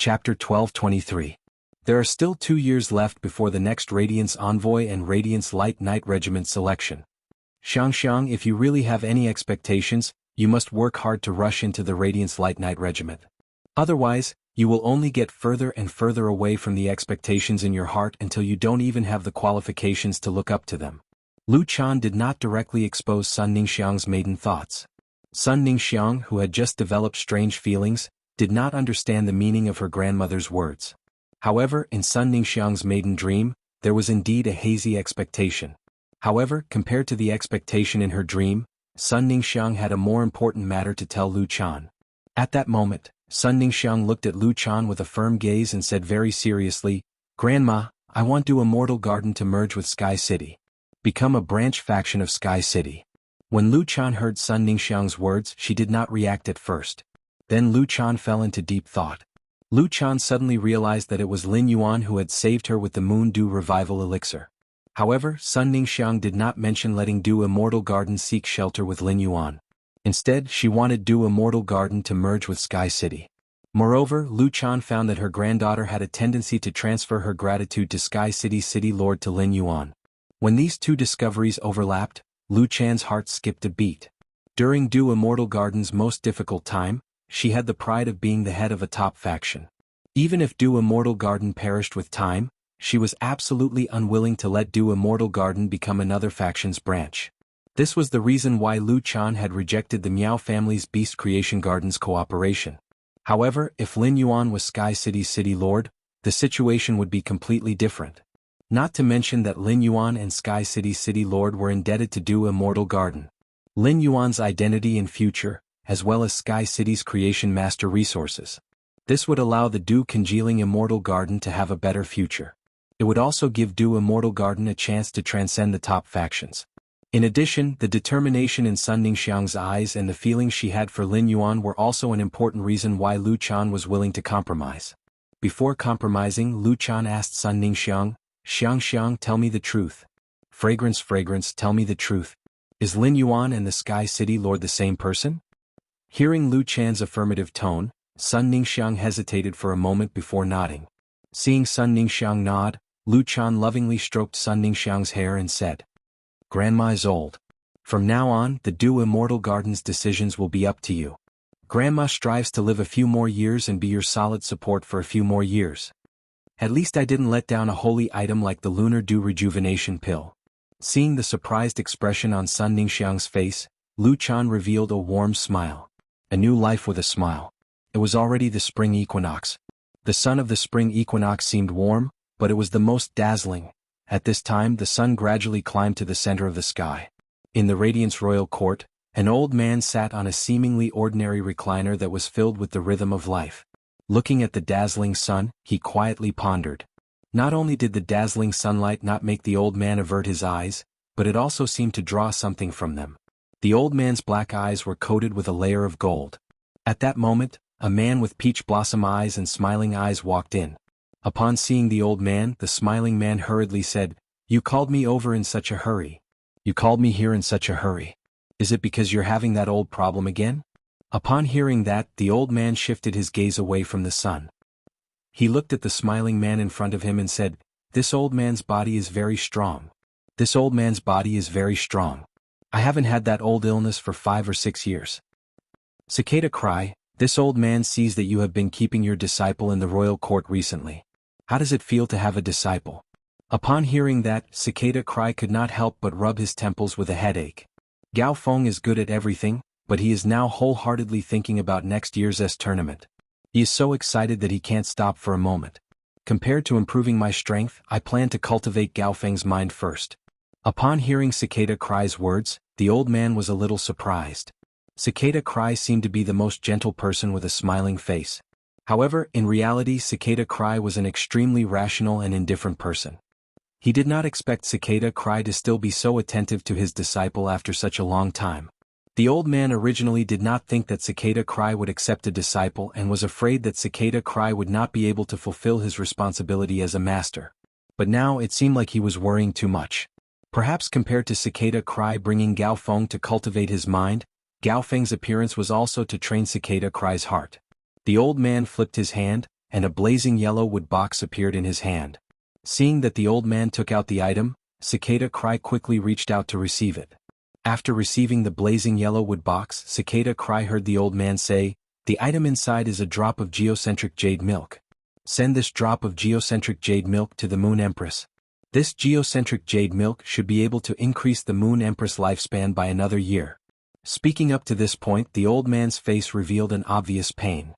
Chapter 1223. There are still 2 years left before the next Radiance Envoy and Radiance Light Knight Regiment selection. Xiang, if you really have any expectations, you must work hard to rush into the Radiance Light Knight Regiment. Otherwise, you will only get further and further away from the expectations in your heart until you don't even have the qualifications to look up to them. Lu Chan did not directly expose Sun Ningxiang's maiden thoughts. Sun Ningxiang, who had just developed strange feelings, did not understand the meaning of her grandmother's words. However, in Sun Ningxiang's maiden dream, there was indeed a hazy expectation. However, compared to the expectation in her dream, Sun Ningxiang had a more important matter to tell Lu Chan. At that moment, Sun Ningxiang looked at Lu Chan with a firm gaze and said very seriously, "Grandma, I want Do Immortal Garden to merge with Sky City. Become a branch faction of Sky City." When Lu Chan heard Sun Ningxiang's words, she did not react at first. Then Lu Chan fell into deep thought. Lu Chan suddenly realized that it was Lin Yuan who had saved her with the Moon Dew Revival Elixir. However, Sun Ningxiang did not mention letting Do Immortal Garden seek shelter with Lin Yuan. Instead, she wanted Do Immortal Garden to merge with Sky City. Moreover, Lu Chan found that her granddaughter had a tendency to transfer her gratitude to Sky City's City Lord to Lin Yuan. When these two discoveries overlapped, Lu Chan's heart skipped a beat. During Do Immortal Garden's most difficult time, she had the pride of being the head of a top faction. Even if Do Immortal Garden perished with time, she was absolutely unwilling to let Do Immortal Garden become another faction's branch. This was the reason why Lu Chan had rejected the Miao family's Beast Creation Garden's cooperation. However, if Lin Yuan was Sky City's City Lord, the situation would be completely different. Not to mention that Lin Yuan and Sky City's City Lord were indebted to Do Immortal Garden. Lin Yuan's identity and future, as well as Sky City's Creation Master resources. This would allow the Do Congealing Immortal Garden to have a better future. It would also give Do Immortal Garden a chance to transcend the top factions. In addition, the determination in Sun Ningxiang's eyes and the feelings she had for Lin Yuan were also an important reason why Lu Chan was willing to compromise. Before compromising, Lu Chan asked Sun Ningxiang, "Xiang, tell me the truth. Fragrance, tell me the truth. Is Lin Yuan and the Sky City Lord the same person?" Hearing Lu Chan's affirmative tone, Sun Ningxiang hesitated for a moment before nodding. Seeing Sun Ningxiang nod, Lu Chan lovingly stroked Sun Ningxiang's hair and said, "Grandma is old. From now on, the Do Immortal Garden's decisions will be up to you. Grandma strives to live a few more years and be your solid support for a few more years. At least I didn't let down a holy item like the Lunar Dew Rejuvenation Pill." Seeing the surprised expression on Sun Ningxiang's face, Lu Chan revealed a warm smile. A new life with a smile. It was already the spring equinox. The sun of the spring equinox seemed warm, but it was the most dazzling. At this time the sun gradually climbed to the center of the sky. In the Radiance Royal Court, an old man sat on a seemingly ordinary recliner that was filled with the rhythm of life. Looking at the dazzling sun, he quietly pondered. Not only did the dazzling sunlight not make the old man avert his eyes, but it also seemed to draw something from them. The old man's black eyes were coated with a layer of gold. At that moment, a man with peach blossom eyes and smiling eyes walked in. Upon seeing the old man, the smiling man hurriedly said, "You called me over in such a hurry. You called me here in such a hurry. Is it because you're having that old problem again?" Upon hearing that, the old man shifted his gaze away from the sun. He looked at the smiling man in front of him and said, "This old man's body is very strong. This old man's body is very strong. I haven't had that old illness for 5 or 6 years." Cicada Cry, this old man sees that you have been keeping your disciple in the royal court recently. How does it feel to have a disciple? Upon hearing that, Cicada Cry could not help but rub his temples with a headache. Gao Feng is good at everything, but he is now wholeheartedly thinking about next year's tournament. He is so excited that he can't stop for a moment. Compared to improving my strength, I plan to cultivate Gao Feng's mind first. Upon hearing Cicada Cry's words, the old man was a little surprised. Cicada Cry seemed to be the most gentle person with a smiling face. However, in reality Cicada Cry was an extremely rational and indifferent person. He did not expect Cicada Cry to still be so attentive to his disciple after such a long time. The old man originally did not think that Cicada Cry would accept a disciple and was afraid that Cicada Cry would not be able to fulfill his responsibility as a master. But now it seemed like he was worrying too much. Perhaps compared to Cicada Cry bringing Gao Feng to cultivate his mind, Gao Feng's appearance was also to train Cicada Cry's heart. The old man flipped his hand, and a blazing yellow wood box appeared in his hand. Seeing that the old man took out the item, Cicada Cry quickly reached out to receive it. After receiving the blazing yellow wood box, Cicada Cry heard the old man say, "The item inside is a drop of geocentric jade milk. Send this drop of geocentric jade milk to the Moon Empress. This geocentric jade milk should be able to increase the Moon Empress lifespan by another year." Speaking up to this point, the old man's face revealed an obvious pain.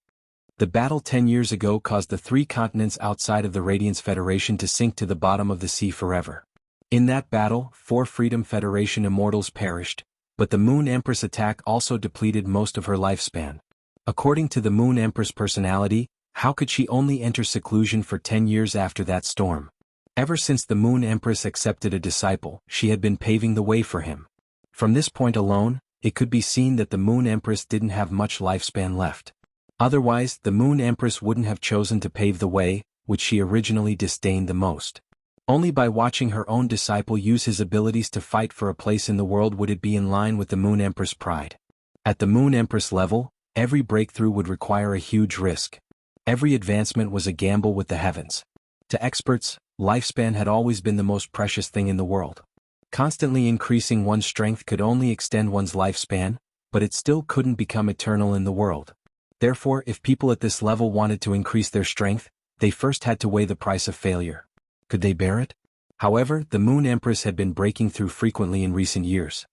The battle 10 years ago caused the 3 continents outside of the Radiance Federation to sink to the bottom of the sea forever. In that battle, 4 Freedom Federation immortals perished, but the Moon Empress attack also depleted most of her lifespan. According to the Moon Empress personality, how could she only enter seclusion for 10 years after that storm? Ever since the Moon Empress accepted a disciple, she had been paving the way for him. From this point alone, it could be seen that the Moon Empress didn't have much lifespan left. Otherwise, the Moon Empress wouldn't have chosen to pave the way, which she originally disdained the most. Only by watching her own disciple use his abilities to fight for a place in the world would it be in line with the Moon Empress' pride. At the Moon Empress level, every breakthrough would require a huge risk. Every advancement was a gamble with the heavens. To experts, lifespan had always been the most precious thing in the world. Constantly increasing one's strength could only extend one's lifespan, but it still couldn't become eternal in the world. Therefore, if people at this level wanted to increase their strength, they first had to weigh the price of failure. Could they bear it? However, the Moon Empress had been breaking through frequently in recent years.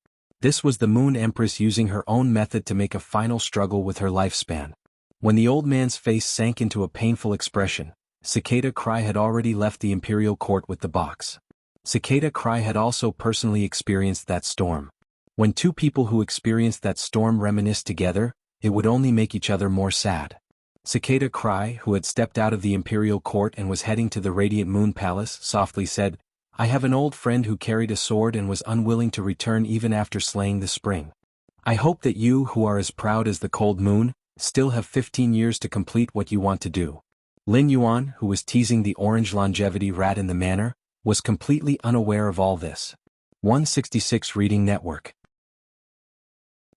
This was the Moon Empress using her own method to make a final struggle with her lifespan. When the old man's face sank into a painful expression, Cicada Cry had already left the Imperial Court with the box. Cicada Cry had also personally experienced that storm. When 2 people who experienced that storm reminisced together, it would only make each other more sad. Cicada Cry, who had stepped out of the Imperial Court and was heading to the Radiant Moon Palace, softly said, "I have an old friend who carried a sword and was unwilling to return even after slaying the spring. I hope that you, who are as proud as the cold moon, still have 15 years to complete what you want to do." Lin Yuan, who was teasing the orange longevity rat in the manor, was completely unaware of all this. 166 Reading Network.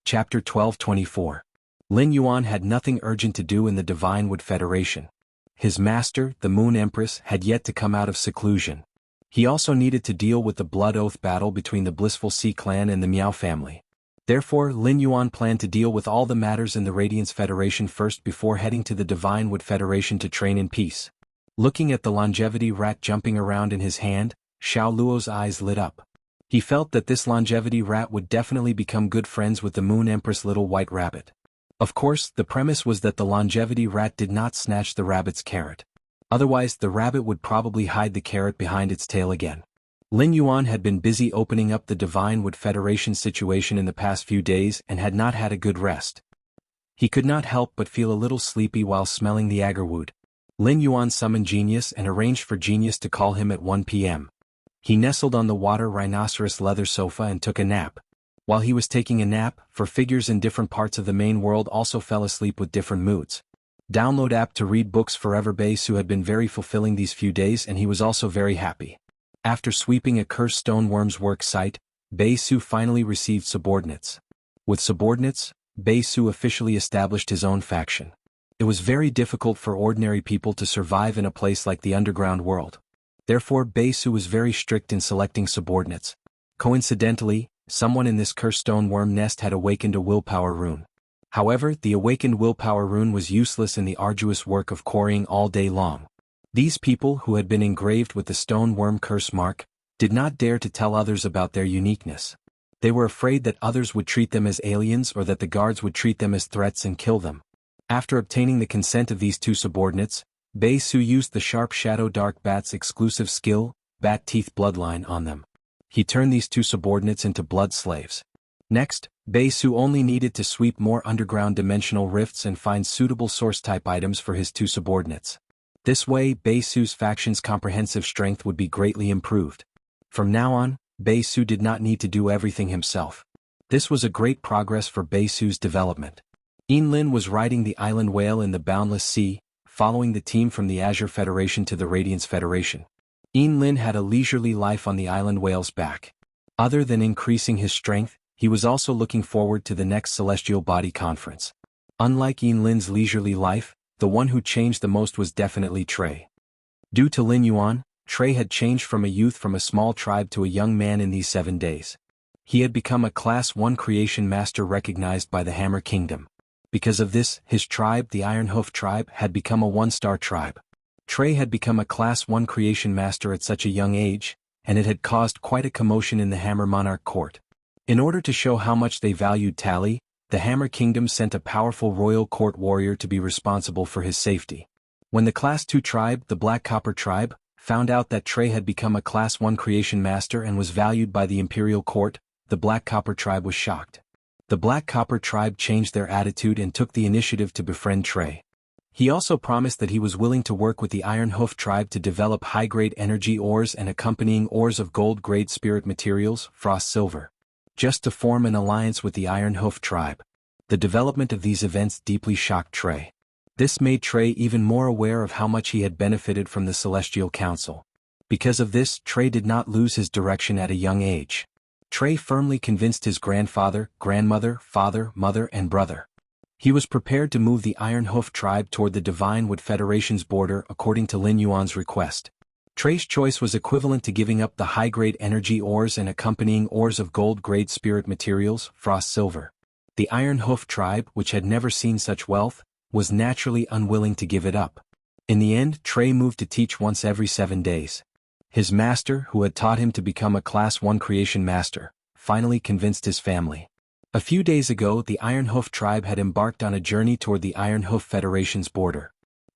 Chapter 1224. Lin Yuan had nothing urgent to do in the Divine Wood Federation. His master, the Moon Empress, had yet to come out of seclusion. He also needed to deal with the Blood Oath battle between the Blissful Sea clan and the Miao family. Therefore, Lin Yuan planned to deal with all the matters in the Radiance Federation first before heading to the Divine Wood Federation to train in peace. Looking at the longevity rat jumping around in his hand, Xiao Luo's eyes lit up. He felt that this longevity rat would definitely become good friends with the Moon Empress' little white rabbit. Of course, the premise was that the longevity rat did not snatch the rabbit's carrot. Otherwise, the rabbit would probably hide the carrot behind its tail again. Lin Yuan had been busy opening up the Divine Wood Federation situation in the past few days and had not had a good rest. He could not help but feel a little sleepy while smelling the agarwood. Lin Yuan summoned Genius and arranged for Genius to call him at 1 p.m. He nestled on the water rhinoceros leather sofa and took a nap. While he was taking a nap, 4 figures in different parts of the main world also fell asleep with different moods. Download app to read books forever. Bei-Su had been very fulfilling these few days and he was also very happy. After sweeping a cursed stoneworm's work site, Bei-Su finally received subordinates. With subordinates, Bei-Su officially established his own faction. It was very difficult for ordinary people to survive in a place like the underground world. Therefore, Bei-Su was very strict in selecting subordinates. Coincidentally, someone in this cursed stoneworm nest had awakened a willpower rune. However, the awakened willpower rune was useless in the arduous work of quarrying all day long. These people, who had been engraved with the stoneworm curse mark, did not dare to tell others about their uniqueness. They were afraid that others would treat them as aliens or that the guards would treat them as threats and kill them. After obtaining the consent of these 2 subordinates, Bei-Su used the Sharp Shadow Dark Bat's exclusive skill, Bat Teeth Bloodline, on them. He turned these 2 subordinates into blood slaves. Next, Bei-Su only needed to sweep more underground dimensional rifts and find suitable source-type items for his 2 subordinates. This way, Bei-Su's faction's comprehensive strength would be greatly improved. From now on, Bei-Su did not need to do everything himself. This was a great progress for Bei-Su's development. Lin was riding the island whale in the boundless sea, following the team from the Azure Federation to the Radiance Federation. Lin had a leisurely life on the island whale's back. Other than increasing his strength, he was also looking forward to the next Celestial Body Conference. Unlike Lin's leisurely life, the one who changed the most was definitely Trey. Due to Lin Yuan, Trey had changed from a youth from a small tribe to a young man in these 7 days. He had become a Class 1 creation master recognized by the Hammer Kingdom. Because of this, his tribe, the Iron Hoof tribe, had become a 1-star tribe. Trey had become a Class 1 creation master at such a young age, and it had caused quite a commotion in the Hammer Monarch court. In order to show how much they valued Tally, the Hammer Kingdom sent a powerful royal court warrior to be responsible for his safety. When the Class 2 tribe, the Black Copper tribe, found out that Trey had become a Class 1 creation master and was valued by the imperial court, the Black Copper tribe was shocked. The Black Copper tribe changed their attitude and took the initiative to befriend Trey. He also promised that he was willing to work with the Iron Hoof tribe to develop high-grade energy ores and accompanying ores of gold-grade spirit materials, frost silver, just to form an alliance with the Iron Hoof tribe. The development of these events deeply shocked Trey. This made Trey even more aware of how much he had benefited from the Celestial Council. Because of this, Trey did not lose his direction at a young age. Trey firmly convinced his grandfather, grandmother, father, mother, and brother. He was prepared to move the Iron Hoof tribe toward the Divine Wood Federation's border according to Lin Yuan's request. Trey's choice was equivalent to giving up the high-grade energy ores and accompanying ores of gold-grade spirit materials, frost silver. The Iron Hoof tribe, which had never seen such wealth, was naturally unwilling to give it up. In the end, Trey moved to teach once every 7 days. His master, who had taught him to become a Class 1 creation master, finally convinced his family. A few days ago, the Iron Hoof tribe had embarked on a journey toward the Iron Hoof Federation's border.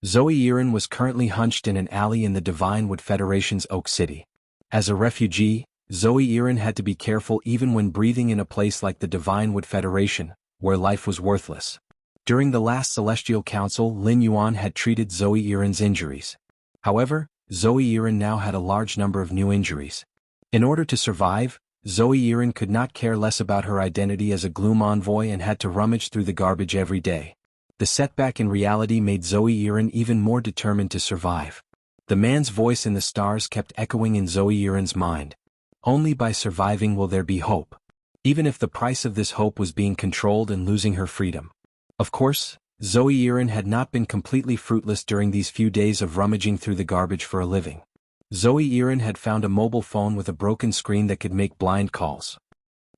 Zoe Yiren was currently hunched in an alley in the Divine Wood Federation's Oak City. As a refugee, Zoe Yiren had to be careful even when breathing in a place like the Divine Wood Federation, where life was worthless. During the last Celestial Council, Lin Yuan had treated Zoe Yiren's injuries. However, Zoe Yiren now had a large number of new injuries. In order to survive, Zoe Yiren could not care less about her identity as a Gloom envoy and had to rummage through the garbage every day. The setback in reality made Zoe Yiren even more determined to survive. The man's voice in the stars kept echoing in Zoe Yiren's mind. Only by surviving will there be hope. Even if the price of this hope was being controlled and losing her freedom. Of course, Zoe Yiren had not been completely fruitless during these few days of rummaging through the garbage for a living. Zoe Yiren had found a mobile phone with a broken screen that could make blind calls.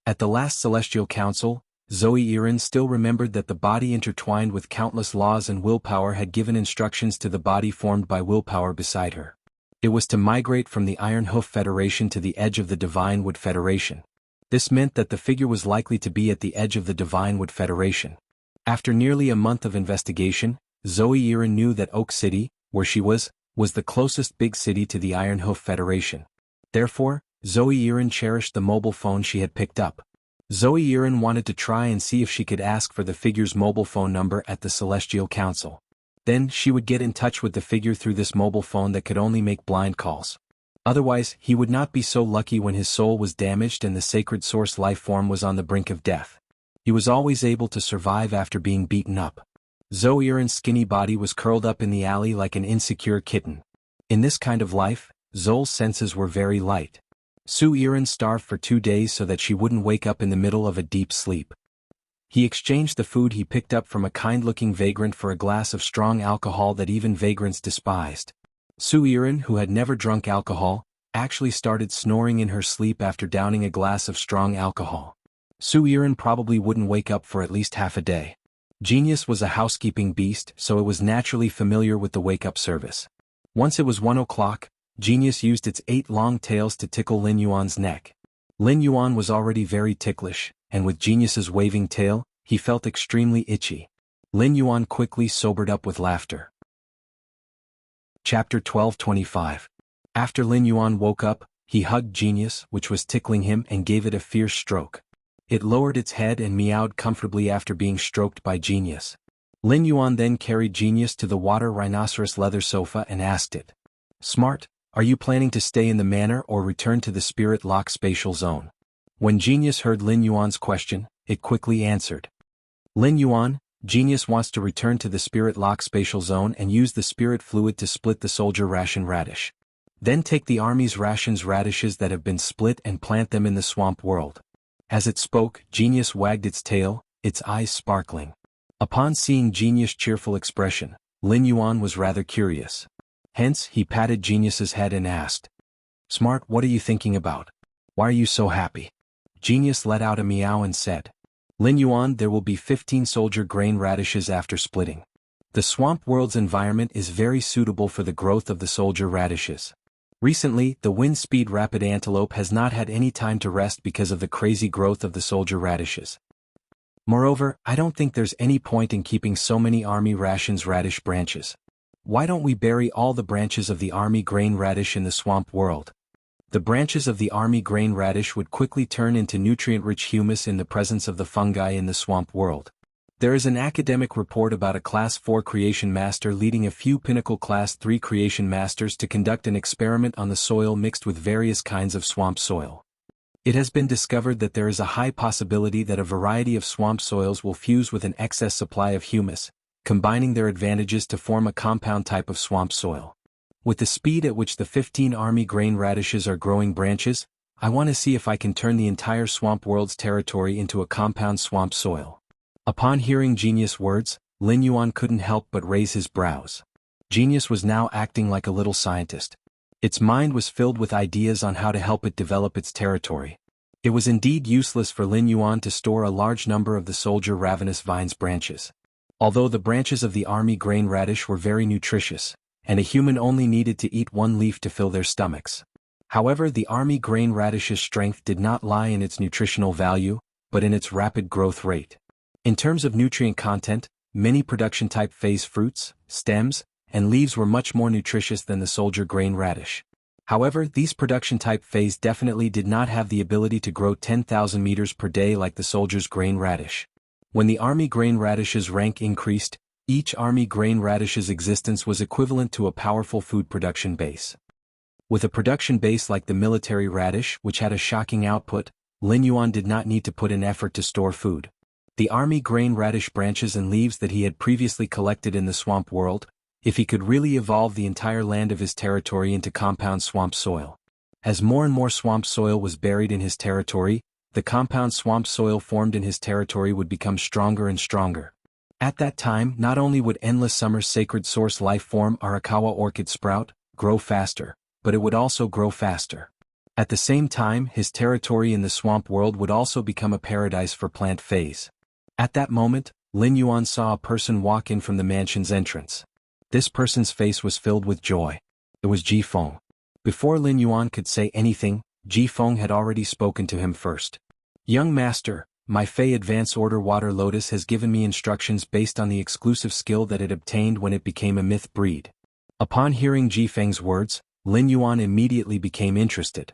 At the last Celestial Council, Zoe Yiren still remembered that the body intertwined with countless laws and willpower had given instructions to the body formed by willpower beside her. It was to migrate from the Iron Hoof Federation to the edge of the Divine Wood Federation. This meant that the figure was likely to be at the edge of the Divine Wood Federation. After nearly a month of investigation, Zoe Yiren knew that Oak City, where she was the closest big city to the Iron Hoof Federation. Therefore, Zoe Yiren cherished the mobile phone she had picked up. Zoe Yiren wanted to try and see if she could ask for the figure's mobile phone number at the Celestial Council. Then she would get in touch with the figure through this mobile phone that could only make blind calls. Otherwise, he would not be so lucky when his soul was damaged and the sacred source life form was on the brink of death. He was always able to survive after being beaten up. Zoe Yiren's skinny body was curled up in the alley like an insecure kitten. In this kind of life, Zol's senses were very light. Su Yiren starved for 2 days so that she wouldn't wake up in the middle of a deep sleep. He exchanged the food he picked up from a kind-looking vagrant for a glass of strong alcohol that even vagrants despised. Su Yiren, who had never drunk alcohol, actually started snoring in her sleep after downing a glass of strong alcohol. Su Yiren probably wouldn't wake up for at least half a day. Genius was a housekeeping beast, so it was naturally familiar with the wake-up service. Once it was 1 o'clock, Genius used its 8 long tails to tickle Lin Yuan's neck. Lin Yuan was already very ticklish, and with Genius's waving tail, he felt extremely itchy. Lin Yuan quickly sobered up with laughter. Chapter 12:25. After Lin Yuan woke up, he hugged Genius, which was tickling him, and gave it a fierce stroke. It lowered its head and meowed comfortably after being stroked by Genius. Lin Yuan then carried Genius to the water rhinoceros leather sofa and asked it, "Smart, are you planning to stay in the manor or return to the spirit lock spatial zone?" When Genius heard Lin Yuan's question, it quickly answered. "Lin Yuan, Genius wants to return to the spirit lock spatial zone and use the spirit fluid to split the soldier ration radish. Then take the army's rations radishes that have been split and plant them in the swamp world." As it spoke, Genius wagged its tail, its eyes sparkling. Upon seeing Genius' cheerful expression, Lin Yuan was rather curious. Hence, he patted Genius's head and asked, "Smart, what are you thinking about? Why are you so happy?" Genius let out a meow and said, "Lin Yuan, there will be 15 soldier grain radishes after splitting. The swamp world's environment is very suitable for the growth of the soldier radishes. Recently, the wind-speed rapid antelope has not had any time to rest because of the crazy growth of the soldier radishes. Moreover, I don't think there's any point in keeping so many army rations radish branches. Why don't we bury all the branches of the army grain radish in the swamp world? The branches of the army grain radish would quickly turn into nutrient-rich humus in the presence of the fungi in the swamp world. There is an academic report about a Class 4 creation master leading a few pinnacle Class 3 creation masters to conduct an experiment on the soil mixed with various kinds of swamp soil. It has been discovered that there is a high possibility that a variety of swamp soils will fuse with an excess supply of humus, combining their advantages to form a compound type of swamp soil. With the speed at which the 15 army grain radishes are growing branches, I want to see if I can turn the entire swamp world's territory into a compound swamp soil." Upon hearing Genius' words, Lin Yuan couldn't help but raise his brows. Genius was now acting like a little scientist. Its mind was filled with ideas on how to help it develop its territory. It was indeed useless for Lin Yuan to store a large number of the soldier ravenous vine's branches. Although the branches of the army grain radish were very nutritious, and a human only needed to eat one leaf to fill their stomachs. However, the army grain radish's strength did not lie in its nutritional value, but in its rapid growth rate. In terms of nutrient content, many production-type phase fruits, stems, and leaves were much more nutritious than the soldier grain radish. However, these production-type phase definitely did not have the ability to grow 10,000 meters per day like the soldier's grain radish. When the army grain radish's rank increased, each army grain radish's existence was equivalent to a powerful food production base. With a production base like the military radish, which had a shocking output, Lin Yuan did not need to put in effort to store food. The army grain radish branches and leaves that he had previously collected in the swamp world, if he could really evolve the entire land of his territory into compound swamp soil. As more and more swamp soil was buried in his territory, the compound swamp soil formed in his territory would become stronger and stronger. At that time, not only would endless summer's sacred source life form Arakawa orchid sprout, grow faster, but it would also grow faster. At the same time, his territory in the swamp world would also become a paradise for plant phase. At that moment, Lin Yuan saw a person walk in from the mansion's entrance. This person's face was filled with joy. It was Ji Feng. Before Lin Yuan could say anything, Ji Feng had already spoken to him first. "Young master, my Fei Advance Order Water Lotus has given me instructions based on the exclusive skill that it obtained when it became a myth breed." Upon hearing Ji Feng's words, Lin Yuan immediately became interested.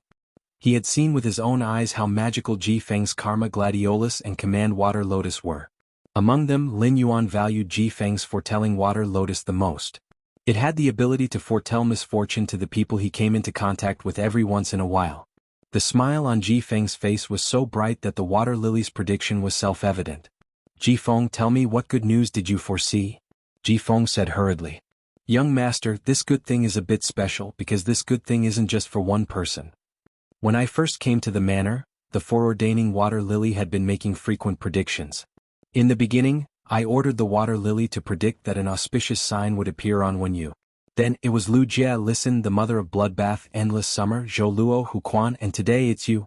He had seen with his own eyes how magical Ji Feng's Karma Gladiolus and Command Water Lotus were. Among them, Lin Yuan valued Ji Feng's Foretelling Water Lotus the most. It had the ability to foretell misfortune to the people he came into contact with every once in a while. The smile on Ji Feng's face was so bright that the water lily's prediction was self-evident. "Ji Feng, tell me, what good news did you foresee?" Ji Feng said hurriedly. "Young master, this good thing is a bit special because this good thing isn't just for one person. When I first came to the manor, the foreordaining water lily had been making frequent predictions. In the beginning, I ordered the water lily to predict that an auspicious sign would appear on when you. Then it was Lu Jia listened, the mother of bloodbath, endless summer, Zhou Luo Hu Quan, and today it's you.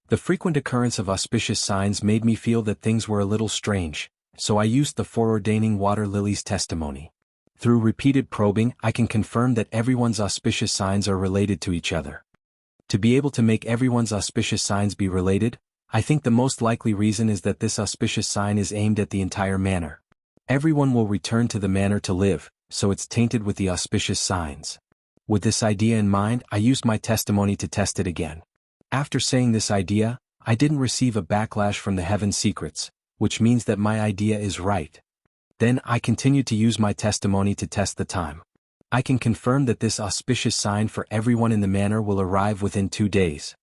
The frequent occurrence of auspicious signs made me feel that things were a little strange, so I used the foreordaining water lily's testimony. Through repeated probing, I can confirm that everyone's auspicious signs are related to each other. To be able to make everyone's auspicious signs be related, I think the most likely reason is that this auspicious sign is aimed at the entire manor. Everyone will return to the manor to live, so it's tainted with the auspicious signs. With this idea in mind, I used my testimony to test it again. After saying this idea, I didn't receive a backlash from the Heaven Secrets, which means that my idea is right. Then I continued to use my testimony to test the time. I can confirm that this auspicious sign for everyone in the manor will arrive within 2 days.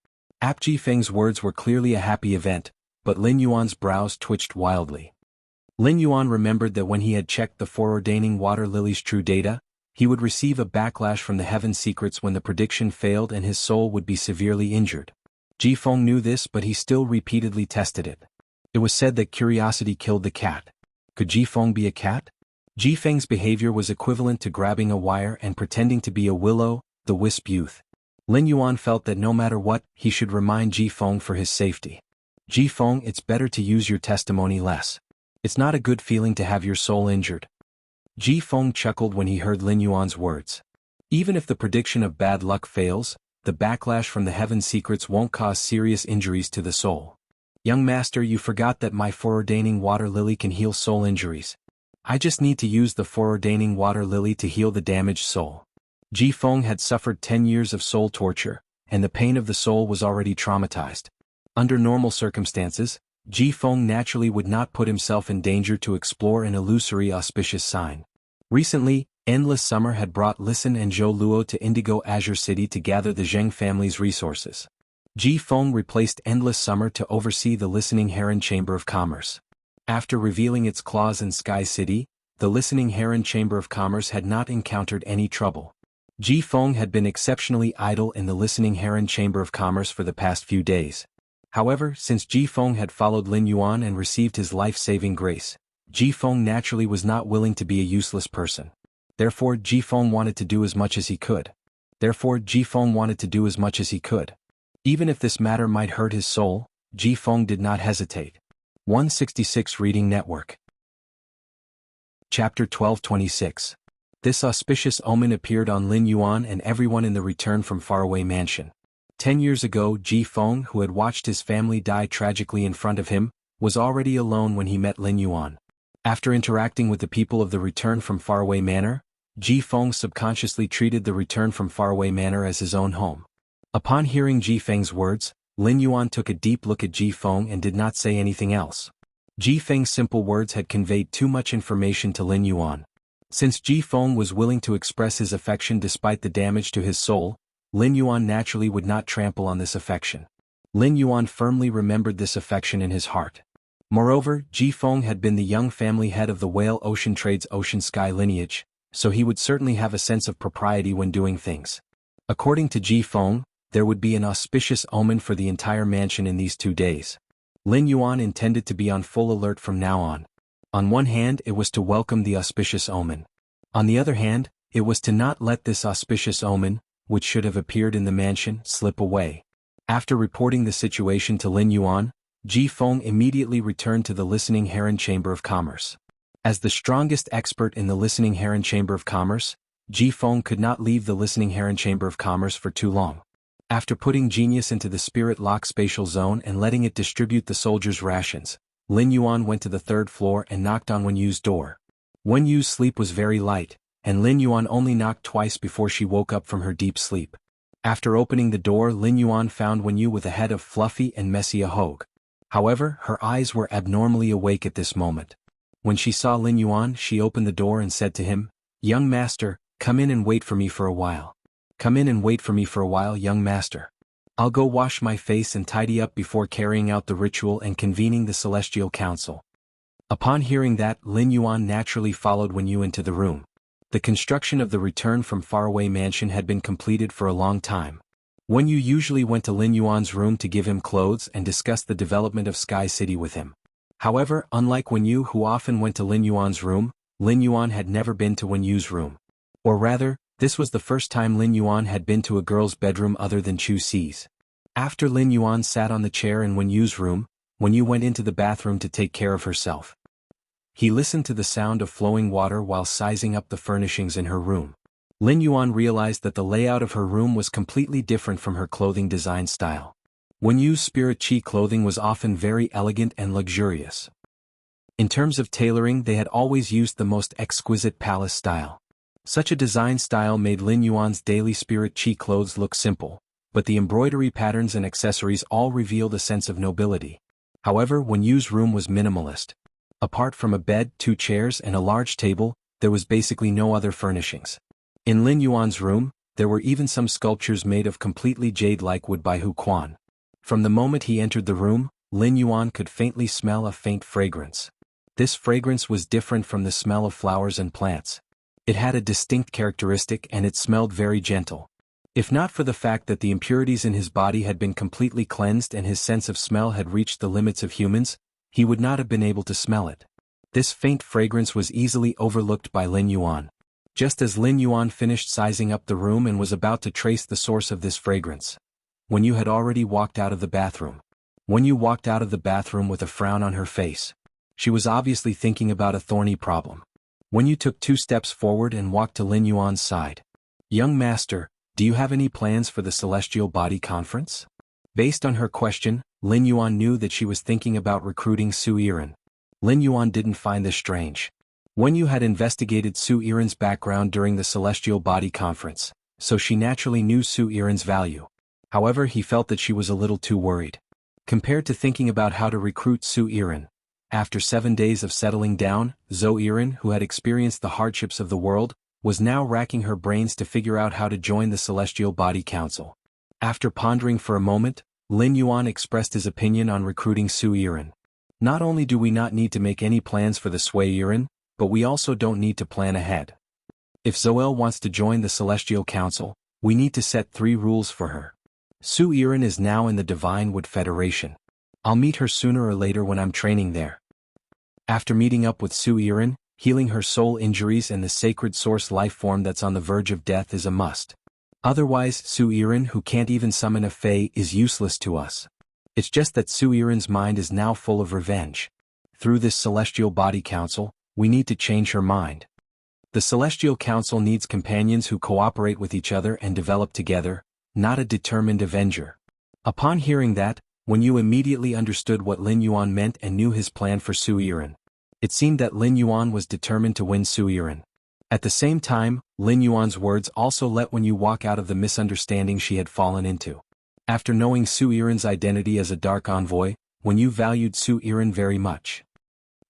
Ji Feng's words were clearly a happy event, but Lin Yuan's brows twitched wildly. Lin Yuan remembered that when he had checked the foreordaining water lily's true data, he would receive a backlash from the Heaven Secrets when the prediction failed and his soul would be severely injured. Ji Feng knew this, but he still repeatedly tested it. It was said that curiosity killed the cat. Could Ji Feng be a cat? Ji Feng's behavior was equivalent to grabbing a wire and pretending to be a will-o'-the-wisp youth. Lin Yuan felt that no matter what, he should remind Ji Feng for his safety. Ji Feng, it's better to use your testimony less. It's not a good feeling to have your soul injured. Ji Feng chuckled when he heard Lin Yuan's words. Even if the prediction of bad luck fails, the backlash from the heaven secrets won't cause serious injuries to the soul. Young master, you forgot that my foreordaining water lily can heal soul injuries. I just need to use the foreordaining water lily to heal the damaged soul. Ji Feng had suffered 10 years of soul torture, and the pain of the soul was already traumatized. Under normal circumstances, Ji Feng naturally would not put himself in danger to explore an illusory auspicious sign. Recently, Endless Summer had brought Listen and Zhou Luo to Indigo Azure City to gather the Zheng family's resources. Ji Feng replaced Endless Summer to oversee the Listening Heron Chamber of Commerce. After revealing its claws in Sky City, the Listening Heron Chamber of Commerce had not encountered any trouble. Ji Feng had been exceptionally idle in the Listening Heron Chamber of Commerce for the past few days. However, since Ji Feng had followed Lin Yuan and received his life-saving grace, Ji Feng naturally was not willing to be a useless person. Therefore, Ji Feng wanted to do as much as he could. Even if this matter might hurt his soul, Ji Feng did not hesitate. 166 Reading Network. Chapter 1226. This auspicious omen appeared on Lin Yuan and everyone in the Return from Faraway Mansion. 10 years ago, Ji Feng, who had watched his family die tragically in front of him, was already alone when he met Lin Yuan. After interacting with the people of the Return from Faraway Manor, Ji Feng subconsciously treated the Return from Faraway Manor as his own home. Upon hearing Ji Feng's words, Lin Yuan took a deep look at Ji Feng and did not say anything else. Ji Feng's simple words had conveyed too much information to Lin Yuan. Since Ji Feng was willing to express his affection despite the damage to his soul, Lin Yuan naturally would not trample on this affection. Lin Yuan firmly remembered this affection in his heart. Moreover, Ji Feng had been the young family head of the Whale Ocean Trade's Ocean Sky lineage, so he would certainly have a sense of propriety when doing things. According to Ji Feng, there would be an auspicious omen for the entire mansion in these 2 days. Lin Yuan intended to be on full alert from now on. On one hand, it was to welcome the auspicious omen. On the other hand, it was to not let this auspicious omen, which should have appeared in the mansion, slip away. After reporting the situation to Lin Yuan, Ji Feng immediately returned to the Listening Heron Chamber of Commerce. As the strongest expert in the Listening Heron Chamber of Commerce, Ji Feng could not leave the Listening Heron Chamber of Commerce for too long. After putting Genius into the Spirit Lock spatial zone and letting it distribute the soldiers' rations, Lin Yuan went to the 3rd floor and knocked on Wen Yu's door. Wen Yu's sleep was very light, and Lin Yuan only knocked twice before she woke up from her deep sleep. After opening the door, Lin Yuan found Wen Yu with a head of fluffy and messy ahogue. However, her eyes were abnormally awake at this moment. When she saw Lin Yuan, she opened the door and said to him, "Young master, come in and wait for me for a while. Young master. I'll go wash my face and tidy up before carrying out the ritual and convening the Celestial Council." Upon hearing that, Lin Yuan naturally followed Wen Yu into the room. The construction of the Return from Faraway Mansion had been completed for a long time. Wen Yu usually went to Lin Yuan's room to give him clothes and discuss the development of Sky City with him. However, unlike Wen Yu, who often went to Lin Yuan's room, Lin Yuan had never been to Wen Yu's room. Or rather, this was the first time Lin Yuan had been to a girl's bedroom other than Chu Si's. After Lin Yuan sat on the chair in Wen Yu's room, Wen Yu went into the bathroom to take care of herself. He listened to the sound of flowing water while sizing up the furnishings in her room. Lin Yuan realized that the layout of her room was completely different from her clothing design style. Wen Yu's Spirit Chi clothing was often very elegant and luxurious. In terms of tailoring, they had always used the most exquisite palace style. Such a design style made Lin Yuan's daily Spirit Chi clothes look simple, but the embroidery patterns and accessories all revealed a sense of nobility. However, Wen Yu's room was minimalist. Apart from a bed, 2 chairs and a large table, there was basically no other furnishings. In Lin Yuan's room, there were even some sculptures made of completely jade-like wood by Hu Quan. From the moment he entered the room, Lin Yuan could faintly smell a faint fragrance. This fragrance was different from the smell of flowers and plants. It had a distinct characteristic and it smelled very gentle. If not for the fact that the impurities in his body had been completely cleansed and his sense of smell had reached the limits of humans, he would not have been able to smell it. This faint fragrance was easily overlooked by Lin Yuan. Just as Lin Yuan finished sizing up the room and was about to trace the source of this fragrance, Wen Yu had already walked out of the bathroom. Wen Yu walked out of the bathroom with a frown on her face. She was obviously thinking about a thorny problem. Wen Yu took 2 steps forward and walked to Lin Yuan's side. "Young master, do you have any plans for the Celestial Body Conference?" Based on her question, Lin Yuan knew that she was thinking about recruiting Su Yiren. Lin Yuan didn't find this strange. Wen Yu had investigated Su Yiren's background during the Celestial Body Conference, so she naturally knew Su Yiren's value. However, he felt that she was a little too worried. Compared to thinking about how to recruit Su Yiren, after 7 days of settling down, Zhou Yiren, who had experienced the hardships of the world, was now racking her brains to figure out how to join the Celestial Body Council. After pondering for a moment, Lin Yuan expressed his opinion on recruiting Su Yiren. "Not only do we not need to make any plans for the Sui Yiren, but we also don't need to plan ahead. If Zoel wants to join the Celestial Council, we need to set 3 rules for her. Su Yiren is now in the Divine Wood Federation. I'll meet her sooner or later when I'm training there. After meeting up with Su Yiren, healing her soul injuries and the sacred source life form that's on the verge of death is a must. Otherwise, Su Yiren, who can't even summon a Fae, is useless to us. It's just that Su Yiren's mind is now full of revenge. Through this Celestial Body Council, we need to change her mind. The Celestial Council needs companions who cooperate with each other and develop together, not a determined avenger." Upon hearing that, Wen Yu immediately understood what Lin Yuan meant and knew his plan for Su Yiren. It seemed that Lin Yuan was determined to win Su Yiren. At the same time, Lin Yuan's words also let Wen Yu walk out of the misunderstanding she had fallen into. After knowing Su Yiren's identity as a Dark Envoy, Wen Yu valued Su Yiren very much.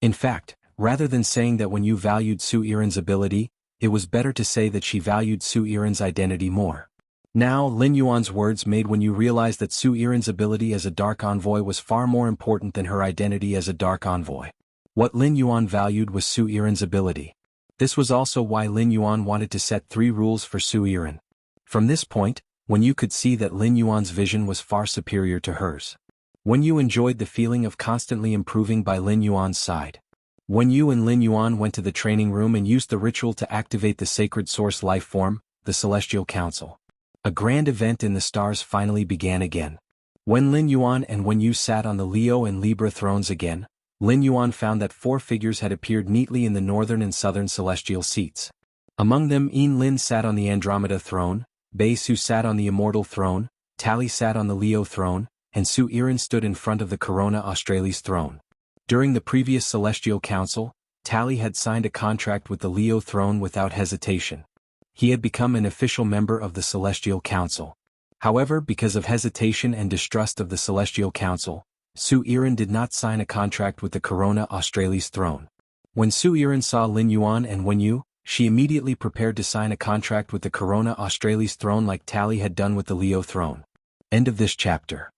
In fact, rather than saying that Wen Yu valued Su Yiren's ability, it was better to say that she valued Su Yiren's identity more. Now, Lin Yuan's words made Wen Yu realize that Su Yiren's ability as a Dark Envoy was far more important than her identity as a Dark Envoy. What Lin Yuan valued was Su Yiren's ability. This was also why Lin Yuan wanted to set 3 rules for Su Yiren. From this point, Wen Yu could see that Lin Yuan's vision was far superior to hers. Wen Yu enjoyed the feeling of constantly improving by Lin Yuan's side. Wen Yu and Lin Yuan went to the training room and used the ritual to activate the sacred source life form, the Celestial Council. A grand event in the stars finally began again. When Lin Yuan and Wen Yu sat on the Leo and Libra thrones again, Lin Yuan found that 4 figures had appeared neatly in the northern and southern celestial seats. Among them, Yin Lin sat on the Andromeda throne, Bei Su sat on the Immortal throne, Tali sat on the Leo throne, and Su Yiren stood in front of the Corona Australis throne. During the previous Celestial Council, Tali had signed a contract with the Leo throne without hesitation. He had become an official member of the Celestial Council. However, because of hesitation and distrust of the Celestial Council, Su Yiren did not sign a contract with the Corona Australis throne. When Su Yiren saw Lin Yuan and Wen Yu, she immediately prepared to sign a contract with the Corona Australis throne like Tali had done with the Leo throne. End of this chapter.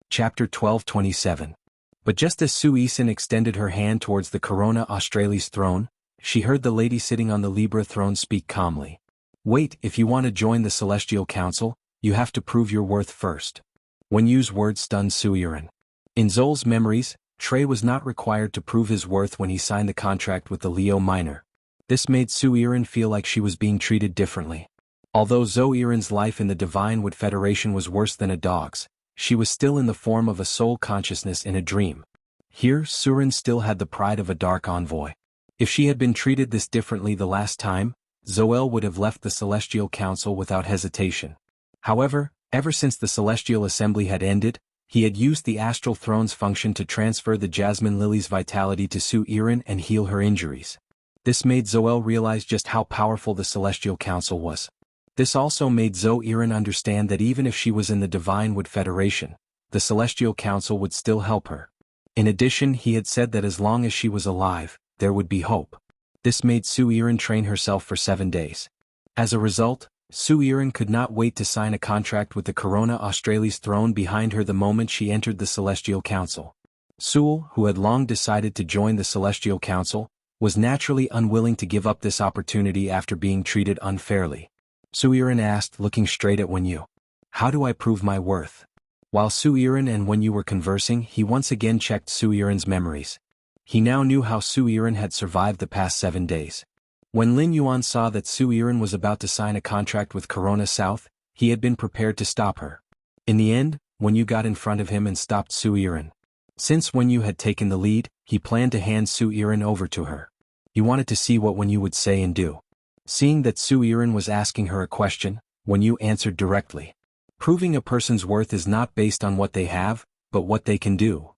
Chapter 12:27. But just as Su Yiren extended her hand towards the Corona Australis throne, she heard the lady sitting on the Libra throne speak calmly. "Wait, if you want to join the Celestial Council, you have to prove your worth first." Wen Yu's words stunned Su Yiren. In Zol's memories, Trey was not required to prove his worth when he signed the contract with the Leo Minor. This made Su Yiren feel like she was being treated differently. Although Zhou Yiren's life in the Divine Wood Federation was worse than a dog's, she was still in the form of a soul consciousness in a dream. Here, Su Yiren still had the pride of a Dark Envoy. If she had been treated this differently the last time, Zoel would have left the Celestial Council without hesitation. However, ever since the Celestial Assembly had ended, he had used the Astral Throne's function to transfer the Jasmine Lily's vitality to Su Yiren and heal her injuries. This made Zoel realize just how powerful the Celestial Council was. This also made Zhou Yiren understand that even if she was in the Divine Wood Federation, the Celestial Council would still help her. In addition, he had said that as long as she was alive, there would be hope. This made Su Yiren train herself for 7 days. As a result, Su Yiren could not wait to sign a contract with the Corona Australis throne behind her the moment she entered the Celestial Council. Su'ul, who had long decided to join the Celestial Council, was naturally unwilling to give up this opportunity after being treated unfairly. Su Yiren asked, looking straight at Wen Yu. "How do I prove my worth?" While Su Yiren and Wen Yu were conversing, he once again checked Su Yiren's memories. He now knew how Su Yiren had survived the past 7 days. When Lin Yuan saw that Su Yiren was about to sign a contract with Corona South, he had been prepared to stop her. In the end, Wen Yu got in front of him and stopped Su Yiren. Since Wen Yu had taken the lead, he planned to hand Su Yiren over to her. He wanted to see what Wen Yu would say and do. Seeing that Su Yiren was asking her a question, Wen Yu answered directly. Proving a person's worth is not based on what they have, but what they can do.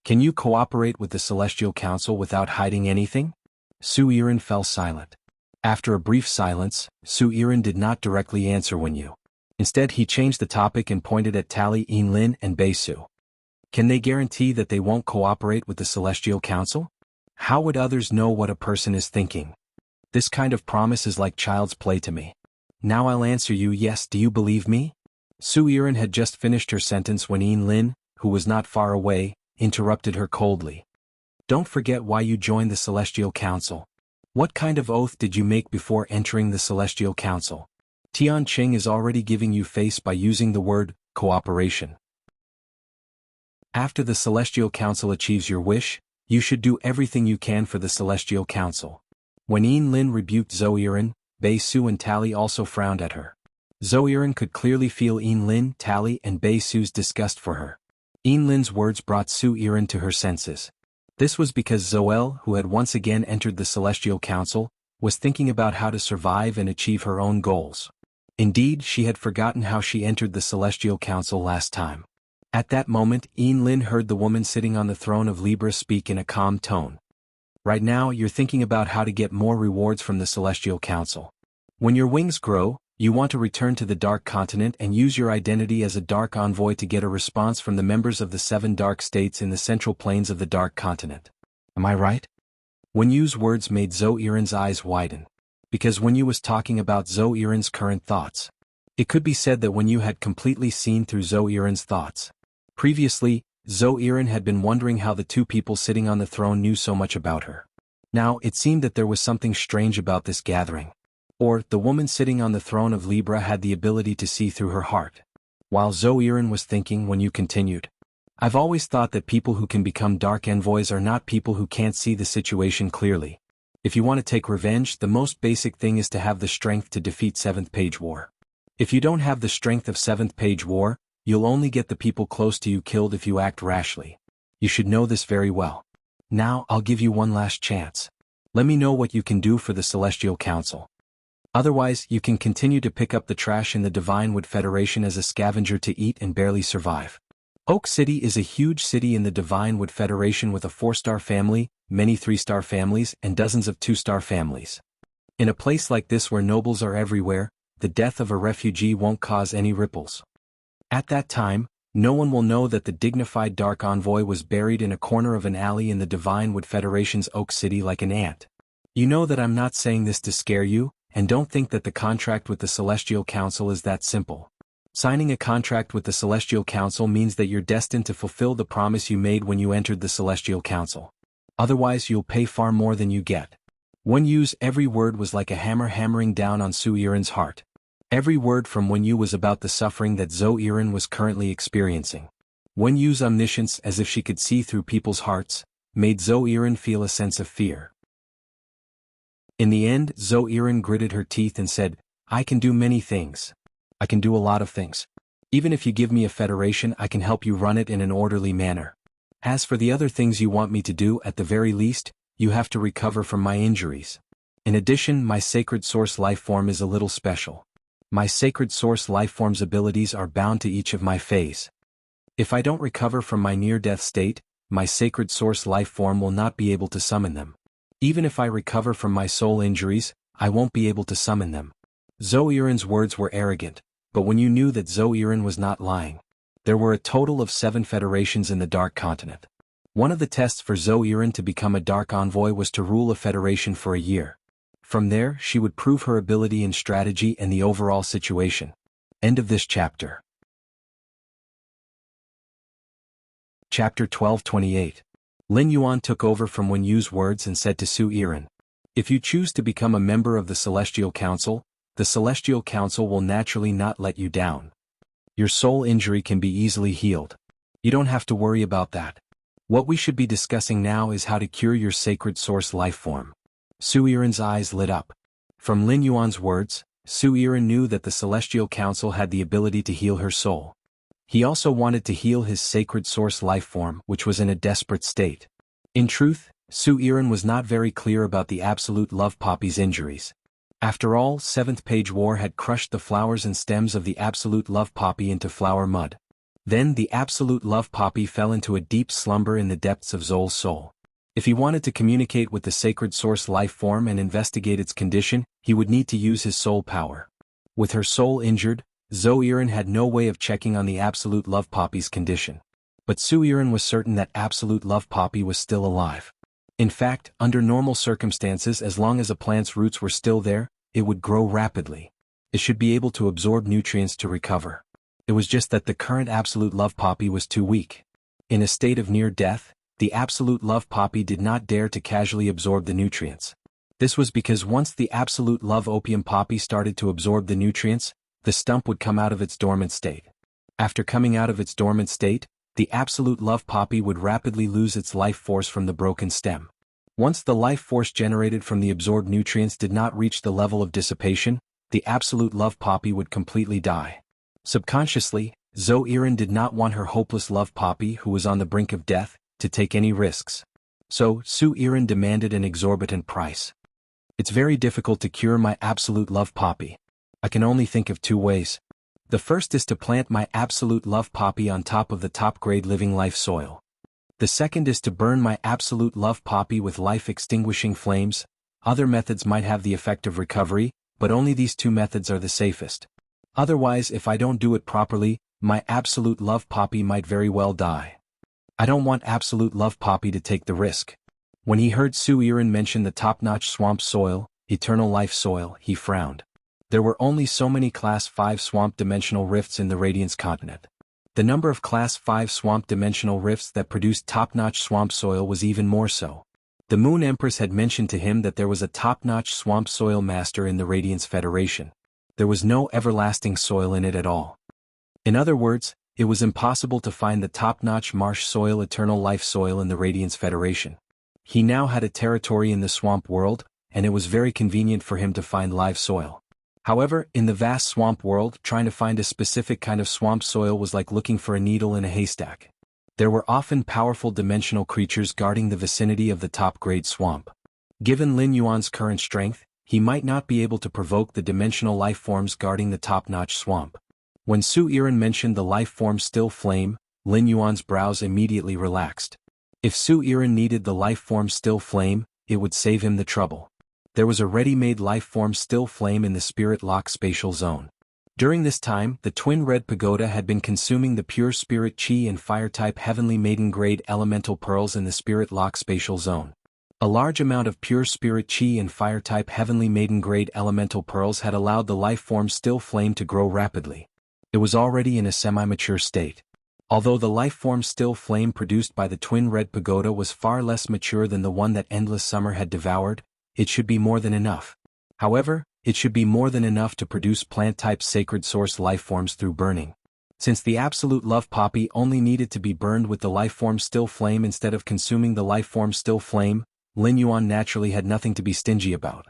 Can you cooperate with the Celestial Council without hiding anything? Su Yiren fell silent. After a brief silence, Su Yiren did not directly answer Wen Yu. Instead he changed the topic and pointed at Tally Yinlin and Bei Su. Can they guarantee that they won't cooperate with the Celestial Council? How would others know what a person is thinking? This kind of promise is like child's play to me. Now I'll answer you yes, do you believe me? Su Yiren had just finished her sentence when Yinlin, who was not far away, interrupted her coldly. Don't forget why you joined the Celestial Council. What kind of oath did you make before entering the Celestial Council? Tian Qing is already giving you face by using the word cooperation. After the Celestial Council achieves your wish, you should do everything you can for the Celestial Council. When Yinlin rebuked Zhou Yiren, Bei Su and Tally also frowned at her. Zhou Yiren could clearly feel Yinlin, Tally and Bei Su's disgust for her. Yinlin's words brought Su Yiren to her senses. This was because Zoel, who had once again entered the Celestial Council, was thinking about how to survive and achieve her own goals. Indeed, she had forgotten how she entered the Celestial Council last time. At that moment, Yinlin heard the woman sitting on the throne of Libra speak in a calm tone. Right now, you're thinking about how to get more rewards from the Celestial Council. When your wings grow, you want to return to the Dark Continent and use your identity as a Dark Envoy to get a response from the members of the 7 Dark States in the central plains of the Dark Continent. Am I right? Wen Yu's words made Zhou Yiren's eyes widen. Because Wen Yu was talking about Zhou Yiren's current thoughts. It could be said that Wen Yu had completely seen through Zhou Yiren's thoughts. Previously, Zhou Yiren had been wondering how the two people sitting on the throne knew so much about her. Now, it seemed that there was something strange about this gathering. Or, the woman sitting on the throne of Libra had the ability to see through her heart. While Zhou Yiren was thinking, Wen Yu continued. I've always thought that people who can become Dark Envoys are not people who can't see the situation clearly. If you want to take revenge, the most basic thing is to have the strength to defeat 7th Page War. If you don't have the strength of 7th Page War, you'll only get the people close to you killed if you act rashly. You should know this very well. Now, I'll give you one last chance. Let me know what you can do for the Celestial Council. Otherwise, you can continue to pick up the trash in the Divinewood Federation as a scavenger to eat and barely survive. Oak City is a huge city in the Divinewood Federation with a 4-star family, many 3-star families, and dozens of 2-star families. In a place like this where nobles are everywhere, the death of a refugee won't cause any ripples. At that time, no one will know that the dignified Dark Envoy was buried in a corner of an alley in the Divinewood Federation's Oak City like an ant. You know that I'm not saying this to scare you, and don't think that the contract with the Celestial Council is that simple. Signing a contract with the Celestial Council means that you're destined to fulfill the promise you made when you entered the Celestial Council. Otherwise you'll pay far more than you get. Wen Yu's every word was like a hammer hammering down on Su Yiren's heart. Every word from Wen Yu was about the suffering that Zhou Yiren was currently experiencing. Wen Yu's omniscience, as if she could see through people's hearts, made Zhou Yiren feel a sense of fear. In the end, Zhou Yiren gritted her teeth and said, I can do many things. I can do a lot of things. Even if you give me a federation, I can help you run it in an orderly manner. As for the other things you want me to do, at the very least, you have to recover from my injuries. In addition, my Sacred Source Lifeform is a little special. My Sacred Source Lifeform's abilities are bound to each of my phase. If I don't recover from my near-death state, my Sacred Source Lifeform will not be able to summon them. Even if I recover from my soul injuries, I won't be able to summon them. Zhou Yiren's words were arrogant, but Wen Yu knew that Zhou Yiren was not lying. There were a total of 7 federations in the Dark Continent. One of the tests for Zhou Yiren to become a Dark Envoy was to rule a federation for a year. From there, she would prove her ability in strategy and the overall situation. End of this chapter. Chapter 1228. Lin Yuan took over from Wen Yu's words and said to Su Yiren, if you choose to become a member of the Celestial Council, the Celestial Council will naturally not let you down. Your soul injury can be easily healed. You don't have to worry about that. What we should be discussing now is how to cure your sacred source life form. Su Yiren's eyes lit up. From Lin Yuan's words, Su Yiren knew that the Celestial Council had the ability to heal her soul. He also wanted to heal his sacred source life form, which was in a desperate state. In truth, Su Yiren was not very clear about the Absolute Love Poppy's injuries. After all, 7th Page War had crushed the flowers and stems of the Absolute Love Poppy into flower mud. Then the Absolute Love Poppy fell into a deep slumber in the depths of Zol's soul. If he wanted to communicate with the sacred source life form and investigate its condition, he would need to use his soul power. With her soul injured, Zhou Yiren had no way of checking on the Absolute Love Poppy's condition. But Su Yiren was certain that Absolute Love Poppy was still alive. In fact, under normal circumstances, as long as a plant's roots were still there, it would grow rapidly. It should be able to absorb nutrients to recover. It was just that the current Absolute Love Poppy was too weak. In a state of near death, the Absolute Love Poppy did not dare to casually absorb the nutrients. This was because once the Absolute Love Opium Poppy started to absorb the nutrients, the stump would come out of its dormant state. After coming out of its dormant state, the Absolute Love Poppy would rapidly lose its life force from the broken stem. Once the life force generated from the absorbed nutrients did not reach the level of dissipation, the Absolute Love Poppy would completely die. Subconsciously, Zhou Yiren did not want her hopeless love poppy, who was on the brink of death, to take any risks. So, Su Yiren demanded an exorbitant price. It's very difficult to cure my Absolute Love Poppy. I can only think of 2 ways. The first is to plant my Absolute Love Poppy on top of the top-grade living life soil. The second is to burn my Absolute Love Poppy with life-extinguishing flames. Other methods might have the effect of recovery, but only these 2 methods are the safest. Otherwise, if I don't do it properly, my Absolute Love Poppy might very well die. I don't want Absolute Love Poppy to take the risk. When he heard Su Yiren mention the top-notch swamp soil, eternal life soil, he frowned. There were only so many Class 5 swamp dimensional rifts in the Radiance continent. The number of Class 5 swamp dimensional rifts that produced top-notch swamp soil was even more so. The Moon Empress had mentioned to him that there was a top-notch swamp soil master in the Radiance Federation. There was no everlasting soil in it at all. In other words, it was impossible to find the top-notch marsh soil eternal life soil in the Radiance Federation. He now had a territory in the swamp world, and it was very convenient for him to find live soil. However, in the vast swamp world, trying to find a specific kind of swamp soil was like looking for a needle in a haystack. There were often powerful dimensional creatures guarding the vicinity of the top-grade swamp. Given Lin Yuan's current strength, he might not be able to provoke the dimensional life forms guarding the top-notch swamp. When Su Yiren mentioned the life form Still Flame, Lin Yuan's brows immediately relaxed. If Su Yiren needed the life form Still Flame, it would save him the trouble. There was a ready-made life form Still Flame in the Spirit Lock spatial zone. During this time, the Twin Red Pagoda had been consuming the pure Spirit Chi and Fire-type Heavenly Maiden-grade elemental pearls in the Spirit Lock spatial zone. A large amount of pure Spirit Chi and Fire-type Heavenly Maiden-grade elemental pearls had allowed the life form Still Flame to grow rapidly. It was already in a semi-mature state. Although the life form Still Flame produced by the Twin Red Pagoda was far less mature than the one that Endless Summer had devoured, it should be more than enough. However, it should be more than enough to produce plant-type sacred source life forms through burning. Since the Absolute Love Poppy only needed to be burned with the life form Still Flame instead of consuming the life form Still Flame, Lin Yuan naturally had nothing to be stingy about.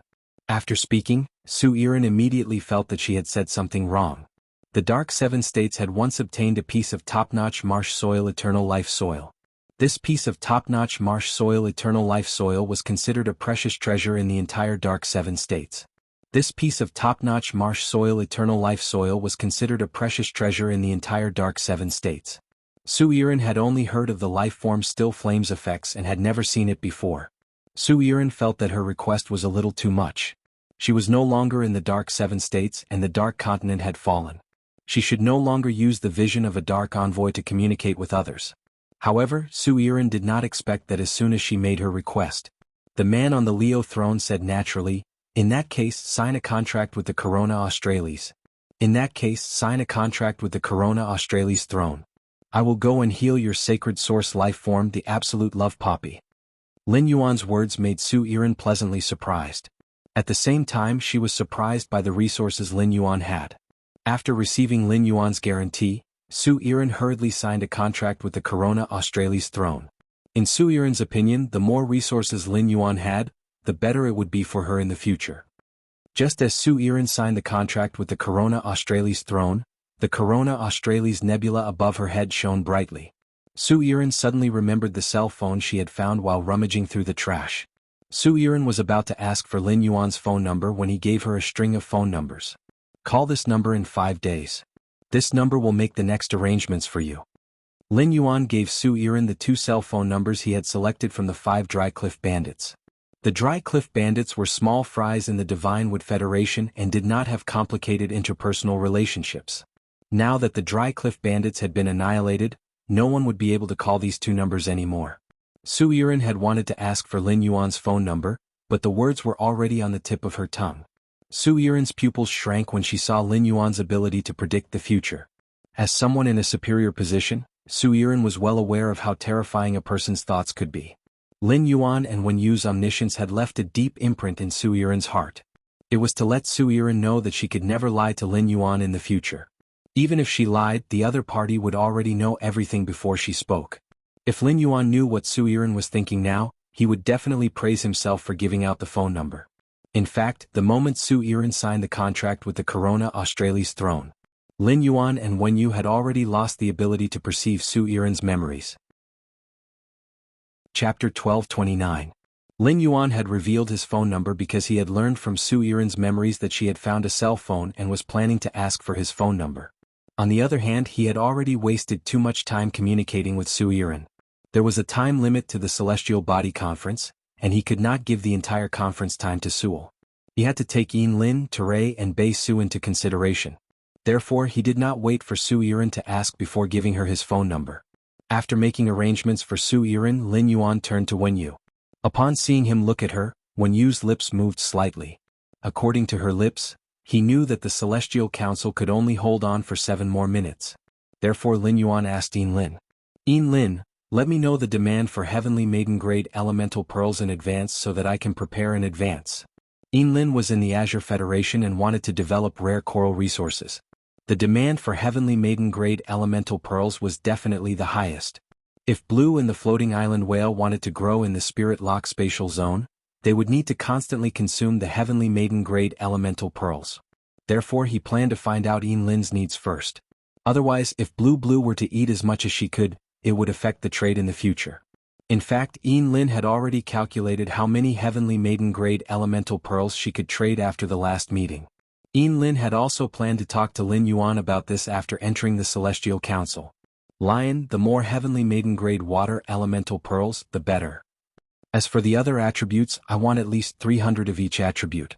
After speaking, Su Yiren immediately felt that she had said something wrong. The Dark Seven States had once obtained a piece of top-notch marsh soil eternal life soil. This piece of top-notch marsh soil eternal life soil was considered a precious treasure in the entire Dark Seven States. This piece of top-notch marsh soil eternal life soil was considered a precious treasure in the entire Dark Seven States. Su Yiren had only heard of the life form Still Flame's effects and had never seen it before. Su Yiren felt that her request was a little too much. She was no longer in the Dark Seven States and the Dark Continent had fallen. She should no longer use the vision of a Dark Envoy to communicate with others. However, Su Yiren did not expect that as soon as she made her request. The man on the Leo throne said naturally, "In that case, sign a contract with the Corona Australis. In that case, sign a contract with the Corona Australis throne. I will go and heal your sacred source life form, the Absolute Love Poppy." Lin Yuan's words made Su Yiren pleasantly surprised. At the same time, she was surprised by the resources Lin Yuan had. After receiving Lin Yuan's guarantee, Su Yiren hurriedly signed a contract with the Corona Australis throne. In Su Yiren's opinion, the more resources Lin Yuan had, the better it would be for her in the future. Just as Su Yiren signed the contract with the Corona Australis throne, the Corona Australis nebula above her head shone brightly. Su Yiren suddenly remembered the cell phone she had found while rummaging through the trash. Su Yiren was about to ask for Lin Yuan's phone number when he gave her a string of phone numbers. Call this number in 5 days. This number will make the next arrangements for you. Lin Yuan gave Su Yiren the 2 cell phone numbers he had selected from the 5 Dry Cliff Bandits. The Dry Cliff Bandits were small fries in the Divine Wood Federation and did not have complicated interpersonal relationships. Now that the Dry Cliff Bandits had been annihilated, no one would be able to call these 2 numbers anymore. Su Yiren had wanted to ask for Lin Yuan's phone number, but the words were already on the tip of her tongue. Su Yiren's pupils shrank when she saw Lin Yuan's ability to predict the future. As someone in a superior position, Su Yiren was well aware of how terrifying a person's thoughts could be. Lin Yuan and Wen Yu's omniscience had left a deep imprint in Su Yiren's heart. It was to let Su Yiren know that she could never lie to Lin Yuan in the future. Even if she lied, the other party would already know everything before she spoke. If Lin Yuan knew what Su Yiren was thinking now, he would definitely praise himself for giving out the phone number. In fact, the moment Su Yiren signed the contract with the Corona Australis throne, Lin Yuan and Wen Yu had already lost the ability to perceive Su Yiren's memories. Chapter 1229. Lin Yuan had revealed his phone number because he had learned from Su Yiren's memories that she had found a cell phone and was planning to ask for his phone number. On the other hand, he had already wasted too much time communicating with Su Yiren. There was a time limit to the Celestial Body Conference, and he could not give the entire conference time to Sewell. He had to take Yin Lin, Teray and Bei Su into consideration. Therefore, he did not wait for Su Yiren to ask before giving her his phone number. After making arrangements for Su Yiren, Lin Yuan turned to Wen Yu. Upon seeing him look at her, Wen Yu's lips moved slightly. According to her lips, he knew that the Celestial Council could only hold on for 7 more minutes. Therefore Lin Yuan asked Yin Lin. Yin Lin, let me know the demand for Heavenly Maiden Grade Elemental Pearls in advance so that I can prepare in advance. Yin Lin was in the Azure Federation and wanted to develop rare coral resources. The demand for Heavenly Maiden Grade Elemental Pearls was definitely the highest. If Blue and the Floating Island Whale wanted to grow in the Spirit Lock Spatial Zone, they would need to constantly consume the Heavenly Maiden Grade Elemental Pearls. Therefore he planned to find out Yin Lin's needs first. Otherwise, if Blue were to eat as much as she could, it would affect the trade in the future. In fact, Yin Lin had already calculated how many Heavenly Maiden Grade Elemental Pearls she could trade after the last meeting. Yin Lin had also planned to talk to Lin Yuan about this after entering the Celestial Council. Lion, the more Heavenly Maiden Grade Water Elemental Pearls, the better. As for the other attributes, I want at least 300 of each attribute.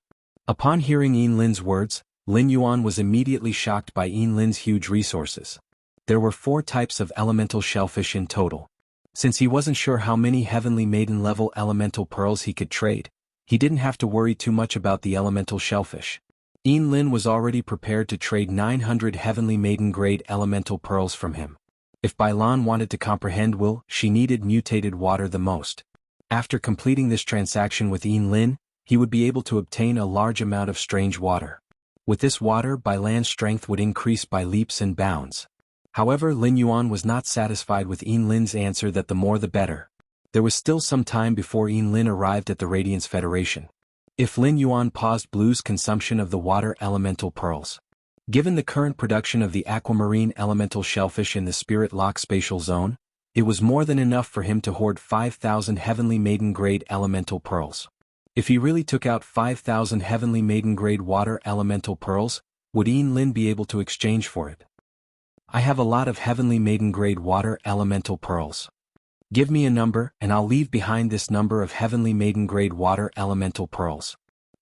Upon hearing Yin Lin's words, Lin Yuan was immediately shocked by Yin Lin's huge resources. There were 4 types of elemental shellfish in total. Since he wasn't sure how many Heavenly Maiden level elemental pearls he could trade, he didn't have to worry too much about the elemental shellfish. Yin Lin was already prepared to trade 900 Heavenly Maiden Grade elemental pearls from him. If Bai Lan wanted to comprehend will, she needed mutated water the most. After completing this transaction with Yin Lin, he would be able to obtain a large amount of strange water. With this water, Bai Lan's strength would increase by leaps and bounds. However, Lin Yuan was not satisfied with Yin Lin's answer that the more the better. There was still some time before Yin Lin arrived at the Radiance Federation. If Lin Yuan paused Blue's consumption of the water elemental pearls. Given the current production of the aquamarine elemental shellfish in the Spirit Lock Spatial Zone, it was more than enough for him to hoard 5,000 Heavenly Maiden Grade elemental pearls. If he really took out 5,000 Heavenly Maiden Grade water elemental pearls, would Yin Lin be able to exchange for it? I have a lot of Heavenly Maiden Grade water elemental pearls. Give me a number, and I'll leave behind this number of Heavenly Maiden Grade water elemental pearls.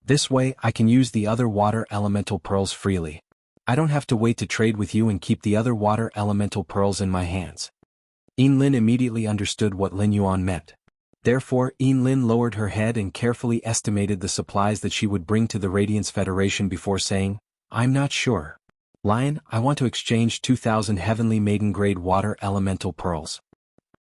This way, I can use the other water elemental pearls freely. I don't have to wait to trade with you and keep the other water elemental pearls in my hands. Yin Lin immediately understood what Lin Yuan meant. Therefore, Yin Lin lowered her head and carefully estimated the supplies that she would bring to the Radiance Federation before saying, I'm not sure. Lion, I want to exchange 2,000 Heavenly Maiden Grade water elemental pearls.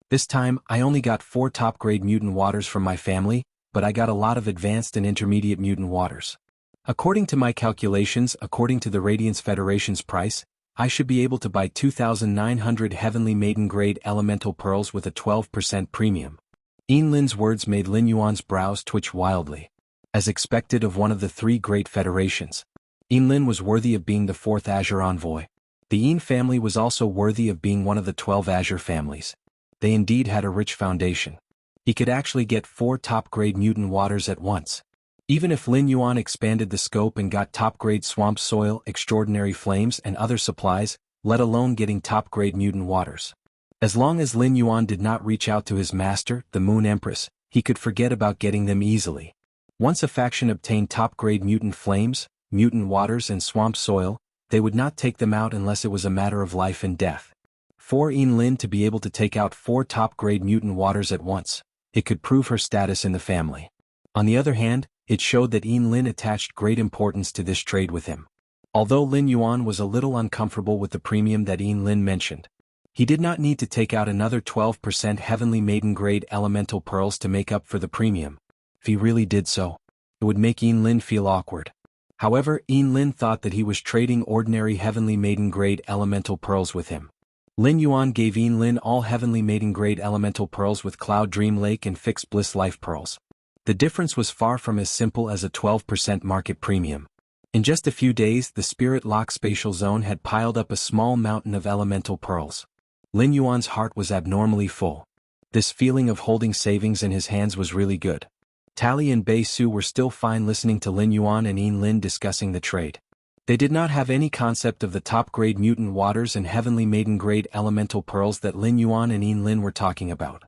This time, I only got 4 top-grade mutant waters from my family, but I got a lot of advanced and intermediate mutant waters. According to my calculations, according to the Radiance Federation's price, I should be able to buy 2,900 Heavenly Maiden Grade Elemental Pearls with a 12% premium. Yin Lin's words made Lin Yuan's brows twitch wildly. As expected of one of the three great federations, Yin Lin was worthy of being the fourth Azure envoy. The Yin family was also worthy of being one of the 12 Azure families. They indeed had a rich foundation. He could actually get 4 top-grade mutant waters at once. Even if Lin Yuan expanded the scope and got top-grade swamp soil, extraordinary flames and other supplies, let alone getting top-grade mutant waters. As long as Lin Yuan did not reach out to his master, the Moon Empress, he could forget about getting them easily. Once a faction obtained top-grade mutant flames, mutant waters and swamp soil, they would not take them out unless it was a matter of life and death. For Yin Lin to be able to take out 4 top-grade mutant waters at once, it could prove her status in the family. On the other hand, it showed that Yin Lin attached great importance to this trade with him. Although Lin Yuan was a little uncomfortable with the premium that Yin Lin mentioned, he did not need to take out another 12% Heavenly Maiden Grade Elemental Pearls to make up for the premium. If he really did so, it would make Yin Lin feel awkward. However, Yin Lin thought that he was trading ordinary Heavenly Maiden Grade Elemental Pearls with him. Lin Yuan gave Yin Lin all Heavenly Maiden Grade Elemental Pearls with Cloud Dream Lake and Fixed Bliss Life Pearls. The difference was far from as simple as a 12% market premium. In just a few days, the Spirit Lock Spatial Zone had piled up a small mountain of elemental pearls. Lin Yuan's heart was abnormally full. This feeling of holding savings in his hands was really good. Tally and Bei Su were still fine listening to Lin Yuan and Yin Lin discussing the trade. They did not have any concept of the top-grade mutant waters and Heavenly Maiden Grade Elemental Pearls that Lin Yuan and Yin Lin were talking about.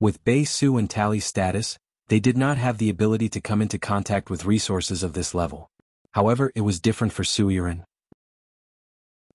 With Bei Su and Tally's status, they did not have the ability to come into contact with resources of this level. However, it was different for Su Yiren.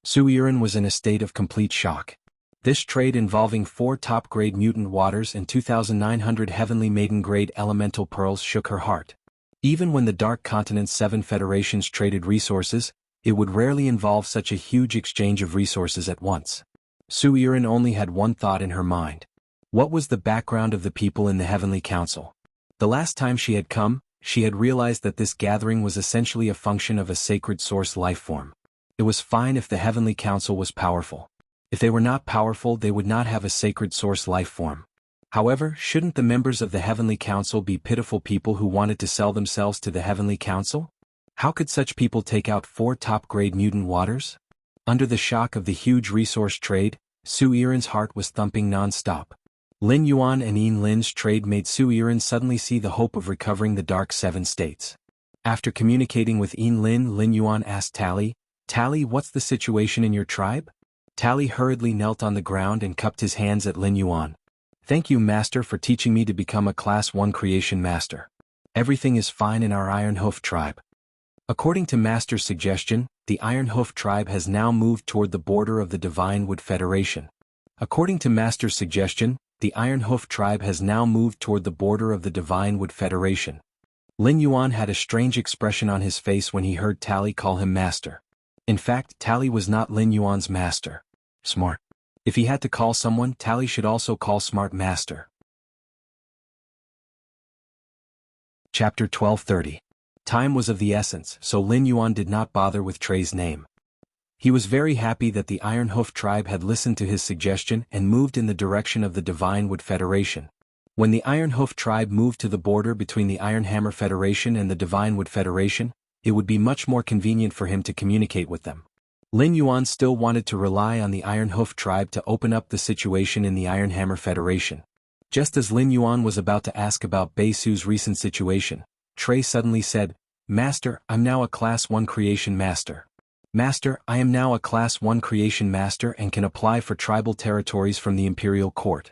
Su Yiren was in a state of complete shock. This trade involving 4 top-grade mutant waters and 2,900 Heavenly Maiden Grade Elemental Pearls shook her heart. Even when the Dark Continent's 7 federations traded resources, it would rarely involve such a huge exchange of resources at once. Su Yiren only had one thought in her mind. What was the background of the people in the Heavenly Council? The last time she had come, she had realized that this gathering was essentially a function of a sacred source life form. It was fine if the Heavenly Council was powerful. If they were not powerful, they would not have a sacred source life form. However, shouldn't the members of the Heavenly Council be pitiful people who wanted to sell themselves to the Heavenly Council? How could such people take out 4 top-grade mutant waters? Under the shock of the huge resource trade, Su Yiren's heart was thumping non-stop. Lin Yuan and Yin Lin's trade made Su Yiren suddenly see the hope of recovering the Dark 7 states. After communicating with Yin Lin, Lin Yuan asked Tally, "Tally, what's the situation in your tribe?" Tally hurriedly knelt on the ground and cupped his hands at Lin Yuan. "Thank you, Master, for teaching me to become a Class 1 Creation Master. Everything is fine in our Iron Hoof tribe." According to Master's suggestion, the Iron Hoof tribe has now moved toward the border of the Divine Wood Federation. According to Master's suggestion, the Iron Hoof tribe has now moved toward the border of the Divine Wood Federation. Lin Yuan had a strange expression on his face when he heard Tally call him Master. In fact, Tally was not Lin Yuan's master. Smart. If he had to call someone, Tally should also call Smart Master. Chapter 12:30. Time was of the essence, so Lin Yuan did not bother with Trey's name. He was very happy that the Iron Hoof tribe had listened to his suggestion and moved in the direction of the Divine Wood Federation. When the Iron Hoof tribe moved to the border between the Iron Hammer Federation and the Divine Wood Federation, it would be much more convenient for him to communicate with them. Lin Yuan still wanted to rely on the Iron Hoof tribe to open up the situation in the Iron Hammer Federation. Just as Lin Yuan was about to ask about Bei Su's recent situation, Trey suddenly said, "Master, I'm now a Class 1 Creation Master. Master, I am now a Class 1 Creation Master and can apply for tribal territories from the Imperial Court.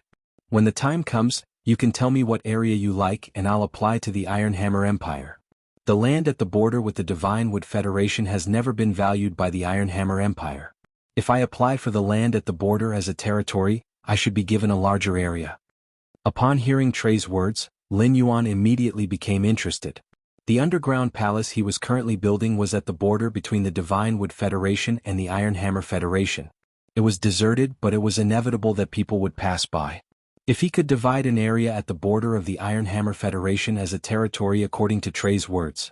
When the time comes, you can tell me what area you like and I'll apply to the Iron Hammer Empire. The land at the border with the Divine Wood Federation has never been valued by the Iron Hammer Empire. If I apply for the land at the border as a territory, I should be given a larger area." Upon hearing Trey's words, Lin Yuan immediately became interested. The underground palace he was currently building was at the border between the Divine Wood Federation and the Iron Hammer Federation. It was deserted, but it was inevitable that people would pass by. If he could divide an area at the border of the Iron Hammer Federation as a territory according to Trey's words,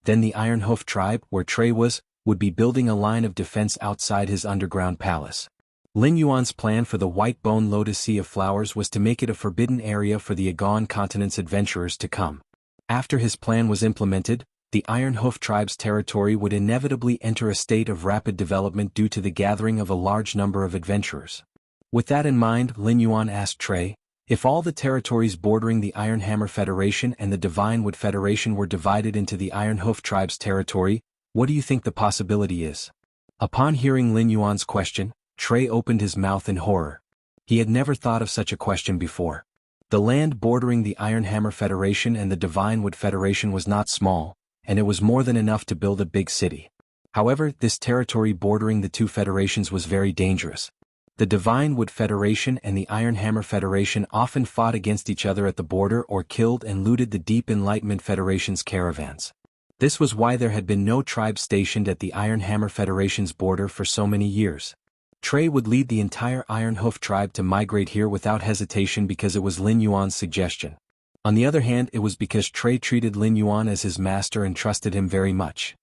then the Iron Hoof tribe, where Trey was, would be building a line of defense outside his underground palace. Lin Yuan's plan for the White Bone Lotus Sea of Flowers was to make it a forbidden area for the Agon continent's adventurers to come. After his plan was implemented, the Iron Hoof tribe's territory would inevitably enter a state of rapid development due to the gathering of a large number of adventurers. With that in mind, Lin Yuan asked Trey, if all the territories bordering the Iron Hammer Federation and the Divine Wood Federation were divided into the Iron Hoof tribe's territory, what do you think the possibility is? Upon hearing Lin Yuan's question, Trey opened his mouth in horror. He had never thought of such a question before. The land bordering the Iron Hammer Federation and the Divine Wood Federation was not small, and it was more than enough to build a big city. However, this territory bordering the two federations was very dangerous. The Divine Wood Federation and the Iron Hammer Federation often fought against each other at the border or killed and looted the Deep Enlightenment Federation's caravans. This was why there had been no tribe stationed at the Iron Hammer Federation's border for so many years. Trey would lead the entire Iron Hoof tribe to migrate here without hesitation because it was Lin Yuan's suggestion. On the other hand, it was because Trey treated Lin Yuan as his master and trusted him very much.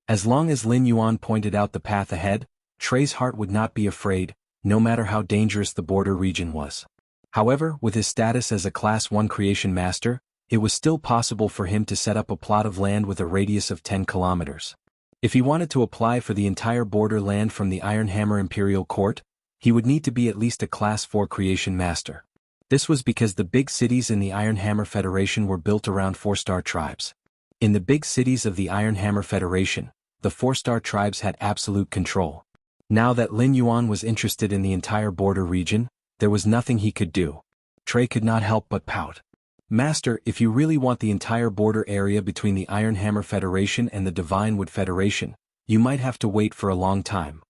As long as Lin Yuan pointed out the path ahead, Trey's heart would not be afraid, no matter how dangerous the border region was. However, with his status as a Class 1 creation master, it was still possible for him to set up a plot of land with a radius of 10 kilometers. If he wanted to apply for the entire border land from the Iron Hammer Imperial Court, he would need to be at least a Class 4 creation master. This was because the big cities in the Iron Hammer Federation were built around 4-star tribes. In the big cities of the Iron Hammer Federation, the 4-star tribes had absolute control. Now that Lin Yuan was interested in the entire border region, there was nothing he could do. Trey could not help but pout. Master, if you really want the entire border area between the Iron Hammer Federation and the Divine Wood Federation, you might have to wait for a long time.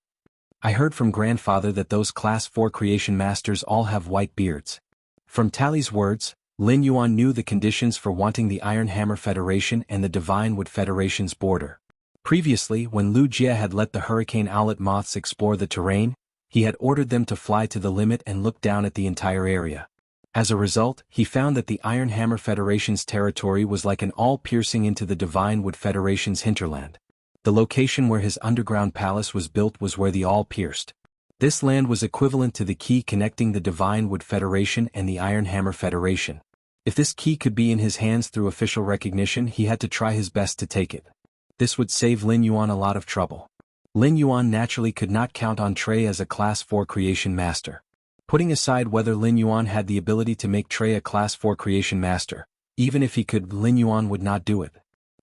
I heard from grandfather that those Class 4 creation masters all have white beards. From Tally's words, Lin Yuan knew the conditions for wanting the Iron Hammer Federation and the Divine Wood Federation's border. Previously, when Lu Jie had let the hurricane owlet moths explore the terrain, he had ordered them to fly to the limit and look down at the entire area. As a result, he found that the Iron Hammer Federation's territory was like an all-piercing into the Divine Wood Federation's hinterland. The location where his underground palace was built was where the all pierced. This land was equivalent to the key connecting the Divine Wood Federation and the Iron Hammer Federation. If this key could be in his hands through official recognition, he had to try his best to take it. This would save Lin Yuan a lot of trouble. Lin Yuan naturally could not count on Trey as a Class 4 creation master. Putting aside whether Lin Yuan had the ability to make Trey a Class 4 creation master, even if he could, Lin Yuan would not do it.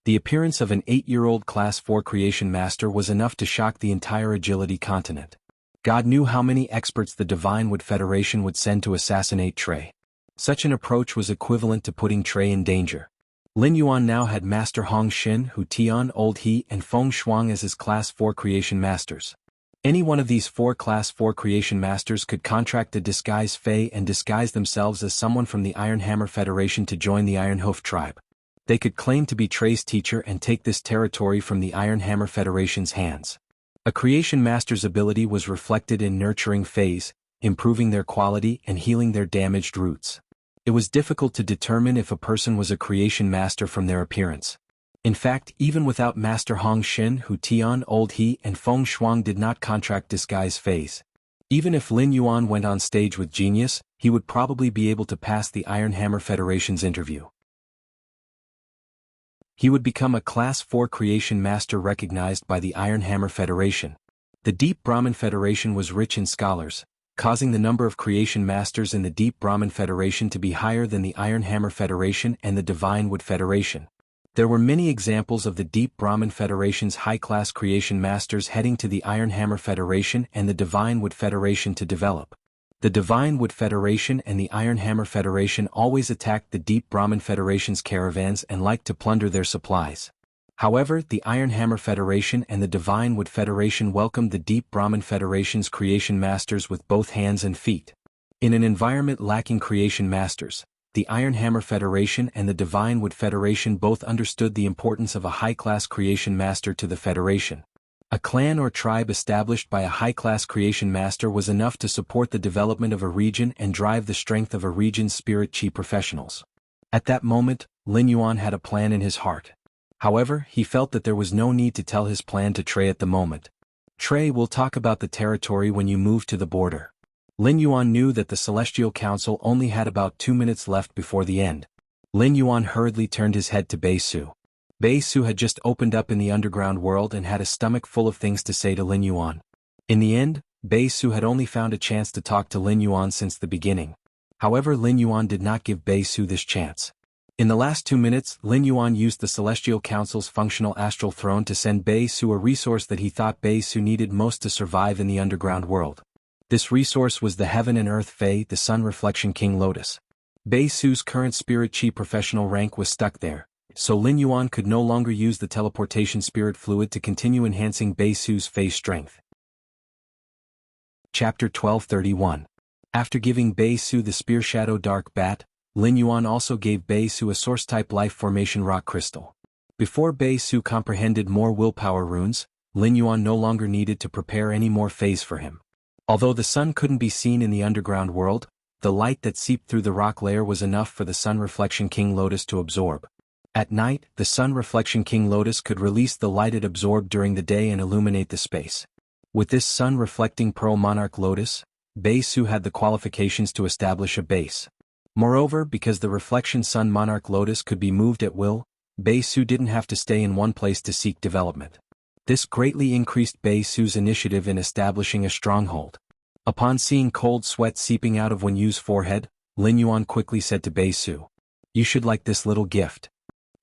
The appearance of an 8-year-old Class 4 creation master was enough to shock the entire Agility continent. God knew how many experts the Divine Wood Federation would send to assassinate Trey. Such an approach was equivalent to putting Trey in danger. Lin Yuan now had Master Hong Xin, Hu Tian, Old He, and Feng Shuang as his Class 4 creation masters. Any one of these 4 Class 4 creation masters could contract a disguise fey and disguise themselves as someone from the Iron Hammer Federation to join the Iron Hoof tribe. They could claim to be Trey's teacher and take this territory from the Iron Hammer Federation's hands. A creation master's ability was reflected in nurturing feys, improving their quality and healing their damaged roots. It was difficult to determine if a person was a creation master from their appearance. In fact, even without Master Hong Xin, Hu Tian, Old He, and Feng Shuang did not contract disguise feys. Even if Lin Yuan went on stage with genius, he would probably be able to pass the Iron Hammer Federation's interview. He would become a Class 4 creation master recognized by the Iron Hammer Federation. The Deep Brahmin Federation was rich in scholars, causing the number of creation masters in the Deep Brahmin Federation to be higher than the Iron Hammer Federation and the Divine Wood Federation. There were many examples of the Deep Brahmin Federation's high-class creation masters heading to the Iron Hammer Federation and the Divine Wood Federation to develop. The Divine Wood Federation and the Iron Hammer Federation always attacked the Deep Brahmin Federation's caravans and liked to plunder their supplies. However, the Iron Hammer Federation and the Divine Wood Federation welcomed the Deep Brahmin Federation's creation masters with both hands and feet. In an environment lacking creation masters, the Iron Hammer Federation and the Divine Wood Federation both understood the importance of a high-class creation master to the Federation. A clan or tribe established by a high-class creation master was enough to support the development of a region and drive the strength of a region's spirit chi professionals. At that moment, Lin Yuan had a plan in his heart. However, he felt that there was no need to tell his plan to Trey at the moment. Trey, will talk about the territory when you move to the border. Lin Yuan knew that the Celestial Council only had about 2 minutes left before the end. Lin Yuan hurriedly turned his head to Bei Su. Bei Su had just opened up in the underground world and had a stomach full of things to say to Lin Yuan. In the end, Bei Su had only found a chance to talk to Lin Yuan since the beginning. However, Lin Yuan did not give Bei Su this chance. In the last 2 minutes, Lin Yuan used the Celestial Council's functional astral throne to send Bei Su a resource that he thought Bei Su needed most to survive in the underground world. This resource was the Heaven and Earth Fae, the Sun Reflection King Lotus. Bei Su's current Spirit Chi professional rank was stuck there, so Lin Yuan could no longer use the teleportation spirit fluid to continue enhancing Bei Su's Fae strength. Chapter 1231. After giving Bei Su the Spear Shadow Dark Bat, Lin Yuan also gave Bei Su a Source-type Life Formation Rock Crystal. Before Bei Su comprehended more willpower runes, Lin Yuan no longer needed to prepare any more phase for him. Although the sun couldn't be seen in the underground world, the light that seeped through the rock layer was enough for the Sun Reflection King Lotus to absorb. At night, the Sun Reflection King Lotus could release the light it absorbed during the day and illuminate the space. With this sun-reflecting Pearl Monarch Lotus, Bei Su had the qualifications to establish a base. Moreover, because the Reflection Sun Monarch Lotus could be moved at will, Bei Su didn't have to stay in one place to seek development. This greatly increased Bei Su's initiative in establishing a stronghold. Upon seeing cold sweat seeping out of Wen Yu's forehead, Lin Yuan quickly said to Bei Su, "You should like this little gift."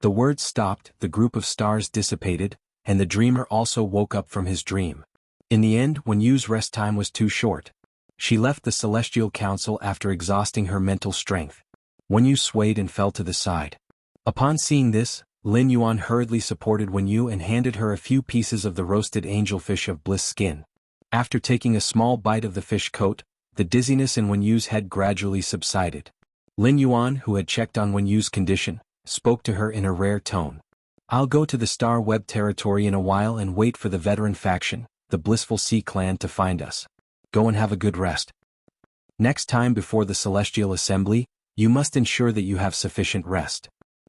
The words stopped, the group of stars dissipated, and the dreamer also woke up from his dream. In the end, Wen Yu's rest time was too short. She left the Celestial Council after exhausting her mental strength. Wen Yu swayed and fell to the side. Upon seeing this, Lin Yuan hurriedly supported Wen Yu and handed her a few pieces of the roasted angelfish of bliss skin. After taking a small bite of the fish coat, the dizziness in Wen Yu's head gradually subsided. Lin Yuan, who had checked on Wen Yu's condition, spoke to her in a rare tone. "I'll go to the Star Web territory in a while and wait for the veteran faction, the Blissful Sea Clan, to find us. Go and have a good rest. Next time before the Celestial Assembly, you must ensure that you have sufficient rest.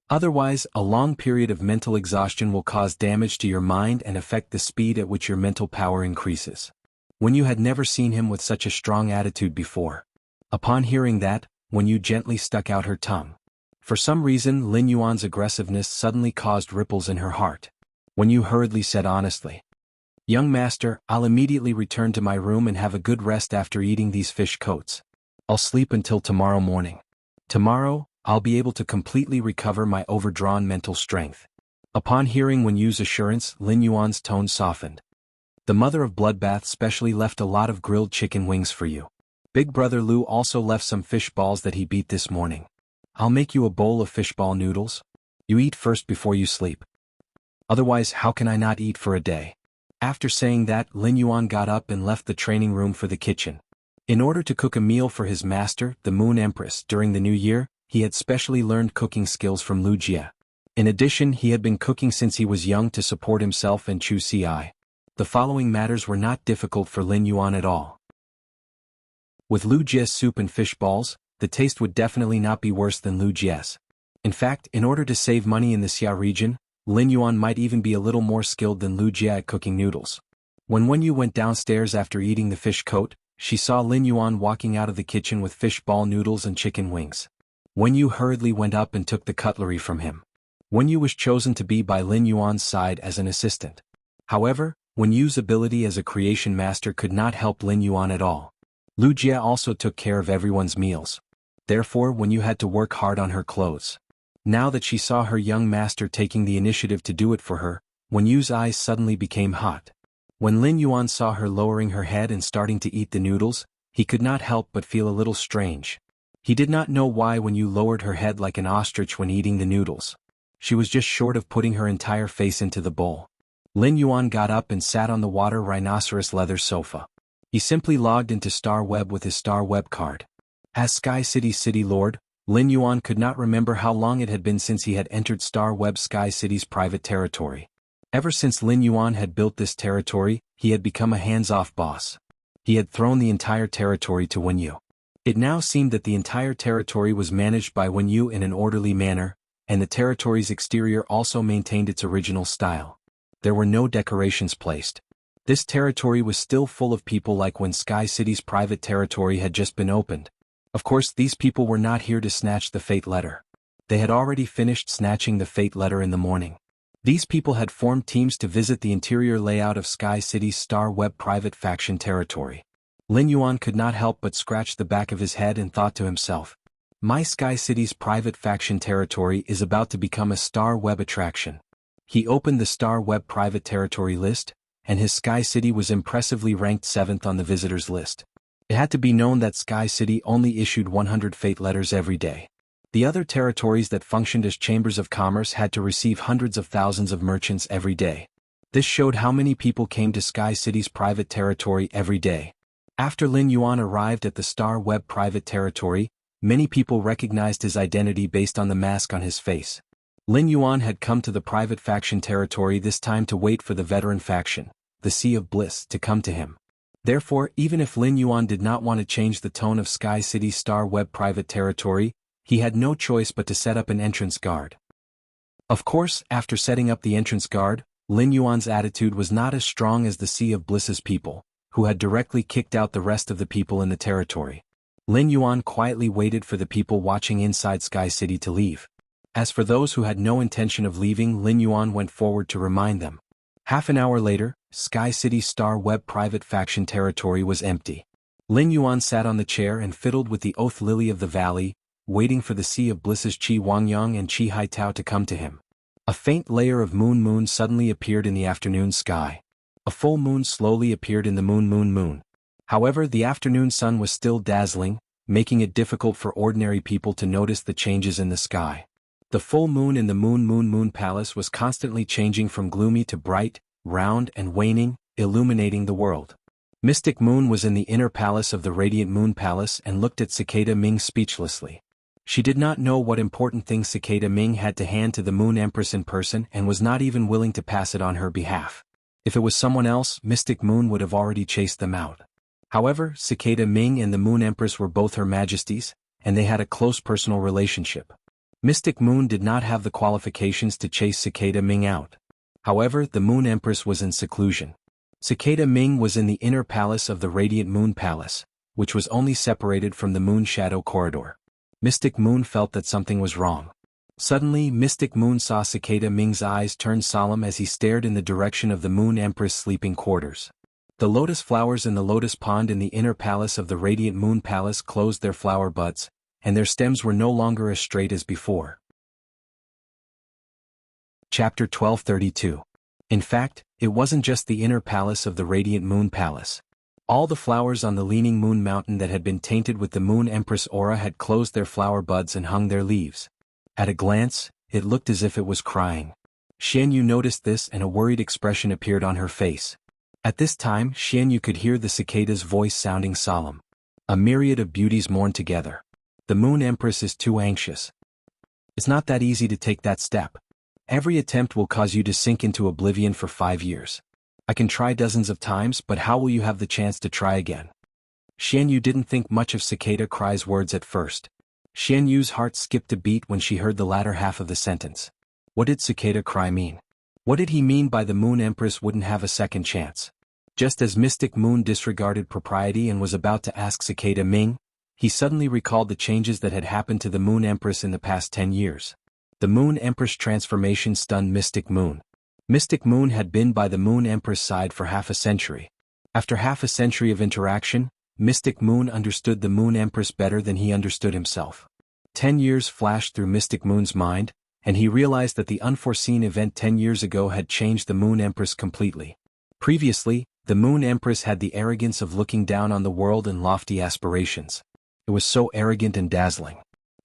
Otherwise, a long period of mental exhaustion will cause damage to your mind and affect the speed at which your mental power increases." Wen Yu had never seen him with such a strong attitude before. Upon hearing that, Wen Yu gently stuck out her tongue. For some reason, Lin Yuan's aggressiveness suddenly caused ripples in her heart. Wen Yu hurriedly said honestly, "Young master, I'll immediately return to my room and have a good rest after eating these fish coats. I'll sleep until tomorrow morning. Tomorrow, I'll be able to completely recover my overdrawn mental strength." Upon hearing Wen Yu's assurance, Lin Yuan's tone softened. "The mother of bloodbath specially left a lot of grilled chicken wings for you. Big brother Lu also left some fish balls that he beat this morning. I'll make you a bowl of fishball noodles. You eat first before you sleep. Otherwise, how can I not eat for a day?" After saying that, Lin Yuan got up and left the training room for the kitchen. In order to cook a meal for his master, the Moon Empress, during the new year, he had specially learned cooking skills from Wuxia. In addition, he had been cooking since he was young to support himself and Chu Ci. The following matters were not difficult for Lin Yuan at all. With Wuxia's soup and fish balls, the taste would definitely not be worse than Wuxia's. In fact, in order to save money in the Xia region, Lin Yuan might even be a little more skilled than Wuxia at cooking noodles. When Wen Yu went downstairs after eating the fish coat, she saw Lin Yuan walking out of the kitchen with fish ball noodles and chicken wings. Wen Yu hurriedly went up and took the cutlery from him. Wen Yu was chosen to be by Lin Yuan's side as an assistant. However, Wen Yu's ability as a creation master could not help Lin Yuan at all. Wuxia also took care of everyone's meals. Therefore, Wen Yu had to work hard on her clothes. Now that she saw her young master taking the initiative to do it for her, Wen Yu's eyes suddenly became hot. When Lin Yuan saw her lowering her head and starting to eat the noodles, he could not help but feel a little strange. He did not know why Wen Yu lowered her head like an ostrich when eating the noodles. She was just short of putting her entire face into the bowl. Lin Yuan got up and sat on the water rhinoceros leather sofa. He simply logged into Star Web with his Star Web card. As Sky City's City Lord, Lin Yuan could not remember how long it had been since he had entered Star Web Sky City's private territory. Ever since Lin Yuan had built this territory, he had become a hands-off boss. He had thrown the entire territory to Wen Yu. It now seemed that the entire territory was managed by Wen Yu in an orderly manner, and the territory's exterior also maintained its original style. There were no decorations placed. This territory was still full of people like when Sky City's private territory had just been opened. Of course, these people were not here to snatch the fate letter. They had already finished snatching the fate letter in the morning. These people had formed teams to visit the interior layout of Sky City's Star Web private faction territory. Lin Yuan could not help but scratch the back of his head and thought to himself, "My Sky City's private faction territory is about to become a Star Web attraction." He opened the Star Web private territory list, and his Sky City was impressively ranked 7th on the visitors list. It had to be known that Sky City only issued 100 fate letters every day. The other territories that functioned as chambers of commerce had to receive hundreds of thousands of merchants every day. This showed how many people came to Sky City's private territory every day. After Lin Yuan arrived at the Star Web private territory, many people recognized his identity based on the mask on his face. Lin Yuan had come to the private faction territory this time to wait for the veteran faction, the Sea of Bliss, to come to him. Therefore, even if Lin Yuan did not want to change the tone of Sky City's Star Web private territory, he had no choice but to set up an entrance guard. Of course, after setting up the entrance guard, Lin Yuan's attitude was not as strong as the Sea of Bliss's people, who had directly kicked out the rest of the people in the territory. Lin Yuan quietly waited for the people watching inside Sky City to leave. As for those who had no intention of leaving, Lin Yuan went forward to remind them. Half an hour later, Sky City's Star Web private faction territory was empty. Lin Yuan sat on the chair and fiddled with the Oath Lily of the Valley, waiting for the Sea of Bliss's Qi Wangyang and Qi Haitao to come to him. A faint layer of moon suddenly appeared in the afternoon sky. A full moon slowly appeared in the moon. However, the afternoon sun was still dazzling, making it difficult for ordinary people to notice the changes in the sky. The full moon in the moon palace was constantly changing from gloomy to bright, round and waning, illuminating the world. Mystic Moon was in the inner palace of the Radiant Moon Palace and looked at Cicada Ming speechlessly. She did not know what important thing Cicada Ming had to hand to the Moon Empress in person and was not even willing to pass it on her behalf. If it was someone else, Mystic Moon would have already chased them out. However, Cicada Ming and the Moon Empress were both Her Majesties, and they had a close personal relationship. Mystic Moon did not have the qualifications to chase Cicada Ming out. However, the Moon Empress was in seclusion. Cicada Ming was in the inner palace of the Radiant Moon Palace, which was only separated from the Moon Shadow Corridor. Mystic Moon felt that something was wrong. Suddenly, Mystic Moon saw Cicada Ming's eyes turn solemn as he stared in the direction of the Moon Empress' sleeping quarters. The lotus flowers in the lotus pond in the inner palace of the Radiant Moon Palace closed their flower buds, and their stems were no longer as straight as before. Chapter 1232. In fact, it wasn't just the inner palace of the Radiant Moon Palace. All the flowers on the leaning moon mountain that had been tainted with the Moon Empress aura had closed their flower buds and hung their leaves. At a glance, it looked as if it was crying. Xian Yu noticed this and a worried expression appeared on her face. At this time, Xian Yu could hear the cicada's voice sounding solemn. A myriad of beauties mourn together. The Moon Empress is too anxious. It's not that easy to take that step. Every attempt will cause you to sink into oblivion for 5 years. I can try dozens of times, but how will you have the chance to try again? Xian Yu didn't think much of Cicada Cry's words at first. Xian Yu's heart skipped a beat when she heard the latter half of the sentence. What did Cicada Cry mean? What did he mean by the Moon Empress wouldn't have a second chance? Just as Mystic Moon disregarded propriety and was about to ask Cicada Ming, he suddenly recalled the changes that had happened to the Moon Empress in the past 10 years. The Moon Empress transformation stunned Mystic Moon. Mystic Moon had been by the Moon Empress side for half a century. After half a century of interaction, Mystic Moon understood the Moon Empress better than he understood himself. 10 years flashed through Mystic Moon's mind, and he realized that the unforeseen event 10 years ago had changed the Moon Empress completely. Previously, the Moon Empress had the arrogance of looking down on the world and lofty aspirations. It was so arrogant and dazzling.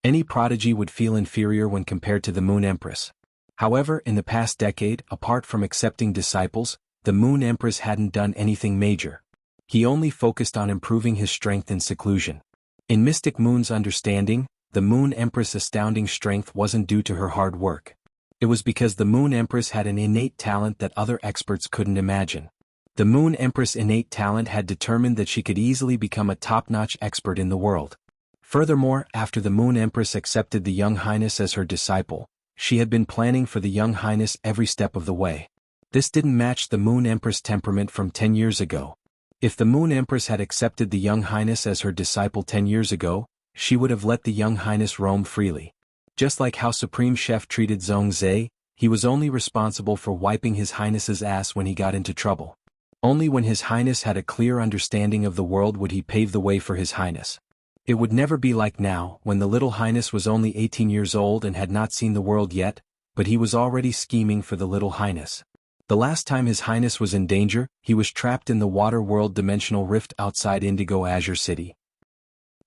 Any prodigy would feel inferior when compared to the Moon Empress. However, in the past decade, apart from accepting disciples, the Moon Empress hadn't done anything major. He only focused on improving his strength in seclusion. In Mystic Moon's understanding, the Moon Empress' astounding strength wasn't due to her hard work. It was because the Moon Empress had an innate talent that other experts couldn't imagine. The Moon Empress' innate talent had determined that she could easily become a top-notch expert in the world. Furthermore, after the Moon Empress accepted the Young Highness as her disciple, She had been planning for the young highness every step of the way. This didn't match the Moon Empress temperament from 10 years ago. If the Moon Empress had accepted the young highness as her disciple 10 years ago, she would have let the young highness roam freely. Just like how Supreme Chef treated Zhongzhe, he was only responsible for wiping his highness's ass when he got into trouble. Only when his highness had a clear understanding of the world would he pave the way for his highness. It would never be like now, when the little highness was only 18 years old and had not seen the world yet, but he was already scheming for the little highness. The last time his highness was in danger, he was trapped in the water world dimensional rift outside Indigo Azure City.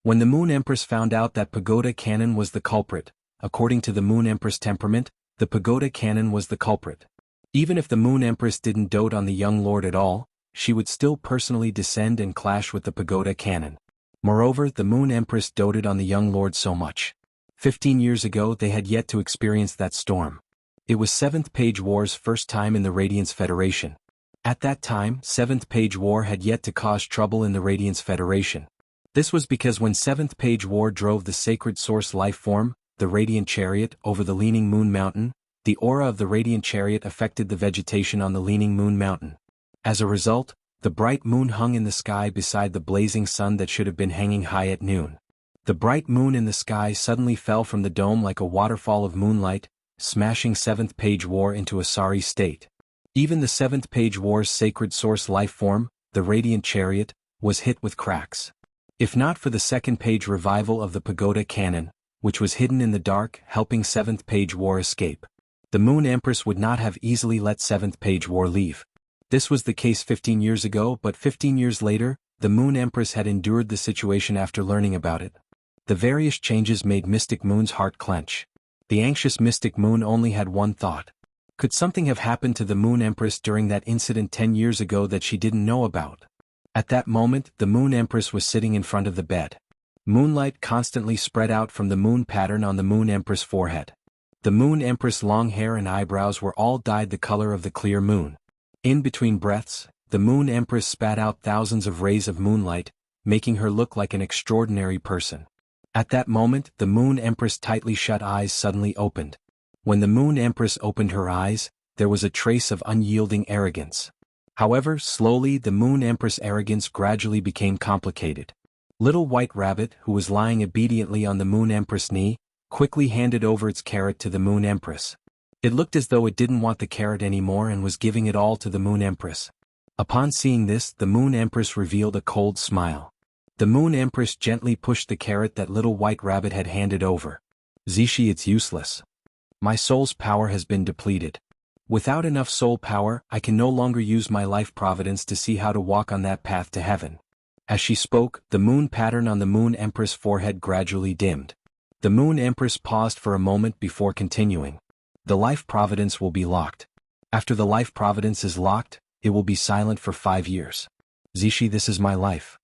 When the Moon Empress found out that Pagoda Cannon was the culprit, according to the Moon Empress temperament, the Pagoda Cannon was the culprit. Even if the Moon Empress didn't dote on the young lord at all, she would still personally descend and clash with the Pagoda Cannon. Moreover, the Moon Empress doted on the young lord so much. 15 years ago they had yet to experience that storm. It was 7th Page War's first time in the Radiance Federation. At that time, 7th Page War had yet to cause trouble in the Radiance Federation. This was because when 7th Page War drove the sacred source life form, the Radiant Chariot, over the Leaning Moon Mountain, the aura of the Radiant Chariot affected the vegetation on the Leaning Moon Mountain. As a result, the bright moon hung in the sky beside the blazing sun that should have been hanging high at noon. The bright moon in the sky suddenly fell from the dome like a waterfall of moonlight, smashing 7th Page War into a sorry state. Even the 7th Page War's sacred source life form, the Radiant Chariot, was hit with cracks. If not for the 2nd Page revival of the Pagoda Cannon, which was hidden in the dark helping 7th Page War escape, the Moon Empress would not have easily let 7th Page War leave. This was the case 15 years ago, but 15 years later, the Moon Empress had endured the situation after learning about it. The various changes made Mystic Moon's heart clench. The anxious Mystic Moon only had one thought. Could something have happened to the Moon Empress during that incident 10 years ago that she didn't know about? At that moment, the Moon Empress was sitting in front of the bed. Moonlight constantly spread out from the moon pattern on the Moon Empress' forehead. The Moon Empress' long hair and eyebrows were all dyed the color of the clear moon. In between breaths, the Moon Empress spat out thousands of rays of moonlight, making her look like an extraordinary person. At that moment, the Moon Empress' tightly shut eyes suddenly opened. When the Moon Empress opened her eyes, there was a trace of unyielding arrogance. However, slowly the Moon Empress' arrogance gradually became complicated. Little White Rabbit, who was lying obediently on the Moon Empress' knee, quickly handed over its carrot to the Moon Empress. It looked as though it didn't want the carrot anymore and was giving it all to the Moon Empress. Upon seeing this, the Moon Empress revealed a cold smile. The Moon Empress gently pushed the carrot that Little White Rabbit had handed over. Zishi, it's useless. My soul's power has been depleted. Without enough soul power, I can no longer use my life providence to see how to walk on that path to heaven. As she spoke, the moon pattern on the Moon Empress' forehead gradually dimmed. The Moon Empress paused for a moment before continuing. The life providence will be locked. After the life providence is locked, it will be silent for 5 years. Zishi, this is my life.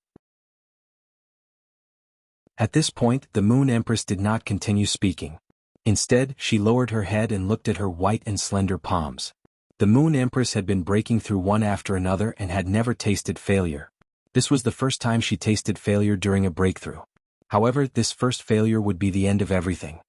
At this point, the Moon Empress did not continue speaking. Instead, she lowered her head and looked at her white and slender palms. The Moon Empress had been breaking through one after another and had never tasted failure. This was the first time she tasted failure during a breakthrough. However, this first failure would be the end of everything.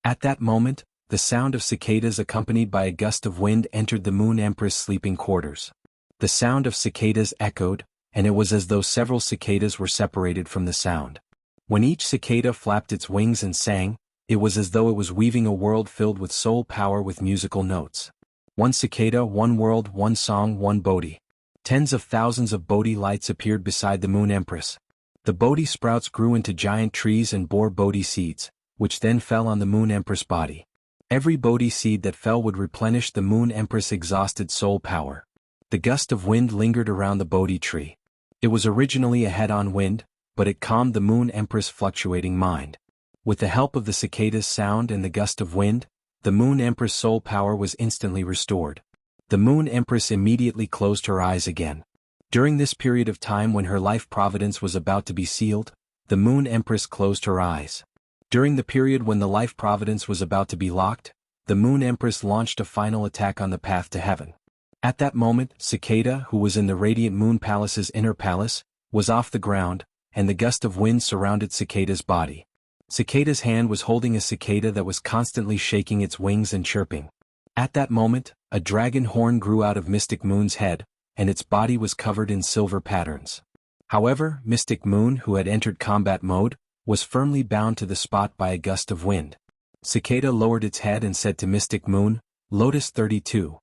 At that moment, the sound of cicadas accompanied by a gust of wind entered the Moon Empress' sleeping quarters. The sound of cicadas echoed, and it was as though several cicadas were separated from the sound. When each cicada flapped its wings and sang, it was as though it was weaving a world filled with soul power with musical notes. One cicada, one world, one song, one Bodhi. Tens of thousands of Bodhi lights appeared beside the Moon Empress. The Bodhi sprouts grew into giant trees and bore Bodhi seeds, which then fell on the Moon Empress' body. Every Bodhi seed that fell would replenish the Moon Empress' exhausted soul power. The gust of wind lingered around the Bodhi tree. It was originally a head-on wind, but it calmed the Moon Empress' fluctuating mind. With the help of the cicada's sound and the gust of wind, the Moon Empress' soul power was instantly restored. The Moon Empress immediately closed her eyes again. During this period of time when her life providence was about to be sealed, the Moon Empress closed her eyes. During the period when the life providence was about to be locked, the Moon Empress launched a final attack on the path to heaven. At that moment, Cicada, who was in the Radiant Moon Palace's inner palace, was off the ground, and the gust of wind surrounded Cicada's body. Cicada's hand was holding a cicada that was constantly shaking its wings and chirping. At that moment, a dragon horn grew out of Mystic Moon's head, and its body was covered in silver patterns. However, Mystic Moon, who had entered combat mode, was firmly bound to the spot by a gust of wind. Cicada lowered its head and said to Mystic Moon, "Lotus 32.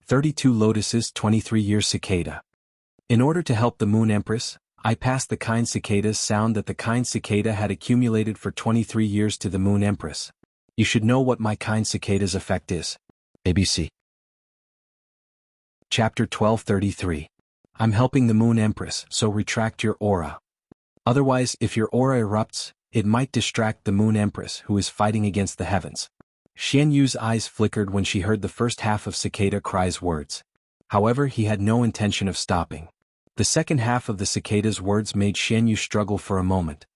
32 lotuses 23 years cicada. In order to help the Moon Empress, I passed the kind cicada's sound that the kind cicada had accumulated for 23 years to the Moon Empress. You should know what my kind cicada's effect is." ABC. Chapter 1233. I'm helping the Moon Empress, so retract your aura. Otherwise, if your aura erupts, it might distract the Moon Empress who is fighting against the heavens. Xian Yu's eyes flickered when she heard the first half of Cicada Cry's words. However, he had no intention of stopping. The second half of the cicada's words made Xian Yu struggle for a moment.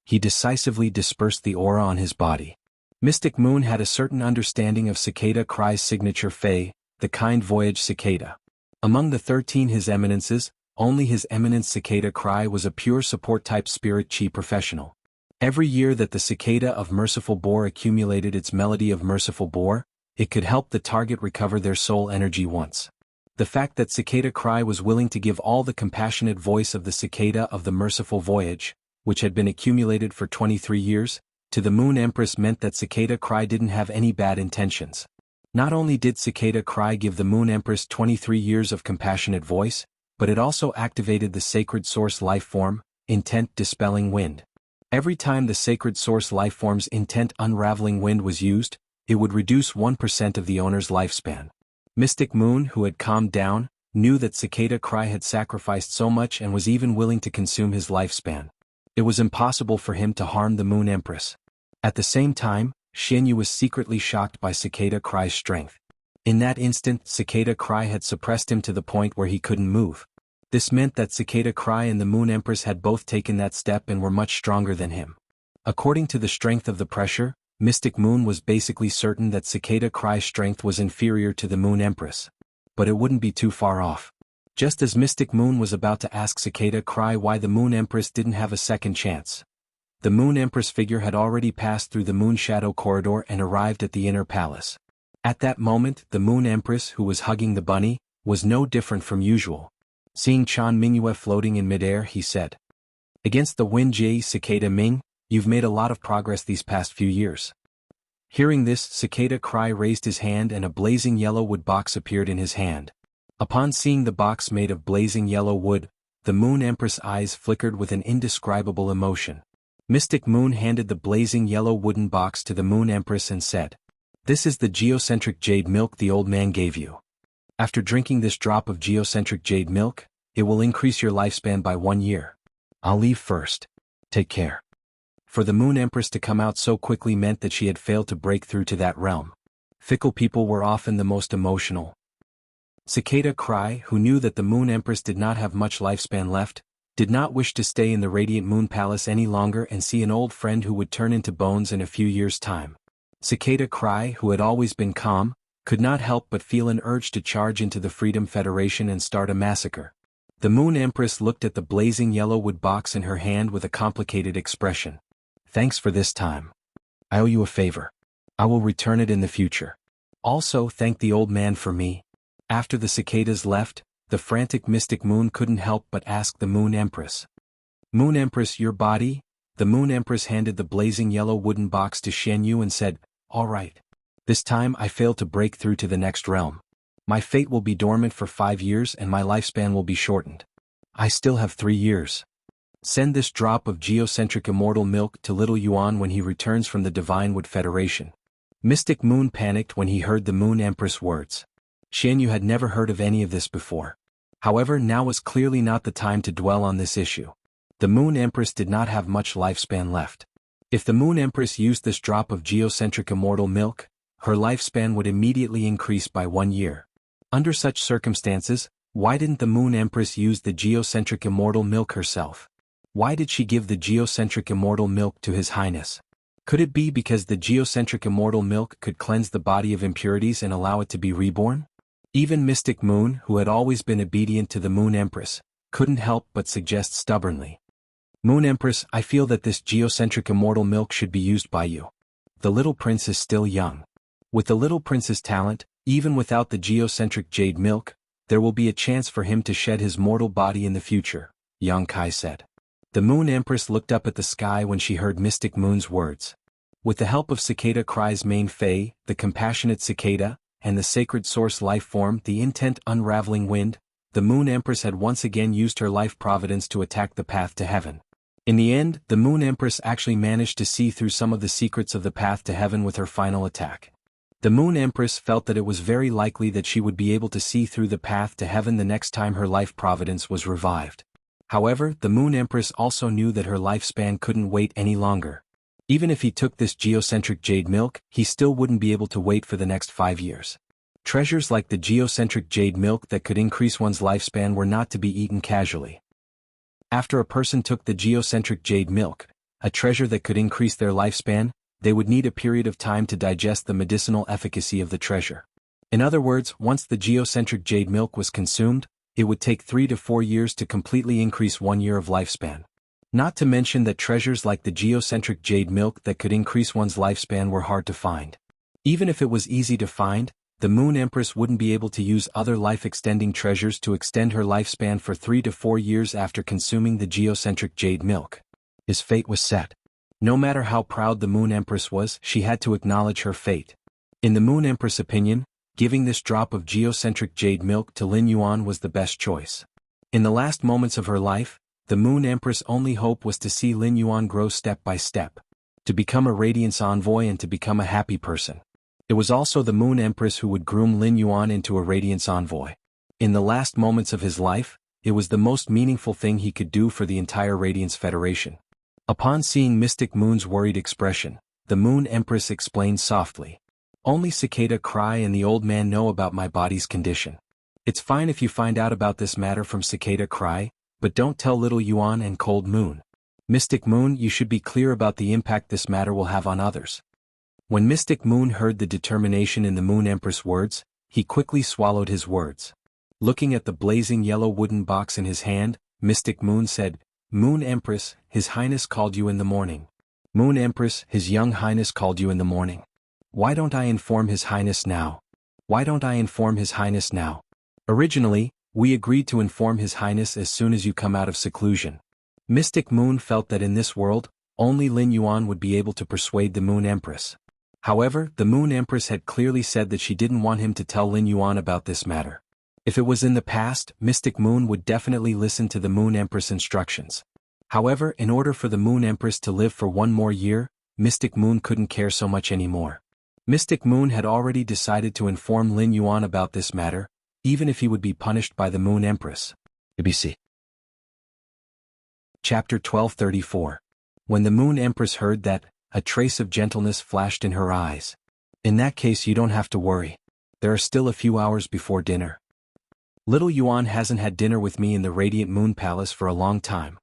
He decisively dispersed the aura on his body. Mystic Moon had a certain understanding of Cicada Cry's signature Fei, the kind voyage cicada. Among the 13 His Eminences, only His Eminence Cicada Cry was a pure support-type spirit chi professional. Every year that the cicada of Merciful Boar accumulated its melody of Merciful Boar, it could help the target recover their soul energy once. The fact that Cicada Cry was willing to give all the compassionate voice of the cicada of the Merciful Voyage, which had been accumulated for 23 years, to the Moon Empress meant that Cicada Cry didn't have any bad intentions. Not only did Cicada Cry give the Moon Empress 23 years of compassionate voice, but it also activated the sacred source life form, intent dispelling wind. Every time the sacred source life form's intent unraveling wind was used, it would reduce 1% of the owner's lifespan. Mystic Moon, who had calmed down, knew that Cicada Cry had sacrificed so much and was even willing to consume his lifespan. It was impossible for him to harm the Moon Empress. At the same time, Xian Yu was secretly shocked by Cicada Cry's strength. In that instant, Cicada Cry had suppressed him to the point where he couldn't move. This meant that Cicada Cry and the Moon Empress had both taken that step and were much stronger than him. According to the strength of the pressure, Mystic Moon was basically certain that Cicada Cry's strength was inferior to the Moon Empress. But it wouldn't be too far off. Just as Mystic Moon was about to ask Cicada Cry why the Moon Empress didn't have a second chance, the Moon Empress figure had already passed through the Moon Shadow Corridor and arrived at the inner palace. At that moment, the Moon Empress, who was hugging the bunny, was no different from usual. Seeing Chan Mingyue floating in midair, he said, "Against the wind, Jie Cicada Ming, you've made a lot of progress these past few years." Hearing this, Cicada Cry raised his hand and a blazing yellow wood box appeared in his hand. Upon seeing the box made of blazing yellow wood, the Moon Empress' eyes flickered with an indescribable emotion. Mystic Moon handed the blazing yellow wooden box to the Moon Empress and said, "This is the geocentric jade milk the old man gave you. After drinking this drop of geocentric jade milk, it will increase your lifespan by 1 year. I'll leave first. Take care." For the Moon Empress to come out so quickly meant that she had failed to break through to that realm. Fickle people were often the most emotional. Cicada Cry, who knew that the Moon Empress did not have much lifespan left, did not wish to stay in the Radiant Moon Palace any longer and see an old friend who would turn into bones in a few years' time. Cicada Cry, who had always been calm, could not help but feel an urge to charge into the Freedom Federation and start a massacre. The Moon Empress looked at the blazing yellow wood box in her hand with a complicated expression. "Thanks for this time. I owe you a favor. I will return it in the future. Also, thank the old man for me." After the cicadas left, the frantic Mystic Moon couldn't help but ask the Moon Empress, "Moon Empress, your body?" The Moon Empress handed the blazing yellow wooden box to Xian Yu and said, "All right. This time I failed to break through to the next realm. My fate will be dormant for 5 years and my lifespan will be shortened. I still have 3 years. Send this drop of geocentric immortal milk to Little Yuan when he returns from the Divine Wood Federation." Mystic Moon panicked when he heard the Moon Empress' words. Xian Yu had never heard of any of this before. However, now was clearly not the time to dwell on this issue. The Moon Empress did not have much lifespan left. If the Moon Empress used this drop of geocentric immortal milk, her lifespan would immediately increase by 1 year. Under such circumstances, why didn't the Moon Empress use the geocentric immortal milk herself? Why did she give the geocentric immortal milk to His Highness? Could it be because the geocentric immortal milk could cleanse the body of impurities and allow it to be reborn? Even Mystic Moon, who had always been obedient to the Moon Empress, couldn't help but suggest stubbornly, Moon Empress, I feel that this geocentric immortal milk should be used by you. The little prince is still young. With the little prince's talent, even without the geocentric jade milk, there will be a chance for him to shed his mortal body in the future, Yang Kai said. The Moon Empress looked up at the sky when she heard Mystic Moon's words. With the help of Cicada Cry's main fae, the compassionate cicada, and the sacred source life form, the intent unraveling wind, the Moon Empress had once again used her life providence to attack the path to heaven. In the end, the Moon Empress actually managed to see through some of the secrets of the path to heaven with her final attack. The Moon Empress felt that it was very likely that she would be able to see through the path to heaven the next time her life providence was revived. However, the Moon Empress also knew that her lifespan couldn't wait any longer. Even if he took this geocentric jade milk, he still wouldn't be able to wait for the next 5 years. Treasures like the geocentric jade milk that could increase one's lifespan were not to be eaten casually. After a person took the geocentric jade milk, a treasure that could increase their lifespan, they would need a period of time to digest the medicinal efficacy of the treasure. In other words, once the geocentric jade milk was consumed, it would take 3 to 4 years to completely increase 1 year of lifespan. Not to mention that treasures like the geocentric jade milk that could increase one's lifespan were hard to find. Even if it was easy to find, the Moon Empress wouldn't be able to use other life-extending treasures to extend her lifespan for 3 to 4 years after consuming the geocentric jade milk. His fate was set. No matter how proud the Moon Empress was, she had to acknowledge her fate. In the Moon Empress' opinion, giving this drop of geocentric jade milk to Lin Yuan was the best choice. In the last moments of her life, the Moon Empress' only hope was to see Lin Yuan grow step by step, to become a Radiance Envoy and to become a happy person. It was also the Moon Empress who would groom Lin Yuan into a Radiance Envoy. In the last moments of his life, it was the most meaningful thing he could do for the entire Radiance Federation. Upon seeing Mystic Moon's worried expression, the Moon Empress explained softly. Only Cicada Cry and the old man know about my body's condition. It's fine if you find out about this matter from Cicada Cry, but don't tell Little Yuan and Cold Moon. Mystic Moon, you should be clear about the impact this matter will have on others. When Mystic Moon heard the determination in the Moon Empress' words, he quickly swallowed his words. Looking at the blazing yellow wooden box in his hand, Mystic Moon said, Moon Empress, His Highness called you in the morning. Moon Empress, His Young Highness called you in the morning. Why don't I inform His Highness now? Why don't I inform His Highness now? Originally, we agreed to inform His Highness as soon as you come out of seclusion. Mystic Moon felt that in this world, only Lin Yuan would be able to persuade the Moon Empress. However, the Moon Empress had clearly said that she didn't want him to tell Lin Yuan about this matter. If it was in the past, Mystic Moon would definitely listen to the Moon Empress' instructions. However, in order for the Moon Empress to live for 1 more year, Mystic Moon couldn't care so much anymore. Mystic Moon had already decided to inform Lin Yuan about this matter, even if he would be punished by the Moon Empress. ABC. Chapter 1234. When the Moon Empress heard that, a trace of gentleness flashed in her eyes. In that case, you don't have to worry. There are still a few hours before dinner. Little Yuan hasn't had dinner with me in the Radiant Moon Palace for a long time.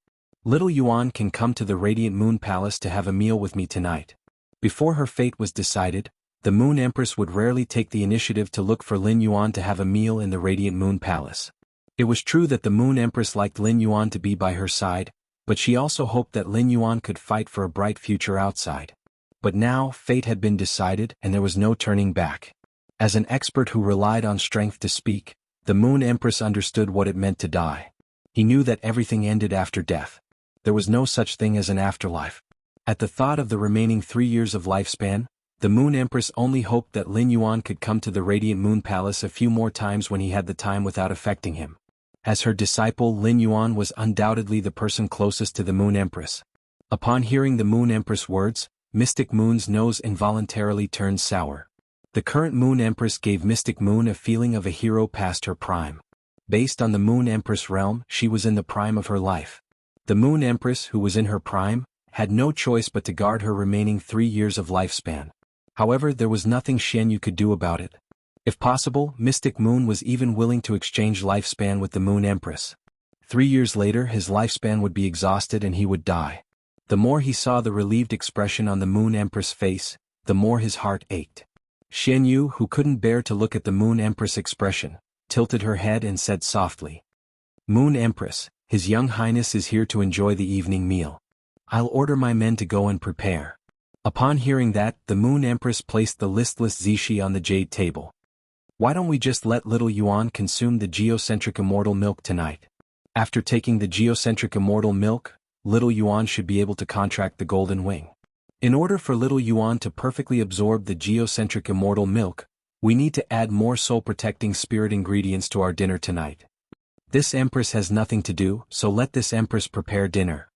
Little Yuan can come to the Radiant Moon Palace to have a meal with me tonight. Before her fate was decided, the Moon Empress would rarely take the initiative to look for Lin Yuan to have a meal in the Radiant Moon Palace. It was true that the Moon Empress liked Lin Yuan to be by her side, but she also hoped that Lin Yuan could fight for a bright future outside. But now, fate had been decided and there was no turning back. As an expert who relied on strength to speak, the Moon Empress understood what it meant to die. He knew that everything ended after death. There was no such thing as an afterlife. At the thought of the remaining 3 years of lifespan, the Moon Empress only hoped that Lin Yuan could come to the Radiant Moon Palace a few more times when he had the time without affecting him. As her disciple, Lin Yuan was undoubtedly the person closest to the Moon Empress. Upon hearing the Moon Empress' words, Mystic Moon's nose involuntarily turned sour. The current Moon Empress gave Mystic Moon a feeling of a hero past her prime. Based on the Moon Empress realm, she was in the prime of her life. The Moon Empress, who was in her prime, had no choice but to guard her remaining 3 years of lifespan. However, there was nothing Xian Yu could do about it. If possible, Mystic Moon was even willing to exchange lifespan with the Moon Empress. 3 years later, his lifespan would be exhausted and he would die. The more he saw the relieved expression on the Moon Empress' face, the more his heart ached. Xian Yu, who couldn't bear to look at the Moon Empress' expression, tilted her head and said softly, Moon Empress, His Young Highness is here to enjoy the evening meal. I'll order my men to go and prepare. Upon hearing that, the Moon Empress placed the listless Zishi on the jade table. Why don't we just let little Yuan consume the geocentric immortal milk tonight? After taking the geocentric immortal milk, little Yuan should be able to contract the golden wing. In order for little Yuan to perfectly absorb the geocentric immortal milk, we need to add more soul-protecting spirit ingredients to our dinner tonight. This Empress has nothing to do, so let this Empress prepare dinner.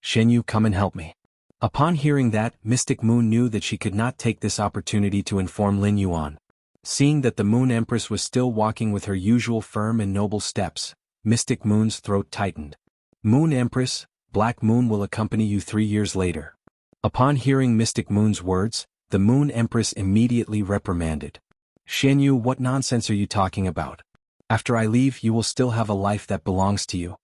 Shenyu, come and help me. Upon hearing that, Mystic Moon knew that she could not take this opportunity to inform Lin Yuan. Seeing that the Moon Empress was still walking with her usual firm and noble steps, Mystic Moon's throat tightened. Moon Empress, Black Moon will accompany you 3 years later. Upon hearing Mystic Moon's words, the Moon Empress immediately reprimanded. Shenyu, what nonsense are you talking about? After I leave, you will still have a life that belongs to you.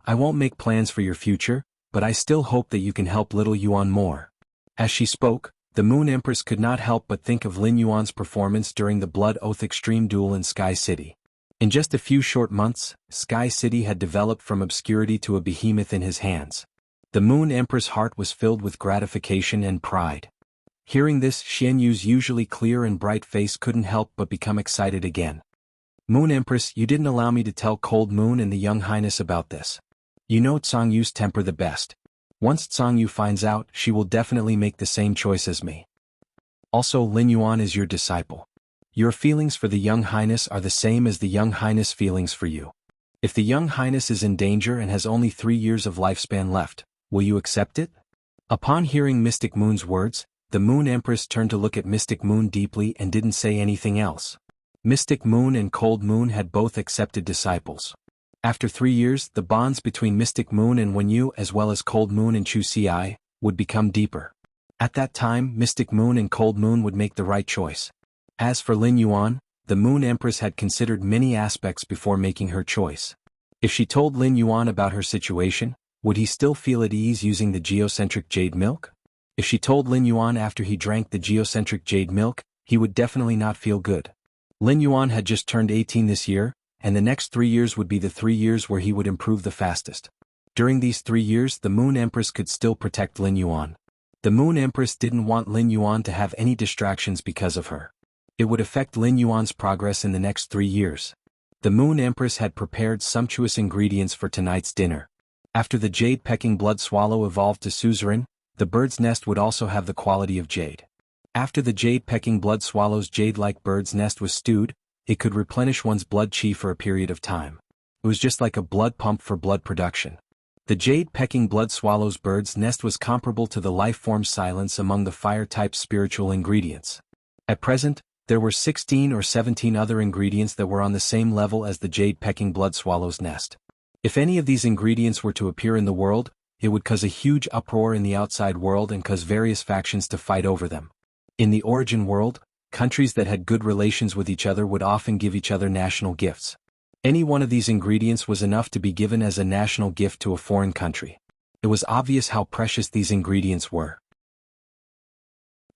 I won't make plans for your future, but I still hope that you can help little Yuan more. As she spoke, the Moon Empress could not help but think of Lin Yuan's performance during the Blood Oath Extreme Duel in Sky City. In just a few short months, Sky City had developed from obscurity to a behemoth in his hands. The Moon Empress' heart was filled with gratification and pride. Hearing this, Xianyu's usually clear and bright face couldn't help but become excited again. Moon Empress, you didn't allow me to tell Cold Moon and the Young Highness about this. You know Tsongyu's temper the best. Once Tsongyu finds out, she will definitely make the same choice as me. Also, Lin Yuan is your disciple. Your feelings for the Young Highness are the same as the Young Highness' feelings for you. If the Young Highness is in danger and has only 3 years of lifespan left, will you accept it? Upon hearing Mystic Moon's words, the Moon Empress turned to look at Mystic Moon deeply and didn't say anything else. Mystic Moon and Cold Moon had both accepted disciples. After 3 years, the bonds between Mystic Moon and Wenyu as well as Cold Moon and Chu Ci would become deeper. At that time, Mystic Moon and Cold Moon would make the right choice. As for Lin Yuan, the Moon Empress had considered many aspects before making her choice. If she told Lin Yuan about her situation, would he still feel at ease using the geocentric jade milk? If she told Lin Yuan after he drank the geocentric jade milk, he would definitely not feel good. Lin Yuan had just turned 18 this year, and the next 3 years would be the 3 years where he would improve the fastest. During these 3 years, the Moon Empress could still protect Lin Yuan. The Moon Empress didn't want Lin Yuan to have any distractions because of her. It would affect Lin Yuan's progress in the next 3 years. The Moon Empress had prepared sumptuous ingredients for tonight's dinner. After the jade-pecking blood swallow evolved to suzerain, the bird's nest would also have the quality of jade. After the jade-pecking blood swallow's jade-like bird's nest was stewed, it could replenish one's blood chi for a period of time. It was just like a blood pump for blood production. The jade-pecking blood swallow's bird's nest was comparable to the life-form silence among the fire-type spiritual ingredients. At present, there were 16 or 17 other ingredients that were on the same level as the jade-pecking blood swallow's nest. If any of these ingredients were to appear in the world, it would cause a huge uproar in the outside world and cause various factions to fight over them. In the origin world, countries that had good relations with each other would often give each other national gifts. Any one of these ingredients was enough to be given as a national gift to a foreign country. It was obvious how precious these ingredients were.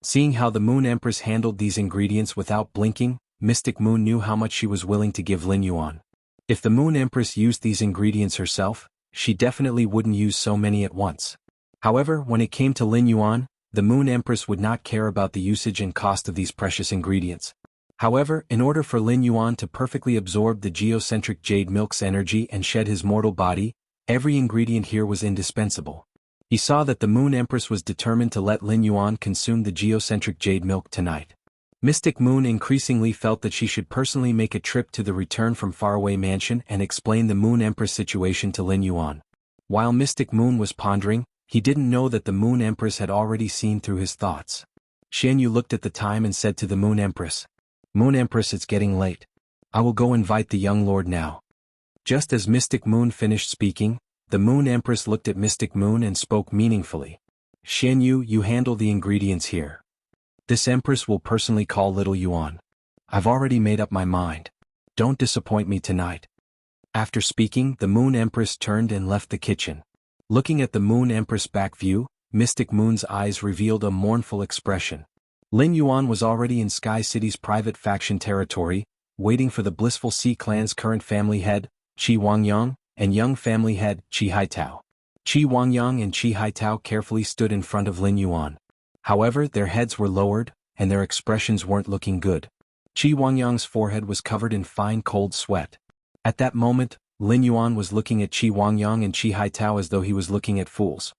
Seeing how the Moon Empress handled these ingredients without blinking, Mystic Moon knew how much she was willing to give Lin Yuan. If the Moon Empress used these ingredients herself, she definitely wouldn't use so many at once. However, when it came to Lin Yuan, the Moon Empress would not care about the usage and cost of these precious ingredients. However, in order for Lin Yuan to perfectly absorb the geocentric jade milk's energy and shed his mortal body, every ingredient here was indispensable. He saw that the Moon Empress was determined to let Lin Yuan consume the geocentric jade milk tonight. Mystic Moon increasingly felt that she should personally make a trip to the return from faraway mansion and explain the Moon Empress situation to Lin Yuan. While Mystic Moon was pondering, he didn't know that the Moon Empress had already seen through his thoughts. Xianyu looked at the time and said to the Moon Empress, "Moon Empress, it's getting late. I will go invite the young lord now." Just as Mystic Moon finished speaking, the Moon Empress looked at Mystic Moon and spoke meaningfully. "Xianyu, you handle the ingredients here. This Empress will personally call little Yuan. I've already made up my mind. Don't disappoint me tonight." After speaking, the Moon Empress turned and left the kitchen. Looking at the Moon Empress back view, Mystic Moon's eyes revealed a mournful expression. Lin Yuan was already in Sky City's private faction territory, waiting for the Blissful Sea Clan's current family head, Qi Wangyang, and young family head, Qi Haitao. Qi Wangyang and Qi Haitao carefully stood in front of Lin Yuan. However, their heads were lowered, and their expressions weren't looking good. Qi Wangyang's forehead was covered in fine cold sweat. At that moment, Lin Yuan was looking at Qi Wangyang and Qi Haitao as though he was looking at fools.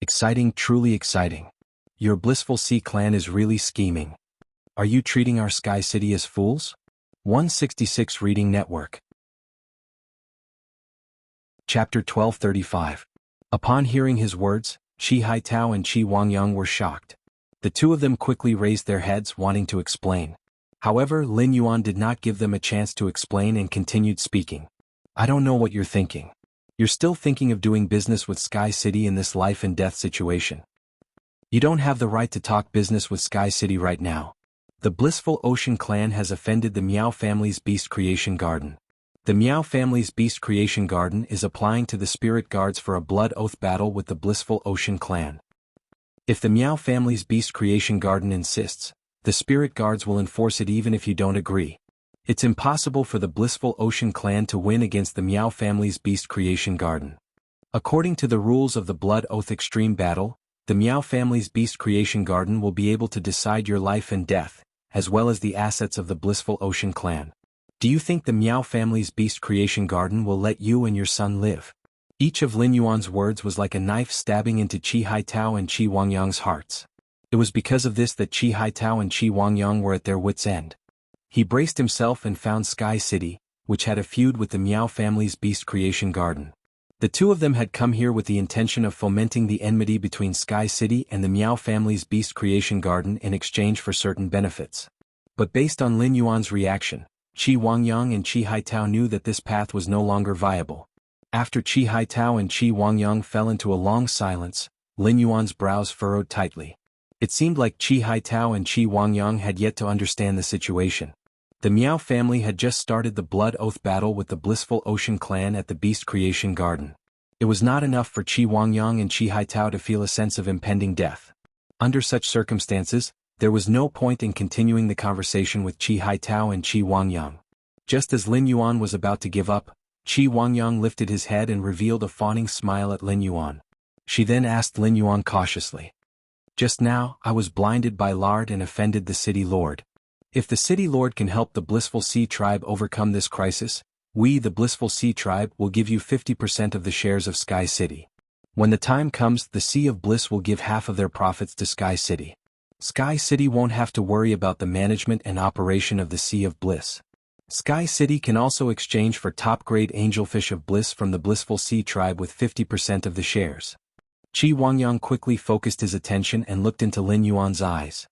Exciting, truly exciting. Your blissful Sea clan is really scheming. Are you treating our Sky City as fools? 166 Reading Network. Chapter 1235. Upon hearing his words, Qi Haitao and Qi Wangyang were shocked. The two of them quickly raised their heads, wanting to explain. However, Lin Yuan did not give them a chance to explain and continued speaking. I don't know what you're thinking. You're still thinking of doing business with Sky City in this life and death situation. You don't have the right to talk business with Sky City right now. The blissful Ocean Clan has offended the Miao family's Beast Creation Garden. The Miao family's Beast Creation Garden is applying to the Spirit Guards for a blood oath battle with the blissful Ocean Clan. If the Miao family's Beast Creation Garden insists, the Spirit Guards will enforce it even if you don't agree. It's impossible for the blissful Ocean Clan to win against the Miao family's Beast Creation Garden. According to the rules of the Blood Oath Extreme Battle, the Miao family's Beast Creation Garden will be able to decide your life and death, as well as the assets of the blissful Ocean Clan. Do you think the Miao family's Beast Creation Garden will let you and your son live? Each of Lin Yuan's words was like a knife stabbing into Qi Haitao and Qi Wangyang's hearts. It was because of this that Qi Haitao and Qi Wangyang were at their wits' end. He braced himself and found Sky City, which had a feud with the Miao family's Beast Creation Garden. The two of them had come here with the intention of fomenting the enmity between Sky City and the Miao family's Beast Creation Garden in exchange for certain benefits. But based on Lin Yuan's reaction, Qi Wangyang and Qi Haitao knew that this path was no longer viable. After Qi Haitao and Qi Wangyang fell into a long silence, Lin Yuan's brows furrowed tightly. It seemed like Qi Haitao and Qi Wangyang had yet to understand the situation. The Miao family had just started the blood oath battle with the blissful Ocean Clan at the Beast Creation Garden. It was not enough for Qi Wangyang and Qi Haitao to feel a sense of impending death. Under such circumstances, there was no point in continuing the conversation with Qi Haitao and Qi Wangyang. Just as Lin Yuan was about to give up, Qi Wangyang lifted his head and revealed a fawning smile at Lin Yuan. She then asked Lin Yuan cautiously. Just now, I was blinded by lard and offended the city lord. If the city lord can help the blissful Sea tribe overcome this crisis, we, the blissful Sea tribe, will give you 50% of the shares of Sky City. When the time comes, the Sea of Bliss will give half of their profits to Sky City. Sky City won't have to worry about the management and operation of the Sea of Bliss. Sky City can also exchange for top-grade angelfish of bliss from the blissful Sea tribe with 50% of the shares. Qi Wangyang quickly focused his attention and looked into Lin Yuan's eyes.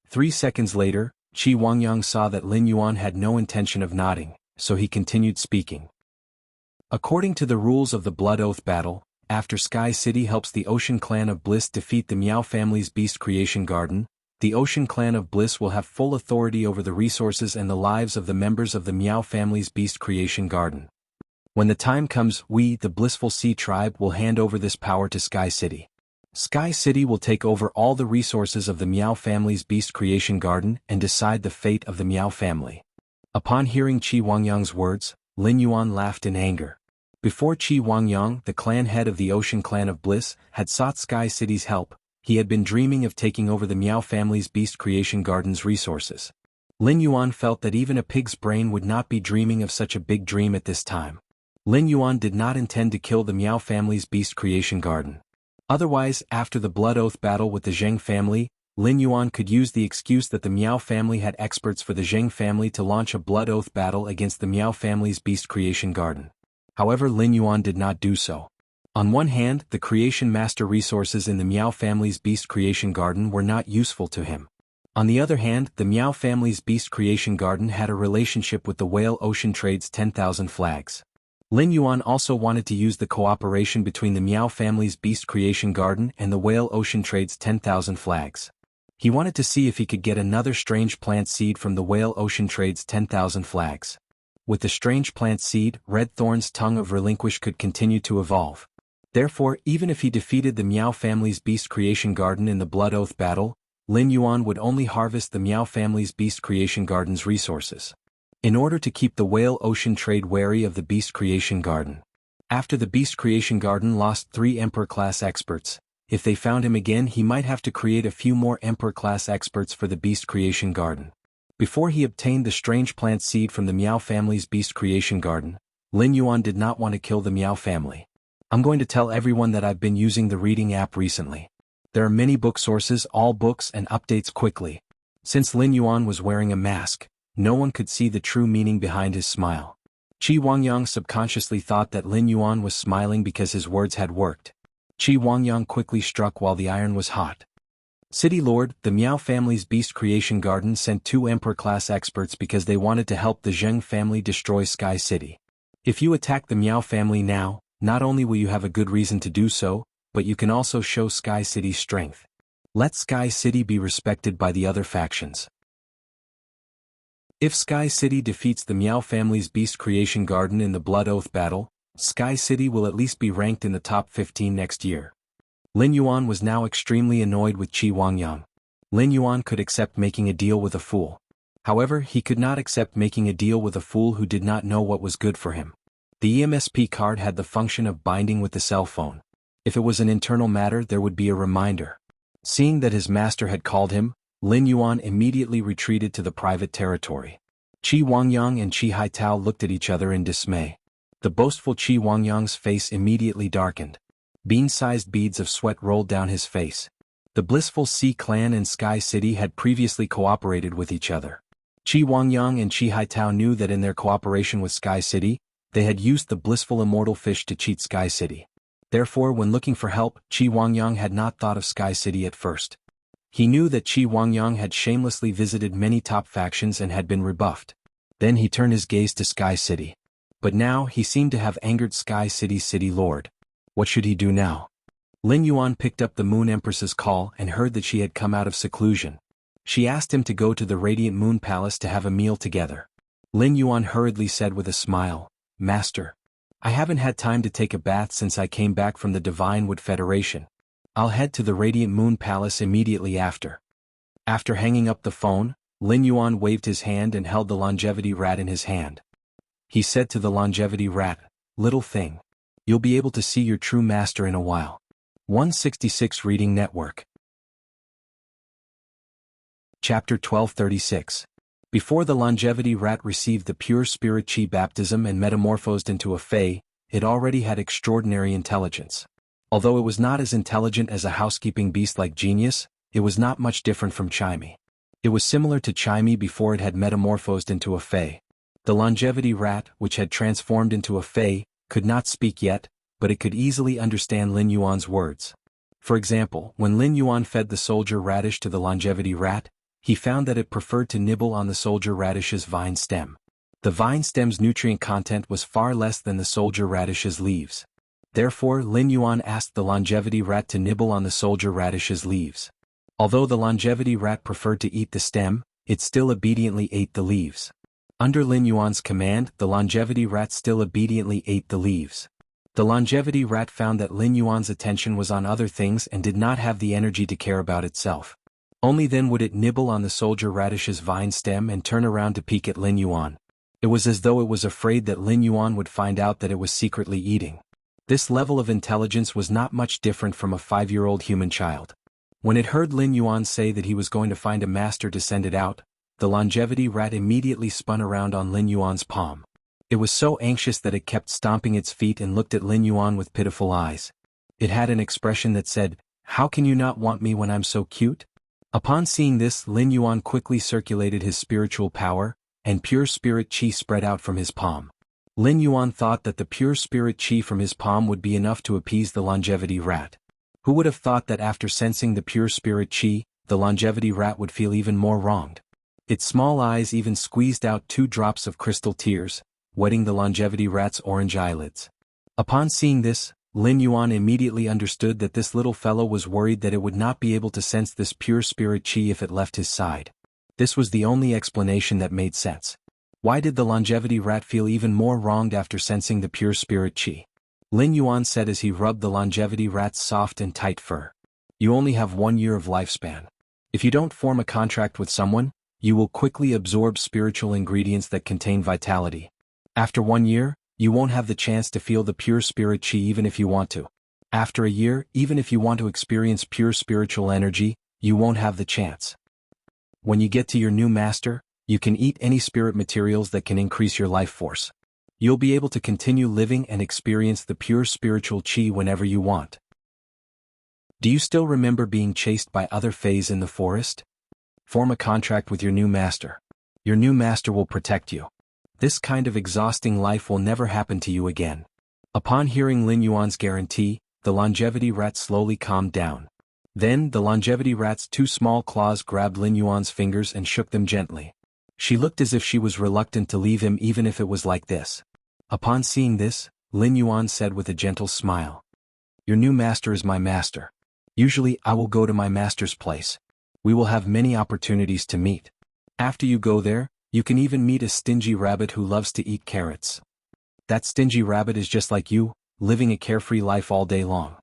3 seconds later, Qi Wangyang saw that Lin Yuan had no intention of nodding, so he continued speaking. According to the rules of the Blood Oath Battle, after Sky City helps the Ocean Clan of Bliss defeat the Miao family's Beast Creation Garden, the Ocean Clan of Bliss will have full authority over the resources and the lives of the members of the Miao family's Beast Creation Garden. When the time comes, we, the blissful Sea tribe, will hand over this power to Sky City. Sky City will take over all the resources of the Miao family's Beast Creation Garden and decide the fate of the Miao family. Upon hearing Qi Wangyang's words, Lin Yuan laughed in anger. Before Qi Wangyang, the clan head of the Ocean Clan of Bliss, had sought Sky City's help, he had been dreaming of taking over the Miao family's Beast Creation Garden's resources. Lin Yuan felt that even a pig's brain would not be dreaming of such a big dream at this time. Lin Yuan did not intend to kill the Miao family's Beast Creation Garden. Otherwise, after the Blood Oath battle with the Zheng family, Lin Yuan could use the excuse that the Miao family had experts for the Zheng family to launch a Blood Oath battle against the Miao family's Beast Creation Garden. However, Lin Yuan did not do so. On one hand, the Creation Master resources in the Miao family's Beast Creation Garden were not useful to him. On the other hand, the Miao family's Beast Creation Garden had a relationship with the Whale Ocean Trade's 10,000 flags. Lin Yuan also wanted to use the cooperation between the Miao family's Beast Creation Garden and the Whale Ocean Trade's 10,000 flags. He wanted to see if he could get another strange plant seed from the Whale Ocean Trade's 10,000 flags. With the strange plant seed, Red Thorn's tongue of relinquish could continue to evolve. Therefore, even if he defeated the Miao family's Beast Creation Garden in the Blood Oath battle, Lin Yuan would only harvest the Miao family's Beast Creation Garden's resources. In order to keep the Whale Ocean Trade wary of the Beast Creation Garden. After the Beast Creation Garden lost 3 Emperor-class experts, if they found him again he might have to create a few more Emperor-class experts for the Beast Creation Garden. Before he obtained the strange plant seed from the Miao family's Beast Creation Garden, Lin Yuan did not want to kill the Miao family. I'm going to tell everyone that I've been using the reading app recently. There are many book sources, all books and updates quickly. Since Lin Yuan was wearing a mask, no one could see the true meaning behind his smile. Qi Wangyang subconsciously thought that Lin Yuan was smiling because his words had worked. Qi Wangyang quickly struck while the iron was hot. City Lord, the Miao family's Beast Creation Garden sent 2 Emperor-class experts because they wanted to help the Zheng family destroy Sky City. If you attack the Miao family now, not only will you have a good reason to do so, but you can also show Sky City's strength. Let Sky City be respected by the other factions. If Sky City defeats the Miao family's Beast Creation Garden in the Blood Oath battle, Sky City will at least be ranked in the top 15 next year. Lin Yuan was now extremely annoyed with Qi Wangyang. Lin Yuan could accept making a deal with a fool. However, he could not accept making a deal with a fool who did not know what was good for him. The EMSP card had the function of binding with the cell phone. If it was an internal matter there would be a reminder. Seeing that his master had called him, Lin Yuan immediately retreated to the private territory. Qi Wangyang and Qi Haitao looked at each other in dismay. The boastful Qi Wangyang's face immediately darkened. Bean-sized beads of sweat rolled down his face. The blissful Sea Clan and Sky City had previously cooperated with each other. Qi Wangyang and Qi Haitao knew that in their cooperation with Sky City, they had used the blissful immortal fish to cheat Sky City. Therefore, when looking for help, Qi Wangyang had not thought of Sky City at first. He knew that Qi Wangyang had shamelessly visited many top factions and had been rebuffed. Then he turned his gaze to Sky City. But now he seemed to have angered Sky City's city lord. What should he do now? Lin Yuan picked up the Moon Empress's call and heard that she had come out of seclusion. She asked him to go to the Radiant Moon Palace to have a meal together. Lin Yuan hurriedly said with a smile, "Master, I haven't had time to take a bath since I came back from the Divine Wood Federation. I'll head to the Radiant Moon Palace immediately after." After hanging up the phone, Lin Yuan waved his hand and held the longevity rat in his hand. He said to the longevity rat, "Little thing. You'll be able to see your true master in a while." 166 Reading Network. Chapter 1236. Before the longevity rat received the pure spirit chi baptism and metamorphosed into a fae, it already had extraordinary intelligence. Although it was not as intelligent as a housekeeping beast like Genius, it was not much different from Chimey. It was similar to Chimey before it had metamorphosed into a fae. The longevity rat, which had transformed into a fae, could not speak yet, but it could easily understand Lin Yuan's words. For example, when Lin Yuan fed the soldier radish to the longevity rat, he found that it preferred to nibble on the soldier radish's vine stem. The vine stem's nutrient content was far less than the soldier radish's leaves. Therefore, Lin Yuan asked the longevity rat to nibble on the soldier radish's leaves. Although the longevity rat preferred to eat the stem, it still obediently ate the leaves. Under Lin Yuan's command, the longevity rat still obediently ate the leaves. The longevity rat found that Lin Yuan's attention was on other things and did not have the energy to care about itself. Only then would it nibble on the soldier radish's vine stem and turn around to peek at Lin Yuan. It was as though it was afraid that Lin Yuan would find out that it was secretly eating. This level of intelligence was not much different from a 5-year-old human child. When it heard Lin Yuan say that he was going to find a master to send it out, the longevity rat immediately spun around on Lin Yuan's palm. It was so anxious that it kept stomping its feet and looked at Lin Yuan with pitiful eyes. It had an expression that said, "How can you not want me when I'm so cute?" Upon seeing this, Lin Yuan quickly circulated his spiritual power, and pure spirit chi spread out from his palm. Lin Yuan thought that the pure spirit chi from his palm would be enough to appease the longevity rat. Who would have thought that after sensing the pure spirit chi, the longevity rat would feel even more wronged? Its small eyes even squeezed out 2 drops of crystal tears, wetting the longevity rat's orange eyelids. Upon seeing this, Lin Yuan immediately understood that this little fellow was worried that it would not be able to sense this pure spirit chi if it left his side. This was the only explanation that made sense. Why did the longevity rat feel even more wronged after sensing the pure spirit chi? Lin Yuan said as he rubbed the longevity rat's soft and tight fur. "You only have 1 year of lifespan. If you don't form a contract with someone, you will quickly absorb spiritual ingredients that contain vitality. After 1 year, you won't have the chance to feel the pure spirit chi even if you want to. After a year, even if you want to experience pure spiritual energy, you won't have the chance. When you get to your new master, you can eat any spirit materials that can increase your life force. You'll be able to continue living and experience the pure spiritual chi whenever you want. Do you still remember being chased by other fays in the forest? Form a contract with your new master. Your new master will protect you. This kind of exhausting life will never happen to you again. Upon hearing Lin Yuan's guarantee, the longevity rat slowly calmed down. Then the longevity rat's two small claws grabbed Lin Yuan's fingers and shook them gently. She looked as if she was reluctant to leave him even if it was like this. Upon seeing this, Lin Yuan said with a gentle smile, "Your new master is my master. Usually I will go to my master's place. We will have many opportunities to meet. After you go there, you can even meet a stingy rabbit who loves to eat carrots. That stingy rabbit is just like you, living a carefree life all day long.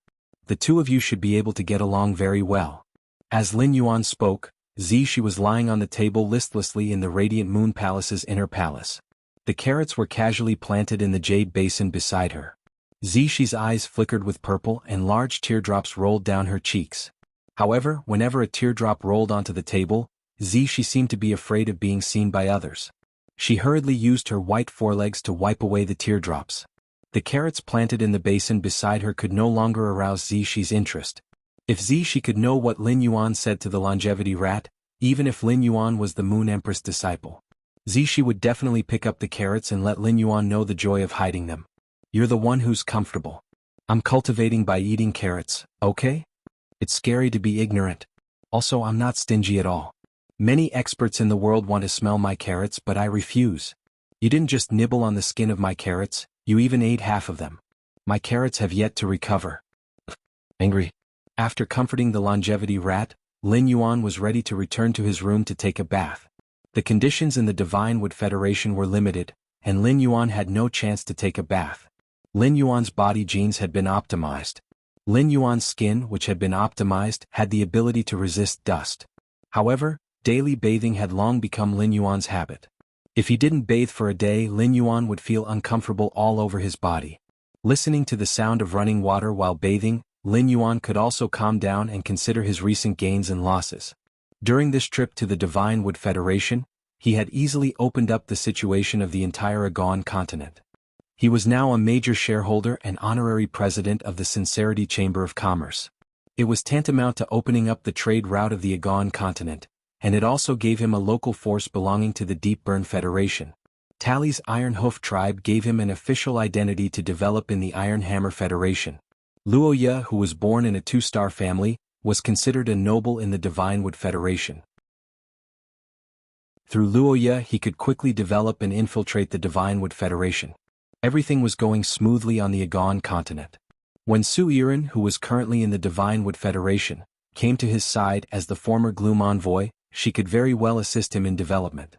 The two of you should be able to get along very well." As Lin Yuan spoke, She was lying on the table listlessly in the Radiant Moon Palace's inner palace. The carrots were casually planted in the jade basin beside her. She's eyes flickered with purple and large teardrops rolled down her cheeks. However, whenever a teardrop rolled onto the table, she seemed to be afraid of being seen by others. She hurriedly used her white forelegs to wipe away the teardrops. The carrots planted in the basin beside her could no longer arouse She's interest. If she could know what Lin Yuan said to the longevity rat, even if Lin Yuan was the Moon Empress disciple, she would definitely pick up the carrots and let Lin Yuan know the joy of hiding them. "You're the one who's comfortable. I'm cultivating by eating carrots, okay? It's scary to be ignorant. Also, I'm not stingy at all. Many experts in the world want to smell my carrots, but I refuse. You didn't just nibble on the skin of my carrots, you even ate half of them. My carrots have yet to recover." Angry. After comforting the longevity rat, Lin Yuan was ready to return to his room to take a bath. The conditions in the Divine Wood Federation were limited, and Lin Yuan had no chance to take a bath. Lin Yuan's body genes had been optimized. Lin Yuan's skin, which had been optimized, had the ability to resist dust. However, daily bathing had long become Lin Yuan's habit. If he didn't bathe for a day, Lin Yuan would feel uncomfortable all over his body. Listening to the sound of running water while bathing, Lin Yuan could also calm down and consider his recent gains and losses. During this trip to the Divine Wood Federation, he had easily opened up the situation of the entire Agon continent. He was now a major shareholder and honorary president of the Sincerity Chamber of Commerce. It was tantamount to opening up the trade route of the Agon continent, and it also gave him a local force belonging to the Deep Burn Federation. Tali's Iron Hoof tribe gave him an official identity to develop in the Iron Hammer Federation. Luoya, who was born in a two-star family, was considered a noble in the Divine Wood Federation. Through Luoya he could quickly develop and infiltrate the Divine Wood Federation. Everything was going smoothly on the Agon continent. When Su Iran, who was currently in the Divine Wood Federation, came to his side as the former Gloom envoy, she could very well assist him in development.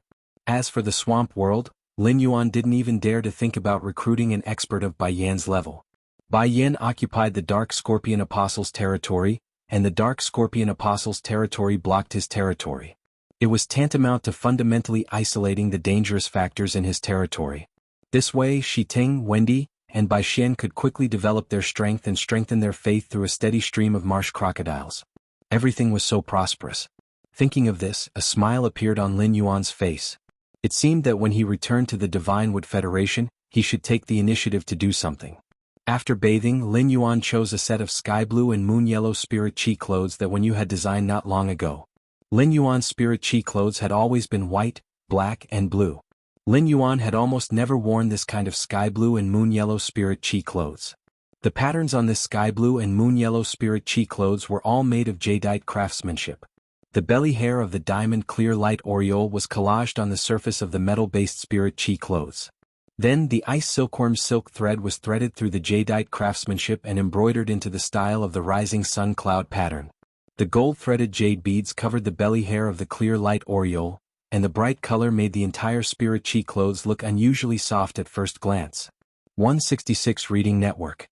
As for the Swamp World, Lin Yuan didn't even dare to think about recruiting an expert of Bai Yan's level. Bai Yan occupied the Dark Scorpion Apostles' territory, and the Dark Scorpion Apostles' territory blocked his territory. It was tantamount to fundamentally isolating the dangerous factors in his territory. This way Shi Ting, Wendy, and Bai Xian could quickly develop their strength and strengthen their faith through a steady stream of marsh crocodiles. Everything was so prosperous. Thinking of this, a smile appeared on Lin Yuan's face. It seemed that when he returned to the Divine Wood Federation, he should take the initiative to do something. After bathing, Lin Yuan chose a set of sky blue and moon yellow spirit chi clothes that Wen Yu had designed not long ago. Lin Yuan's spirit chi clothes had always been white, black, and blue. Lin Yuan had almost never worn this kind of sky blue and moon yellow spirit chi clothes. The patterns on this sky blue and moon yellow spirit chi clothes were all made of jadeite craftsmanship. The belly hair of the diamond clear light aureole was collaged on the surface of the metal-based spirit chi clothes. Then the ice silkworm silk thread was threaded through the jadeite craftsmanship and embroidered into the style of the rising sun cloud pattern. The gold-threaded jade beads covered the belly hair of the clear light aureole, and the bright color made the entire spirit chi clothes look unusually soft at first glance. 166 Reading Network.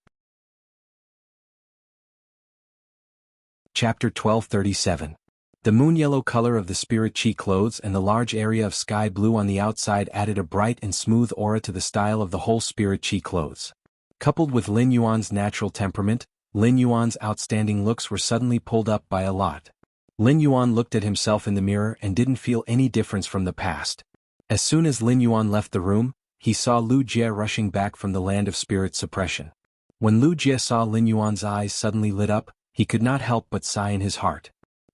Chapter 1237. The moon yellow color of the spirit chi clothes and the large area of sky blue on the outside added a bright and smooth aura to the style of the whole spirit chi clothes. Coupled with Lin Yuan's natural temperament, Lin Yuan's outstanding looks were suddenly pulled up by a lot. Lin Yuan looked at himself in the mirror and didn't feel any difference from the past. As soon as Lin Yuan left the room, he saw Lu Jie rushing back from the land of spirit suppression. When Lu Jie saw Lin Yuan's eyes suddenly lit up, he could not help but sigh in his heart.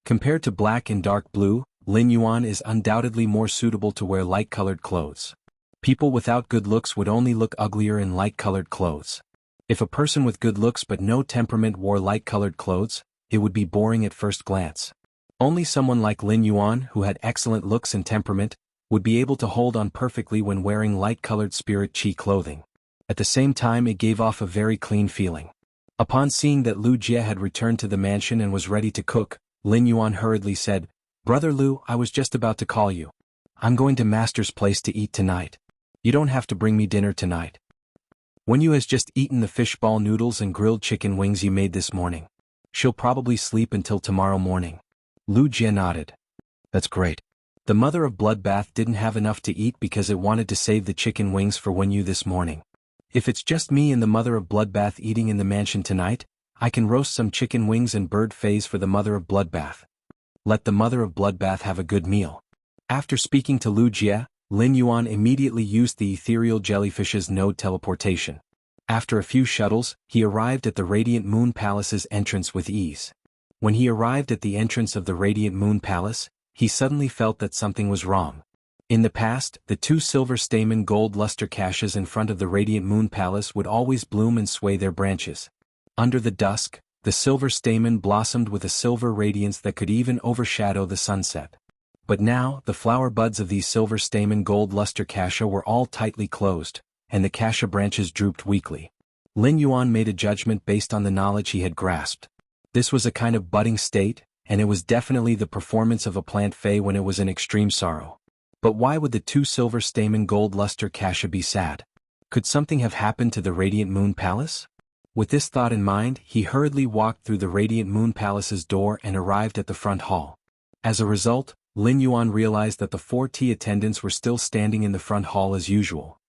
Compared to black and dark blue, Lin Yuan is undoubtedly more suitable to wear light-colored clothes. People without good looks would only look uglier in light-colored clothes. If a person with good looks but no temperament wore light-colored clothes, it would be boring at first glance. Only someone like Lin Yuan, who had excellent looks and temperament, would be able to hold on perfectly when wearing light-colored spirit chi clothing. At the same time, it gave off a very clean feeling. Upon seeing that Lu Jie had returned to the mansion and was ready to cook, Lin Yuan hurriedly said, "Brother Lu, I was just about to call you. I'm going to Master's place to eat tonight. You don't have to bring me dinner tonight. When you has just eaten the fishball noodles and grilled chicken wings you made this morning. She'll probably sleep until tomorrow morning." Lu Jie nodded. "That's great. The mother of Bloodbath didn't have enough to eat because it wanted to save the chicken wings for when you this morning. If it's just me and the mother of Bloodbath eating in the mansion tonight, I can roast some chicken wings and bird feys for the mother of Bloodbath. Let the mother of Bloodbath have a good meal." After speaking to Lu Jie, Lin Yuan immediately used the ethereal jellyfish's node teleportation. After a few shuttles, he arrived at the Radiant Moon Palace's entrance with ease. When he arrived at the entrance of the Radiant Moon Palace, he suddenly felt that something was wrong. In the past, the 2 silver stamen gold luster caches in front of the Radiant Moon Palace would always bloom and sway their branches. Under the dusk, the silver stamen blossomed with a silver radiance that could even overshadow the sunset. But now, the flower buds of these silver stamen gold luster cassia were all tightly closed, and the cassia branches drooped weakly. Lin Yuan made a judgment based on the knowledge he had grasped. This was a kind of budding state, and it was definitely the performance of a plant fey when it was in extreme sorrow. But why would the 2 silver stamen gold luster cassia be sad? Could something have happened to the Radiant Moon Palace? With this thought in mind, he hurriedly walked through the Radiant Moon Palace's door and arrived at the front hall. As a result, Lin Yuan realized that the 4 tea attendants were still standing in the front hall as usual.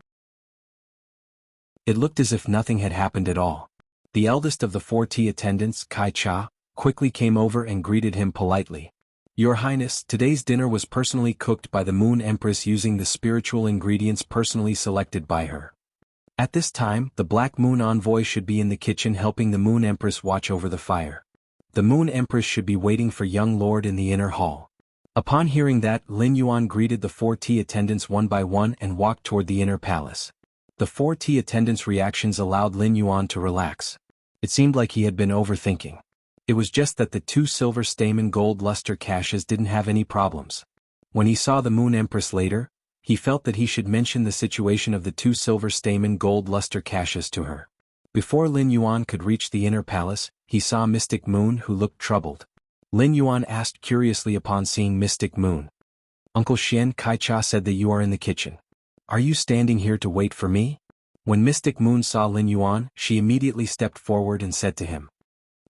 It looked as if nothing had happened at all. The eldest of the 4 tea attendants, Kai Cha, quickly came over and greeted him politely. "Your Highness, today's dinner was personally cooked by the Moon Empress using the spiritual ingredients personally selected by her. At this time, the Black Moon Envoy should be in the kitchen helping the Moon Empress watch over the fire. The Moon Empress should be waiting for young Lord in the inner hall." Upon hearing that, Lin Yuan greeted the 4 tea attendants one by one and walked toward the inner palace. The 4 tea attendants' reactions allowed Lin Yuan to relax. It seemed like he had been overthinking. It was just that the 2 silver stamen gold luster caches didn't have any problems. When he saw the Moon Empress later, he felt that he should mention the situation of the 2 silver stamen gold luster caches to her. Before Lin Yuan could reach the inner palace, he saw Mystic Moon who looked troubled. Lin Yuan asked curiously upon seeing Mystic Moon. "Uncle Xian, Kai Cha said that you are in the kitchen. Are you standing here to wait for me?" When Mystic Moon saw Lin Yuan, she immediately stepped forward and said to him,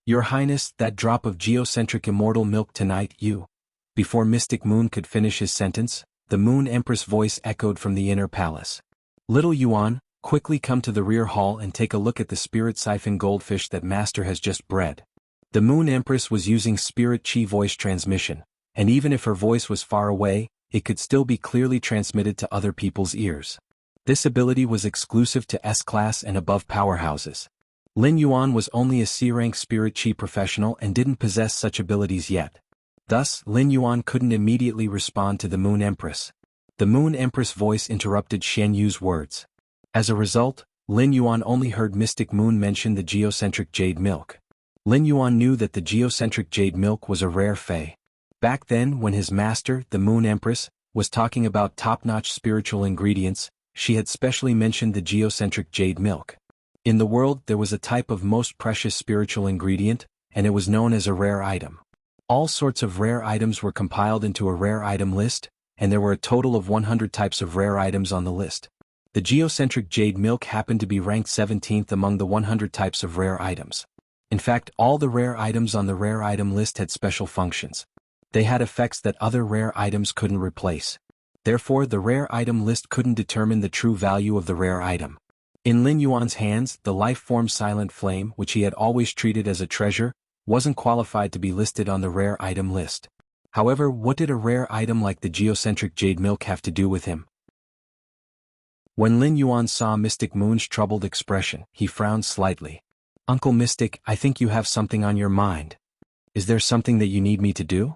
"Your Highness, that drop of geocentric immortal milk tonight, you." Before Mystic Moon could finish his sentence, the Moon Empress voice echoed from the inner palace. "Little Yuan, quickly come to the rear hall and take a look at the spirit siphon goldfish that Master has just bred." The Moon Empress was using spirit chi voice transmission, and even if her voice was far away, it could still be clearly transmitted to other people's ears. This ability was exclusive to S-class and above powerhouses. Lin Yuan was only a C-rank spirit chi professional and didn't possess such abilities yet. Thus, Lin Yuan couldn't immediately respond to the Moon Empress. The Moon Empress voice interrupted Xian Yu's words. As a result, Lin Yuan only heard Mystic Moon mention the geocentric jade milk. Lin Yuan knew that the geocentric jade milk was a rare fey. Back then, when his master, the Moon Empress, was talking about top-notch spiritual ingredients, she had specially mentioned the geocentric jade milk. In the world, there was a type of most precious spiritual ingredient, and it was known as a rare item. All sorts of rare items were compiled into a rare item list, and there were a total of 100 types of rare items on the list. The geocentric jade milk happened to be ranked 17th among the 100 types of rare items. In fact, all the rare items on the rare item list had special functions. They had effects that other rare items couldn't replace. Therefore, the rare item list couldn't determine the true value of the rare item. In Lin Yuan's hands, the life-form Silent Flame, which he had always treated as a treasure, wasn't qualified to be listed on the rare item list. However, what did a rare item like the geocentric jade milk have to do with him? When Lin Yuan saw Mystic Moon's troubled expression, he frowned slightly. "Uncle Mystic, I think you have something on your mind. Is there something that you need me to do?"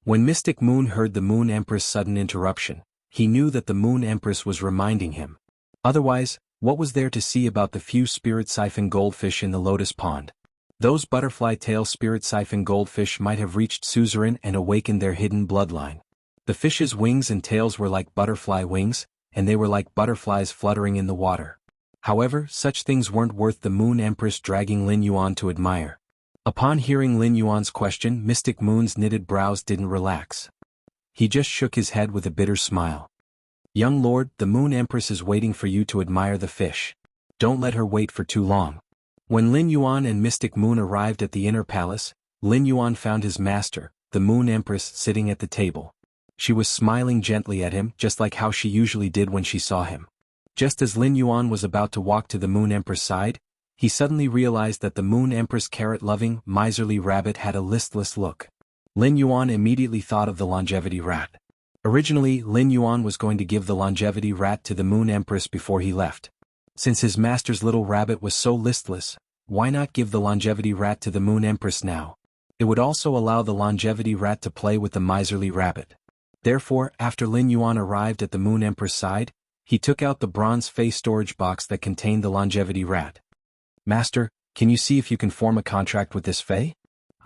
When Mystic Moon heard the Moon Empress' sudden interruption, he knew that the Moon Empress was reminding him. Otherwise, what was there to see about the few spirit siphon goldfish in the lotus pond? Those butterfly tail spirit siphon goldfish might have reached suzerain and awakened their hidden bloodline. The fish's wings and tails were like butterfly wings, and they were like butterflies fluttering in the water. However, such things weren't worth the Moon Empress dragging Lin Yuan to admire. Upon hearing Lin Yuan's question, Mystic Moon's knitted brows didn't relax. He just shook his head with a bitter smile. "Young lord, the Moon Empress is waiting for you to admire the fish. Don't let her wait for too long." When Lin Yuan and Mystic Moon arrived at the inner palace, Lin Yuan found his master, the Moon Empress, sitting at the table. She was smiling gently at him, just like how she usually did when she saw him. Just as Lin Yuan was about to walk to the Moon Empress' side, he suddenly realized that the Moon Empress' carrot-loving, miserly rabbit had a listless look. Lin Yuan immediately thought of the longevity rat. Originally, Lin Yuan was going to give the longevity rat to the Moon Empress before he left. Since his master's little rabbit was so listless, why not give the longevity rat to the Moon Empress now? It would also allow the longevity rat to play with the miserly rabbit. Therefore, after Lin Yuan arrived at the Moon Empress' side, he took out the bronze face storage box that contained the longevity rat. "Master, can you see if you can form a contract with this Fae?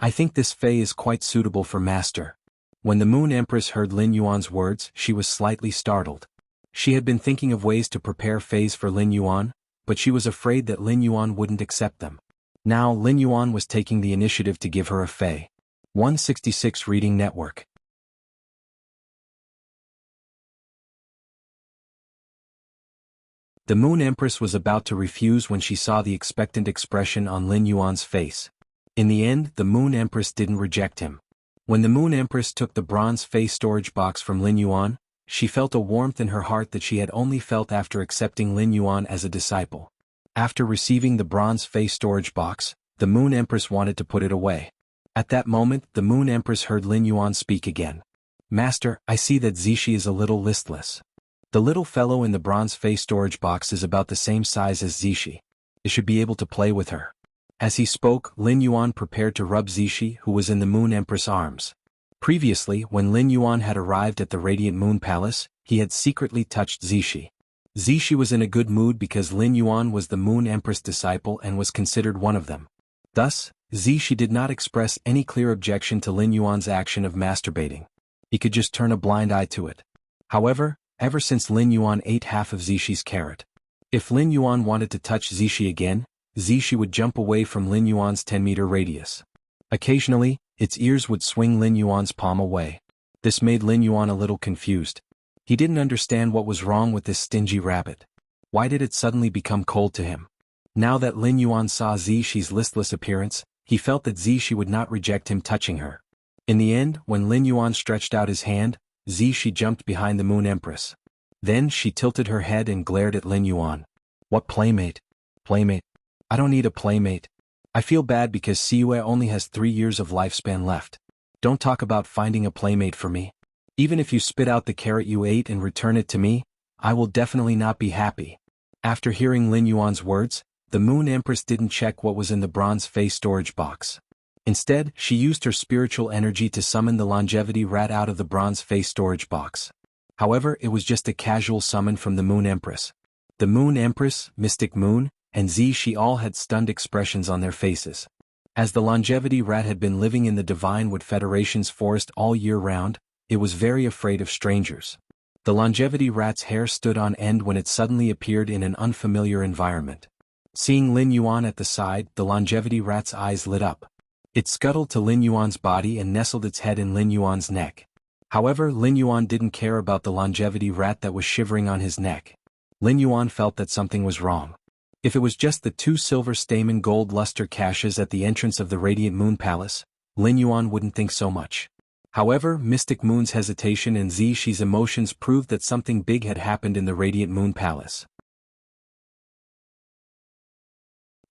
I think this Fae is quite suitable for Master." When the Moon Empress heard Lin Yuan's words, she was slightly startled. She had been thinking of ways to prepare Faes for Lin Yuan, but she was afraid that Lin Yuan wouldn't accept them. Now Lin Yuan was taking the initiative to give her a Fae. 166 Reading Network. The Moon Empress was about to refuse when she saw the expectant expression on Lin Yuan's face. In the end, the Moon Empress didn't reject him. When the Moon Empress took the bronze face storage box from Lin Yuan, she felt a warmth in her heart that she had only felt after accepting Lin Yuan as a disciple. After receiving the bronze face storage box, the Moon Empress wanted to put it away. At that moment, the Moon Empress heard Lin Yuan speak again. "Master, I see that Zishi is a little listless. The little fellow in the bronze face storage box is about the same size as Zishi. It should be able to play with her." As he spoke, Lin Yuan prepared to rub Zishi, who was in the Moon Empress' arms. Previously, when Lin Yuan had arrived at the Radiant Moon Palace, he had secretly touched Zishi. Zishi was in a good mood because Lin Yuan was the Moon Empress' disciple and was considered one of them. Thus, Zishi did not express any clear objection to Lin Yuan's action of masturbating. He could just turn a blind eye to it. However, ever since Lin Yuan ate half of Zishi's carrot, if Lin Yuan wanted to touch Zishi again, Zishi would jump away from Lin Yuan's 10-meter radius. Occasionally, its ears would swing Lin Yuan's palm away. This made Lin Yuan a little confused. He didn't understand what was wrong with this stingy rabbit. Why did it suddenly become cold to him? Now that Lin Yuan saw Zishi's listless appearance, he felt that Zishi would not reject him touching her. In the end, when Lin Yuan stretched out his hand, Zishi jumped behind the Moon Empress. Then she tilted her head and glared at Lin Yuan. "What playmate? Playmate? I don't need a playmate. I feel bad because Siue only has 3 years of lifespan left. Don't talk about finding a playmate for me. Even if you spit out the carrot you ate and return it to me, I will definitely not be happy." After hearing Lin Yuan's words, the Moon Empress didn't check what was in the bronze face storage box. Instead, she used her spiritual energy to summon the longevity rat out of the bronze face storage box. However, it was just a casual summon from the Moon Empress. The Moon Empress, Mystic Moon, and Zishi all had stunned expressions on their faces. As the longevity rat had been living in the Divine Wood Federation's forest all year round, it was very afraid of strangers. The longevity rat's hair stood on end when it suddenly appeared in an unfamiliar environment. Seeing Lin Yuan at the side, the longevity rat's eyes lit up. It scuttled to Lin Yuan's body and nestled its head in Lin Yuan's neck. However, Lin Yuan didn't care about the longevity rat that was shivering on his neck. Lin Yuan felt that something was wrong. If it was just the 2 silver stamen gold luster caches at the entrance of the Radiant Moon Palace, Lin Yuan wouldn't think so much. However, Mystic Moon's hesitation and Zishi's emotions proved that something big had happened in the Radiant Moon Palace.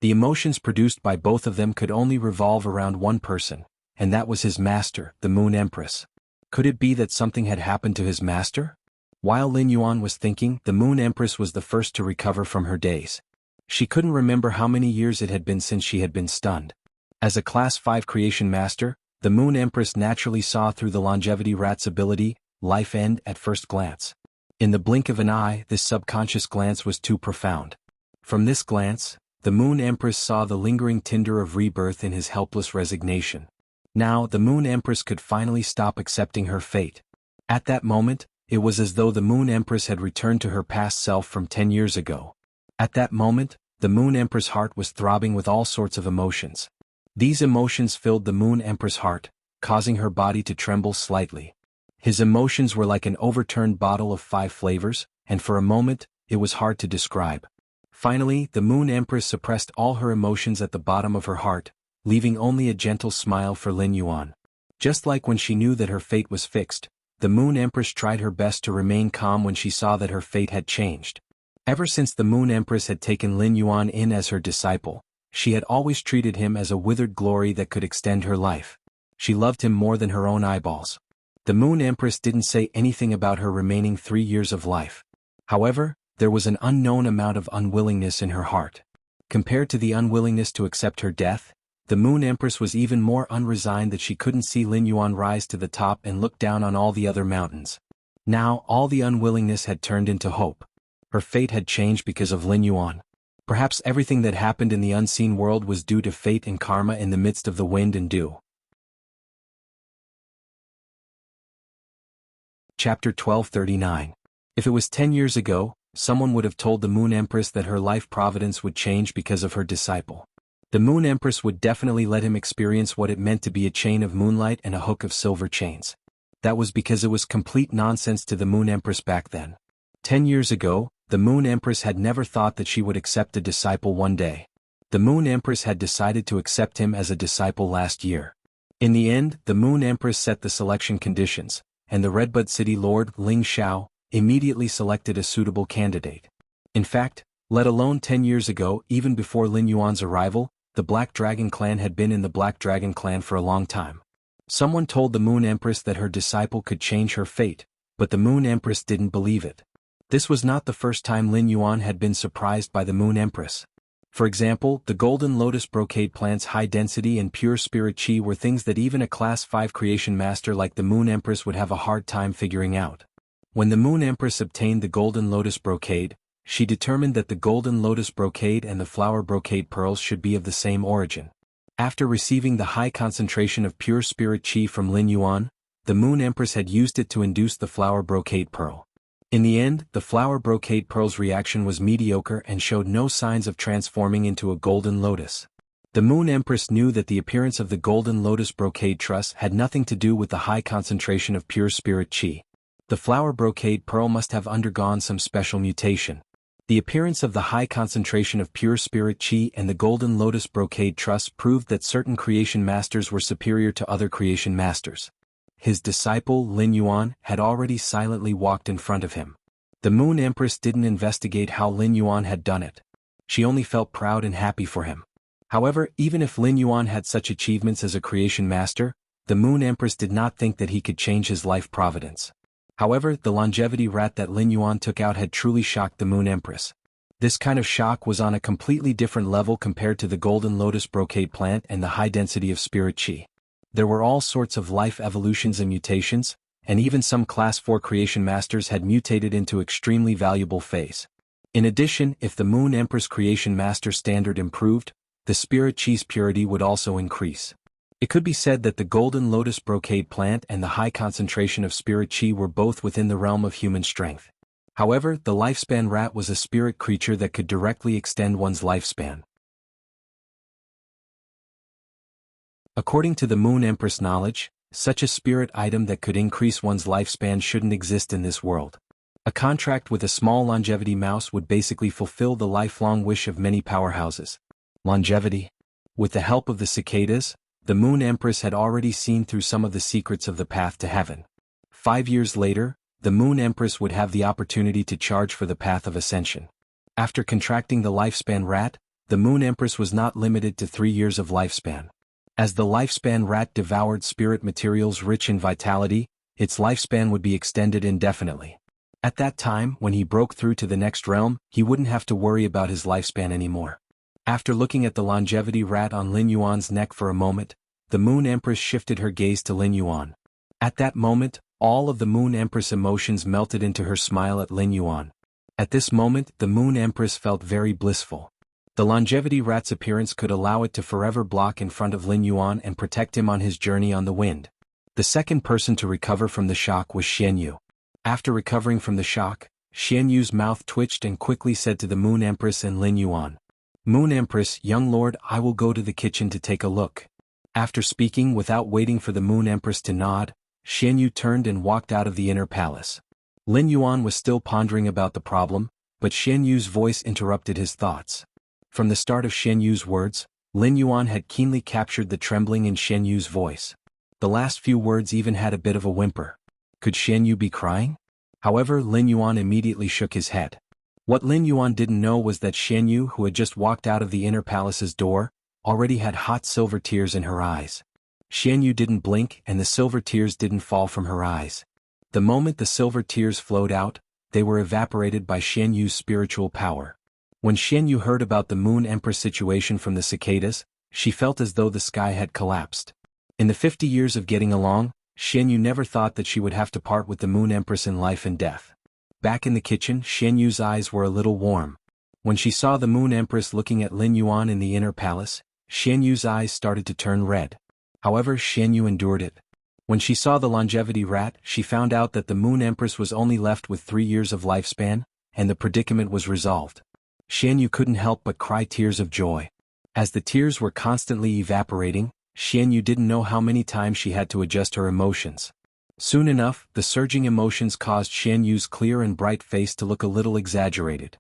The emotions produced by both of them could only revolve around one person, and that was his master, the Moon Empress. Could it be that something had happened to his master? While Lin Yuan was thinking, the Moon Empress was the first to recover from her daze. She couldn't remember how many years it had been since she had been stunned. As a Class 5 creation master, the Moon Empress naturally saw through the longevity rat's ability, life end, at first glance. In the blink of an eye, this subconscious glance was too profound. From this glance, the Moon Empress saw the lingering tinder of rebirth in his helpless resignation. Now, the Moon Empress could finally stop accepting her fate. At that moment, it was as though the Moon Empress had returned to her past self from 10 years ago. At that moment, the Moon Empress' heart was throbbing with all sorts of emotions. These emotions filled the Moon Empress' heart, causing her body to tremble slightly. His emotions were like an overturned bottle of 5 flavors, and for a moment, it was hard to describe. Finally, the Moon Empress suppressed all her emotions at the bottom of her heart, leaving only a gentle smile for Lin Yuan. Just like when she knew that her fate was fixed, the Moon Empress tried her best to remain calm when she saw that her fate had changed. Ever since the Moon Empress had taken Lin Yuan in as her disciple, she had always treated him as a withered glory that could extend her life. She loved him more than her own eyeballs. The Moon Empress didn't say anything about her remaining 3 years of life. However, there was an unknown amount of unwillingness in her heart. Compared to the unwillingness to accept her death, the Moon Empress was even more unresigned that she couldn't see Lin Yuan rise to the top and look down on all the other mountains. Now, all the unwillingness had turned into hope. Her fate had changed because of Lin Yuan. Perhaps everything that happened in the unseen world was due to fate and karma in the midst of the wind and dew. Chapter 1239. If it was 10 years ago, someone would have told the Moon Empress that her life providence would change because of her disciple. The Moon Empress would definitely let him experience what it meant to be a chain of moonlight and a hook of silver chains. That was because it was complete nonsense to the Moon Empress back then. 10 years ago, the Moon Empress had never thought that she would accept a disciple one day. The Moon Empress had decided to accept him as a disciple last year. In the end, the Moon Empress set the selection conditions, and the Redbud City Lord, Ling Xiao, immediately selected a suitable candidate. In fact, let alone 10 years ago, even before Lin Yuan's arrival, the Black Dragon clan had been in the Black Dragon clan for a long time. Someone told the Moon Empress that her disciple could change her fate, but the Moon Empress didn't believe it. This was not the first time Lin Yuan had been surprised by the Moon Empress. For example, the Golden Lotus Brocade plant's high density and pure spirit chi were things that even a Class 5 creation master like the Moon Empress would have a hard time figuring out. When the Moon Empress obtained the Golden Lotus Brocade, she determined that the Golden Lotus Brocade and the Flower Brocade pearls should be of the same origin. After receiving the high concentration of pure spirit chi from Lin Yuan, the Moon Empress had used it to induce the Flower Brocade pearl. In the end, the Flower Brocade pearl's reaction was mediocre and showed no signs of transforming into a golden lotus. The Moon Empress knew that the appearance of the Golden Lotus Brocade truss had nothing to do with the high concentration of pure spirit chi. The Flower Brocade pearl must have undergone some special mutation. The appearance of the high concentration of pure spirit chi and the Golden Lotus Brocade truss proved that certain creation masters were superior to other creation masters. His disciple, Lin Yuan, had already silently walked in front of him. The Moon Empress didn't investigate how Lin Yuan had done it. She only felt proud and happy for him. However, even if Lin Yuan had such achievements as a creation master, the Moon Empress did not think that he could change his life providence. However, the longevity rat that Lin Yuan took out had truly shocked the Moon Empress. This kind of shock was on a completely different level compared to the Golden Lotus Brocade plant and the high density of spirit chi. There were all sorts of life evolutions and mutations, and even some Class 4 creation masters had mutated into extremely valuable phase. In addition, if the Moon Empress creation master standard improved, the spirit chi's purity would also increase. It could be said that the Golden Lotus Brocade plant and the high concentration of spirit chi were both within the realm of human strength. However, the lifespan rat was a spirit creature that could directly extend one's lifespan. According to the Moon Empress knowledge, such a spirit item that could increase one's lifespan shouldn't exist in this world. A contract with a small longevity mouse would basically fulfill the lifelong wish of many powerhouses. Longevity. With the help of the cicadas, The Moon Empress had already seen through some of the secrets of the path to heaven. 5 years later, the Moon Empress would have the opportunity to charge for the path of ascension. After contracting the lifespan rat, the Moon Empress was not limited to 3 years of lifespan. As the lifespan rat devoured spirit materials rich in vitality, its lifespan would be extended indefinitely. At that time, when he broke through to the next realm, he wouldn't have to worry about his lifespan anymore. After looking at the longevity rat on Lin Yuan's neck for a moment, the Moon Empress shifted her gaze to Lin Yuan. At that moment, all of the Moon Empress emotions melted into her smile at Lin Yuan. At this moment, the Moon Empress felt very blissful. The longevity rat's appearance could allow it to forever block in front of Lin Yuan and protect him on his journey on the wind. The second person to recover from the shock was Xian Yu. After recovering from the shock, Xian Yu's mouth twitched and quickly said to the Moon Empress and Lin Yuan, "Moon Empress, young lord, I will go to the kitchen to take a look." After speaking without waiting for the Moon Empress to nod, Xian Yu turned and walked out of the inner palace. Lin Yuan was still pondering about the problem, but Xian Yu's voice interrupted his thoughts. From the start of Xian Yu's words, Lin Yuan had keenly captured the trembling in Xian Yu's voice. The last few words even had a bit of a whimper. Could Xian Yu be crying? However, Lin Yuan immediately shook his head. What Lin Yuan didn't know was that Xian Yu, who had just walked out of the inner palace's door, already had hot silver tears in her eyes. Xian Yu didn't blink and the silver tears didn't fall from her eyes. The moment the silver tears flowed out, they were evaporated by Xian Yu's spiritual power. When Xian Yu heard about the Moon Empress situation from the cicadas, she felt as though the sky had collapsed. In the 50 years of getting along, Xian Yu never thought that she would have to part with the Moon Empress in life and death. Back in the kitchen, Xian Yu's eyes were a little warm. When she saw the Moon Empress looking at Lin Yuan in the inner palace, Xian Yu's eyes started to turn red. However, Xian Yu endured it. When she saw the longevity rat, she found out that the Moon Empress was only left with 3 years of lifespan, and the predicament was resolved. Xian Yu couldn't help but cry tears of joy. As the tears were constantly evaporating, Xian Yu didn't know how many times she had to adjust her emotions. Soon enough, the surging emotions caused Xian Yu's clear and bright face to look a little exaggerated.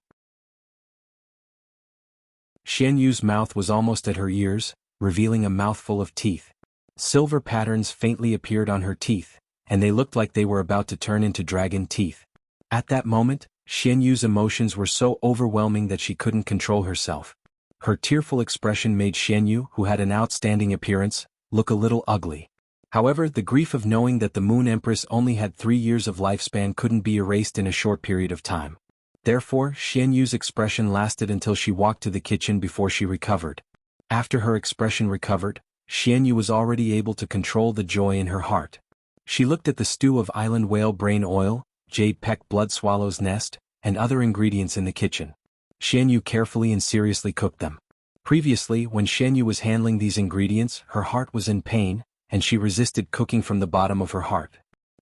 Xian Yu's mouth was almost at her ears, revealing a mouthful of teeth. Silver patterns faintly appeared on her teeth, and they looked like they were about to turn into dragon teeth. At that moment, Xian Yu's emotions were so overwhelming that she couldn't control herself. Her tearful expression made Xian Yu, who had an outstanding appearance, look a little ugly. However, the grief of knowing that the Moon Empress only had 3 years of lifespan couldn't be erased in a short period of time. Therefore, Xian Yu's expression lasted until she walked to the kitchen before she recovered. After her expression recovered, Xian Yu was already able to control the joy in her heart. She looked at the stew of island whale brain oil, jade peck blood swallow's nest, and other ingredients in the kitchen. Xian Yu carefully and seriously cooked them. Previously, when Xian Yu was handling these ingredients, her heart was in pain, and she resisted cooking from the bottom of her heart.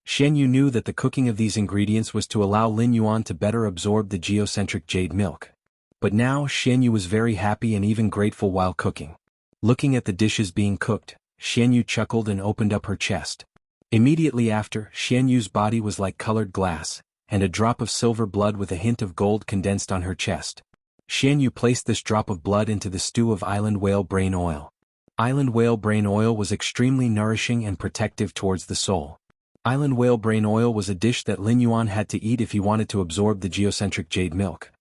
Xian Yu knew that the cooking of these ingredients was to allow Lin Yuan to better absorb the geocentric jade milk. But now Xian Yu was very happy and even grateful while cooking. Looking at the dishes being cooked, Xian Yu chuckled and opened up her chest. Immediately after, Xian Yu's body was like colored glass, and a drop of silver blood with a hint of gold condensed on her chest. Xian Yu placed this drop of blood into the stew of island whale brain oil. Island whale brain oil was extremely nourishing and protective towards the soul. Island whale brain oil was a dish that Lin Yuan had to eat if he wanted to absorb the geocentric jade milk.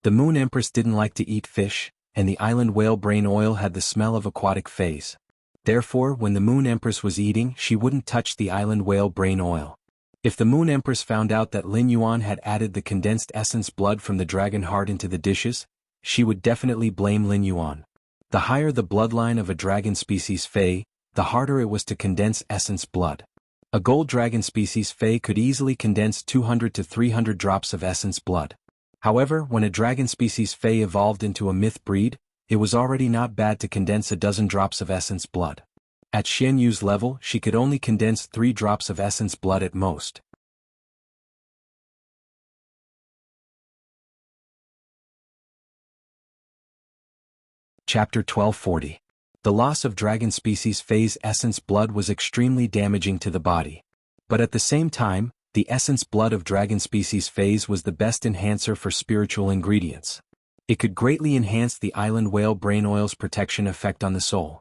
The Moon Empress didn't like to eat fish, and the island whale brain oil had the smell of aquatic phase. Therefore, when the Moon Empress was eating, she wouldn't touch the island whale brain oil. If the Moon Empress found out that Lin Yuan had added the condensed essence blood from the dragon heart into the dishes, she would definitely blame Lin Yuan. The higher the bloodline of a dragon species Fei, the harder it was to condense essence blood. A gold dragon species Fei could easily condense 200 to 300 drops of essence blood. However, when a dragon species Fei evolved into a myth breed, it was already not bad to condense a dozen drops of essence blood. At Xian Yu's level, she could only condense 3 drops of essence blood at most. Chapter 1240. The loss of dragon species Fei's essence blood was extremely damaging to the body. But at the same time, the essence blood of dragon species Fei's was the best enhancer for spiritual ingredients. It could greatly enhance the island whale brain oil's protection effect on the soul.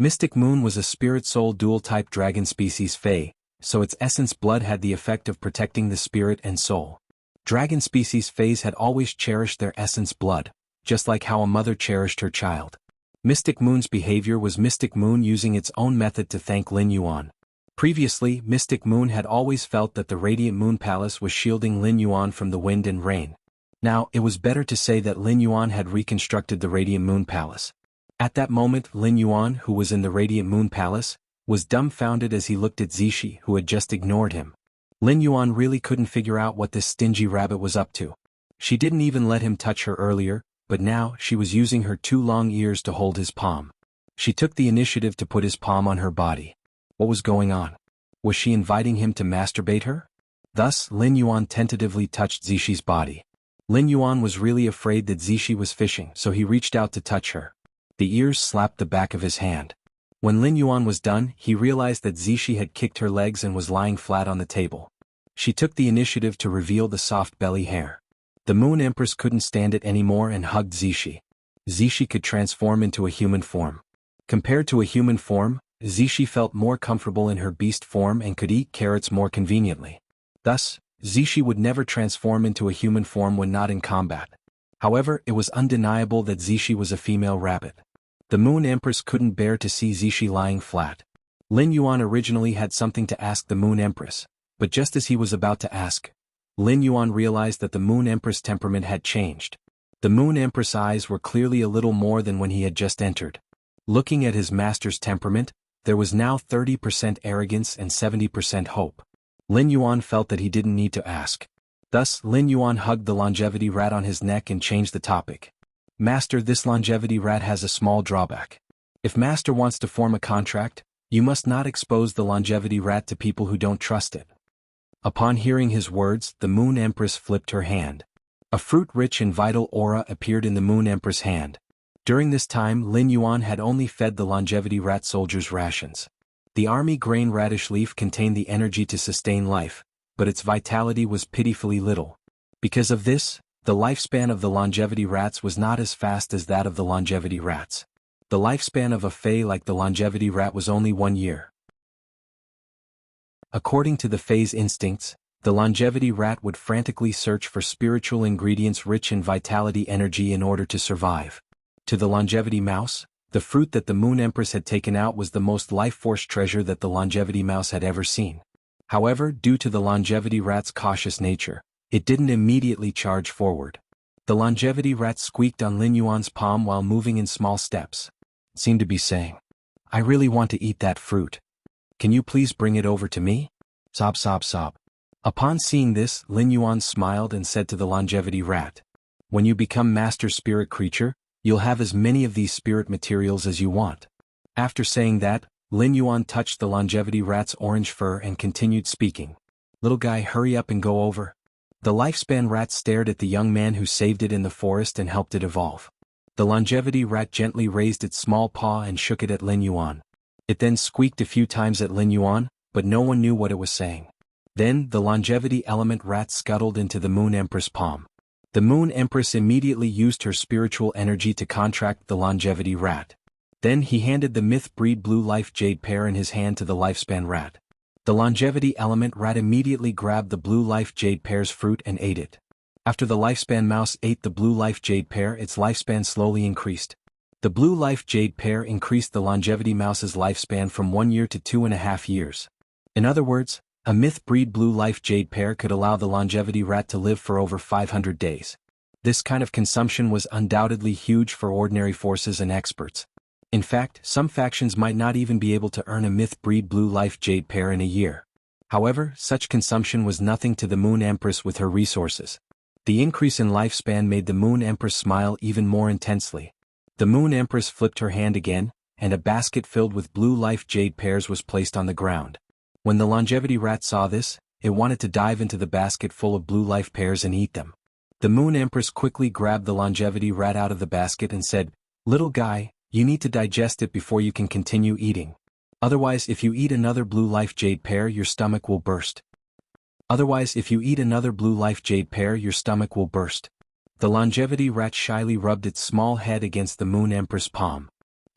Mystic Moon was a spirit soul dual-type dragon species Fae, so its essence blood had the effect of protecting the spirit and soul. Dragon species Faes had always cherished their essence blood, just like how a mother cherished her child. Mystic Moon's behavior was Mystic Moon using its own method to thank Lin Yuan. Previously, Mystic Moon had always felt that the Radiant Moon Palace was shielding Lin Yuan from the wind and rain. Now, it was better to say that Lin Yuan had reconstructed the Radiant Moon Palace. At that moment, Lin Yuan, who was in the Radiant Moon Palace, was dumbfounded as he looked at Zishi, who had just ignored him. Lin Yuan really couldn't figure out what this stingy rabbit was up to. She didn't even let him touch her earlier, but now she was using her 2 long ears to hold his palm. She took the initiative to put his palm on her body. What was going on? Was she inviting him to masturbate her? Thus, Lin Yuan tentatively touched Zishi's body. Lin Yuan was really afraid that Zishi was fishing, so he reached out to touch her. The ears slapped the back of his hand. When Lin Yuan was done, he realized that Zishi had kicked her legs and was lying flat on the table. She took the initiative to reveal the soft belly hair. The Moon Empress couldn't stand it anymore and hugged Zishi. Zishi could transform into a human form. Compared to a human form, Zishi felt more comfortable in her beast form and could eat carrots more conveniently. Thus, Zishi would never transform into a human form when not in combat. However, it was undeniable that Zishi was a female rabbit. The Moon Empress couldn't bear to see Zishi lying flat. Lin Yuan originally had something to ask the Moon Empress, but just as he was about to ask, Lin Yuan realized that the Moon Empress' temperament had changed. The Moon Empress' eyes were clearly a little more than when he had just entered. Looking at his master's temperament, there was now 30% arrogance and 70% hope. Lin Yuan felt that he didn't need to ask. Thus, Lin Yuan hugged the longevity rat on his neck and changed the topic. Master, this longevity rat has a small drawback. If Master wants to form a contract, you must not expose the longevity rat to people who don't trust it. Upon hearing his words, the Moon Empress flipped her hand. A fruit-rich and vital aura appeared in the Moon Empress' hand. During this time, Lin Yuan had only fed the longevity rat soldiers rations. The army grain radish leaf contained the energy to sustain life, but its vitality was pitifully little. Because of this, the lifespan of the longevity rats was not as fast as that of the longevity rats. The lifespan of a Fae like the longevity rat was only 1 year. According to the Fae's instincts, the longevity rat would frantically search for spiritual ingredients rich in vitality energy in order to survive. To the longevity mouse, the fruit that the Moon Empress had taken out was the most life-force treasure that the longevity mouse had ever seen. However, due to the longevity rat's cautious nature, it didn't immediately charge forward. The longevity rat squeaked on Lin Yuan's palm while moving in small steps. It seemed to be saying, "I really want to eat that fruit. Can you please bring it over to me?" Sob, sob, sob. Upon seeing this, Lin Yuan smiled and said to the longevity rat, "When you become master spirit creature, you'll have as many of these spirit materials as you want." After saying that, Lin Yuan touched the longevity rat's orange fur and continued speaking. "Little guy, hurry up and go over." The lifespan rat stared at the young man who saved it in the forest and helped it evolve. The longevity rat gently raised its small paw and shook it at Lin Yuan. It then squeaked a few times at Lin Yuan, but no one knew what it was saying. Then, the longevity element rat scuttled into the Moon Empress' palm. The Moon Empress immediately used her spiritual energy to contract the longevity rat. Then he handed the myth breed blue life jade pear in his hand to the lifespan rat. The longevity element rat immediately grabbed the blue life jade pear's fruit and ate it. After the lifespan mouse ate the blue life jade pear, its lifespan slowly increased. The blue life jade pear increased the longevity mouse's lifespan from 1 year to 2.5 years. In other words, a myth breed blue life jade pear could allow the longevity rat to live for over 500 days. This kind of consumption was undoubtedly huge for ordinary forces and experts. In fact, some factions might not even be able to earn a myth breed blue life jade pear in a year. However, such consumption was nothing to the Moon Empress with her resources. The increase in lifespan made the Moon Empress smile even more intensely. The Moon Empress flipped her hand again, and a basket filled with blue life jade pears was placed on the ground. When the longevity rat saw this, it wanted to dive into the basket full of blue life pears and eat them. The Moon Empress quickly grabbed the longevity rat out of the basket and said, "Little guy, you need to digest it before you can continue eating. Otherwise, if you eat another blue life jade pear, your stomach will burst. The longevity rat shyly rubbed its small head against the Moon Empress' palm.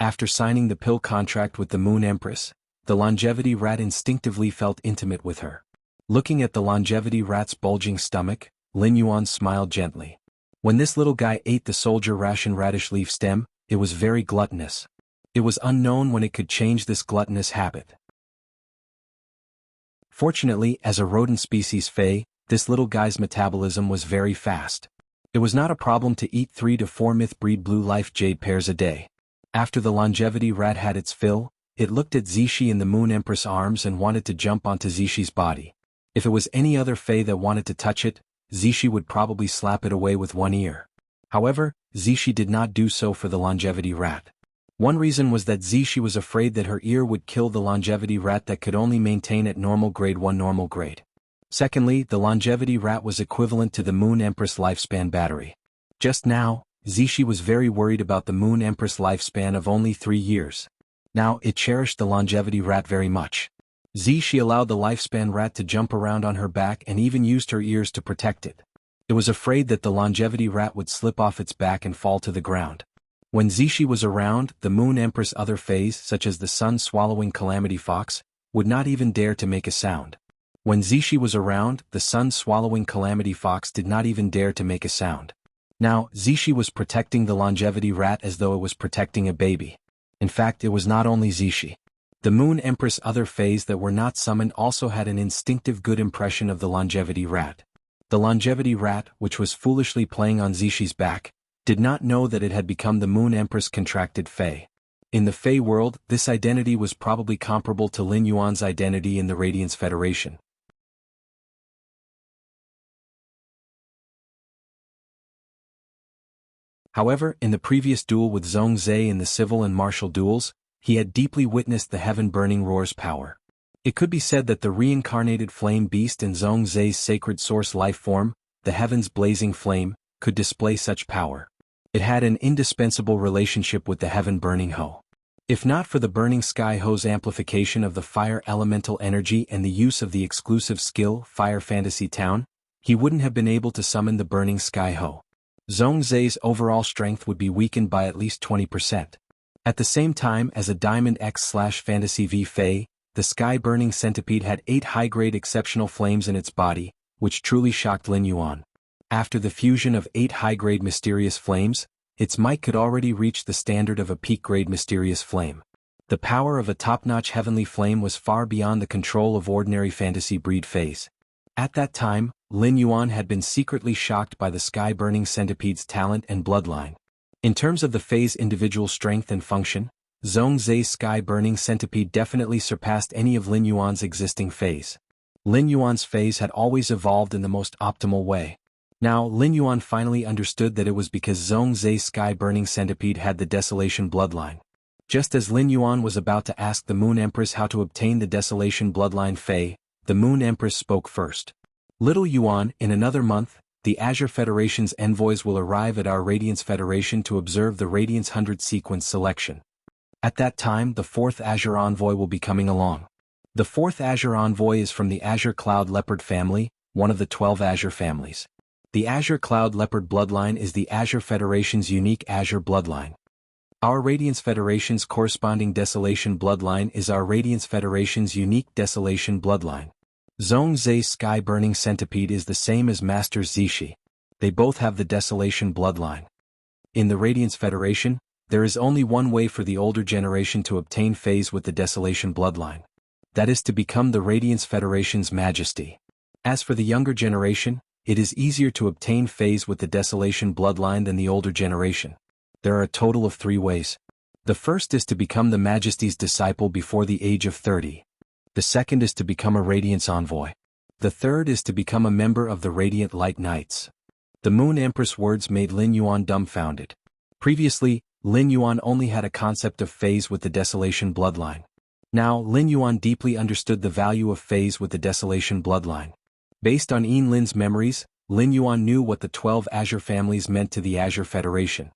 After signing the pill contract with the Moon Empress, the longevity rat instinctively felt intimate with her. Looking at the longevity rat's bulging stomach, Lin Yuan smiled gently. When this little guy ate the soldier ration radish leaf stem, it was very gluttonous. It was unknown when it could change this gluttonous habit. Fortunately, as a rodent species Fei, this little guy's metabolism was very fast. It was not a problem to eat 3 to 4 myth-breed blue life jade pears a day. After the longevity rat had its fill, it looked at Zixi in the Moon Empress arms and wanted to jump onto Zixi's body. If it was any other Fei that wanted to touch it, Zixi would probably slap it away with one ear. However, Zixi did not do so for the longevity rat. One reason was that Zixi was afraid that her ear would kill the longevity rat that could only maintain at normal grade 1 normal grade. Secondly, the longevity rat was equivalent to the Moon Empress lifespan battery. Just now, Zixi was very worried about the Moon Empress lifespan of only 3 years. Now, it cherished the longevity rat very much. Zixi allowed the lifespan rat to jump around on her back and even used her ears to protect it. It was afraid that the longevity rat would slip off its back and fall to the ground. When Zixi was around, the Moon Empress' other Feis, such as the sun-swallowing calamity fox, would not even dare to make a sound. When Zixi was around, the sun-swallowing calamity fox did not even dare to make a sound. Now, Zixi was protecting the longevity rat as though it was protecting a baby. In fact, it was not only Zixi. The Moon Empress' other Feis that were not summoned also had an instinctive good impression of the longevity rat. The longevity rat, which was foolishly playing on Zixi's back, did not know that it had become the Moon Empress' contracted Fei. In the Fei world, this identity was probably comparable to Lin Yuan's identity in the Radiance Federation. However, in the previous duel with Zhong Zhe in the civil and martial duels, he had deeply witnessed the heaven-burning roar's power. It could be said that the reincarnated flame beast in Zhong Zhe's sacred source life form, the heaven's blazing flame, could display such power. It had an indispensable relationship with the heaven-burning Ho. If not for the burning sky Ho's amplification of the fire elemental energy and the use of the exclusive skill Fire Fantasy Town, he wouldn't have been able to summon the burning sky Ho. Zhong Zhe's overall strength would be weakened by at least 20%. At the same time as a Diamond X/Fantasy V Fei, the sky-burning centipede had 8 high-grade exceptional flames in its body, which truly shocked Lin Yuan. After the fusion of 8 high-grade mysterious flames, its might could already reach the standard of a peak-grade mysterious flame. The power of a top-notch heavenly flame was far beyond the control of ordinary fantasy breed Feis. At that time, Lin Yuan had been secretly shocked by the sky-burning centipede's talent and bloodline. In terms of the Fei's individual strength and function, Zhong Zhe's sky-burning centipede definitely surpassed any of Lin Yuan's existing Feis. Lin Yuan's Feis had always evolved in the most optimal way. Now, Lin Yuan finally understood that it was because Zhong Zhe's sky-burning centipede had the Desolation bloodline. Just as Lin Yuan was about to ask the Moon Empress how to obtain the Desolation bloodline Fei, the Moon Empress spoke first. Little Yuan, in another month, the Azure Federation's envoys will arrive at our Radiance Federation to observe the Radiance 100 sequence selection. At that time, the 4th Azure Envoy will be coming along. The 4th Azure Envoy is from the Azure Cloud Leopard family, one of the 12 Azure families. The Azure Cloud Leopard bloodline is the Azure Federation's unique Azure bloodline. Our Radiance Federation's corresponding Desolation bloodline is our Radiance Federation's unique Desolation bloodline. Zhong Zhe's sky-burning centipede is the same as Master Zixi. They both have the Desolation bloodline. In the Radiance Federation, there is only one way for the older generation to obtain Feis with the Desolation bloodline. That is to become the Radiance Federation's Majesty. As for the younger generation, it is easier to obtain Feis with the Desolation bloodline than the older generation. There are a total of 3 ways. The first is to become the Majesty's disciple before the age of 30. The second is to become a Radiance Envoy. The third is to become a member of the Radiant Light Knights. The Moon Empress words made Lin Yuan dumbfounded. Previously, Lin Yuan only had a concept of Feis with the Desolation bloodline. Now, Lin Yuan deeply understood the value of Feis with the Desolation bloodline. Based on Yin Lin's memories, Lin Yuan knew what the 12 Azure families meant to the Azure Federation.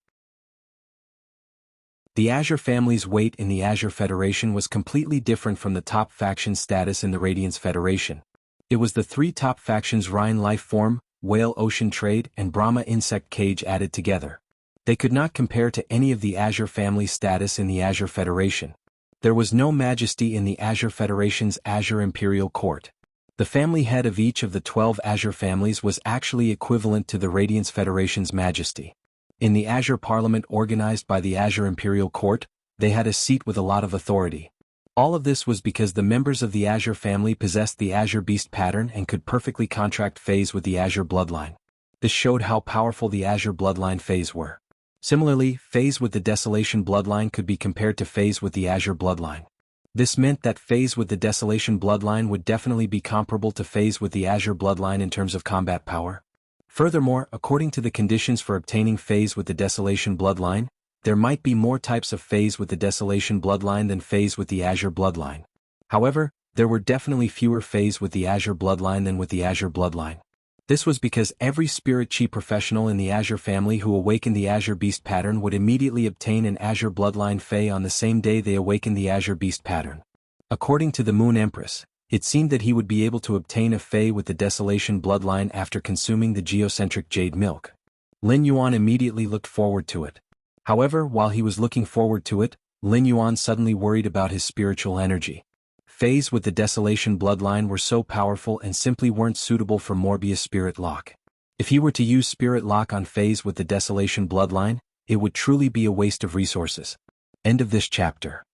The Azure family's weight in the Azure Federation was completely different from the top faction's status in the Radiance Federation. It was the 3 top factions Rhine Life Form, Whale Ocean Trade and Brahma Insect Cage added together. They could not compare to any of the Azure family's status in the Azure Federation. There was no majesty in the Azure Federation's Azure Imperial Court. The family head of each of the 12 Azure families was actually equivalent to the Radiance Federation's majesty. In the Azure Parliament organized by the Azure Imperial Court, they had a seat with a lot of authority. All of this was because the members of the Azure family possessed the Azure Beast pattern and could perfectly contract phase with the Azure bloodline. This showed how powerful the Azure bloodline phase were. Similarly, phase with the Desolation bloodline could be compared to phase with the Azure bloodline. This meant that phase with the Desolation bloodline would definitely be comparable to phase with the Azure bloodline in terms of combat power. Furthermore, according to the conditions for obtaining phase with the Desolation bloodline, there might be more types of phase with the Desolation bloodline than phase with the Azure bloodline. However, there were definitely fewer phase with the Azure bloodline than with the Azure bloodline. This was because every Spirit Chi professional in the Azure family who awakened the Azure Beast pattern would immediately obtain an Azure bloodline Fae on the same day they awakened the Azure Beast pattern. According to the Moon Empress, it seemed that he would be able to obtain a Fae with the Desolation bloodline after consuming the geocentric jade milk. Lin Yuan immediately looked forward to it. However, while he was looking forward to it, Lin Yuan suddenly worried about his spiritual energy. Fays with the Desolation bloodline were so powerful and simply weren't suitable for Morbius Spirit Lock. If he were to use Spirit Lock on Fays with the Desolation bloodline, it would truly be a waste of resources. End of this chapter.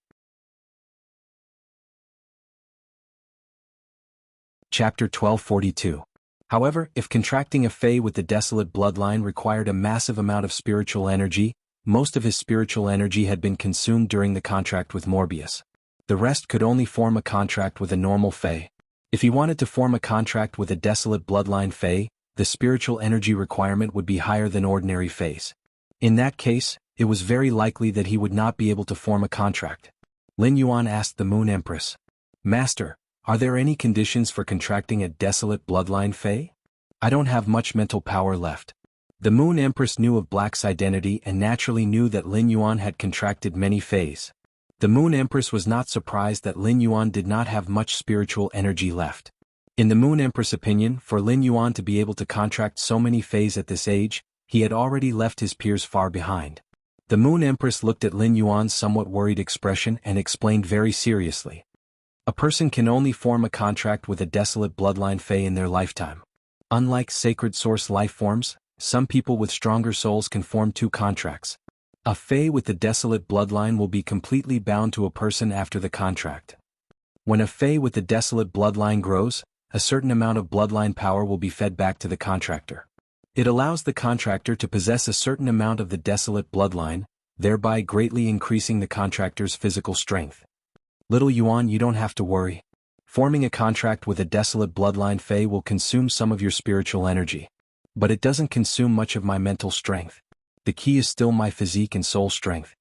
Chapter 1242. However, if contracting a Fae with the Desolate bloodline required a massive amount of spiritual energy, most of his spiritual energy had been consumed during the contract with Morbius. The rest could only form a contract with a normal Fae. If he wanted to form a contract with a Desolate bloodline Fae, the spiritual energy requirement would be higher than ordinary Faes. In that case, it was very likely that he would not be able to form a contract. Lin Yuan asked the Moon Empress, "Master, are there any conditions for contracting a Desolate bloodline Fae? I don't have much mental power left." The Moon Empress knew of Black's identity and naturally knew that Lin Yuan had contracted many Faes. The Moon Empress was not surprised that Lin Yuan did not have much spiritual energy left. In the Moon Empress' opinion, for Lin Yuan to be able to contract so many Faes at this age, he had already left his peers far behind. The Moon Empress looked at Lin Yuan's somewhat worried expression and explained very seriously. A person can only form a contract with a Desolate bloodline Fae in their lifetime. Unlike sacred source life forms, some people with stronger souls can form 2 contracts. A Fae with the Desolate bloodline will be completely bound to a person after the contract. When a Fae with the Desolate bloodline grows, a certain amount of bloodline power will be fed back to the contractor. It allows the contractor to possess a certain amount of the Desolate bloodline, thereby greatly increasing the contractor's physical strength. Little Yuan, you don't have to worry. Forming a contract with a Desolate bloodline Fae will consume some of your spiritual energy. But it doesn't consume much of my mental strength. The key is still my physique and soul strength.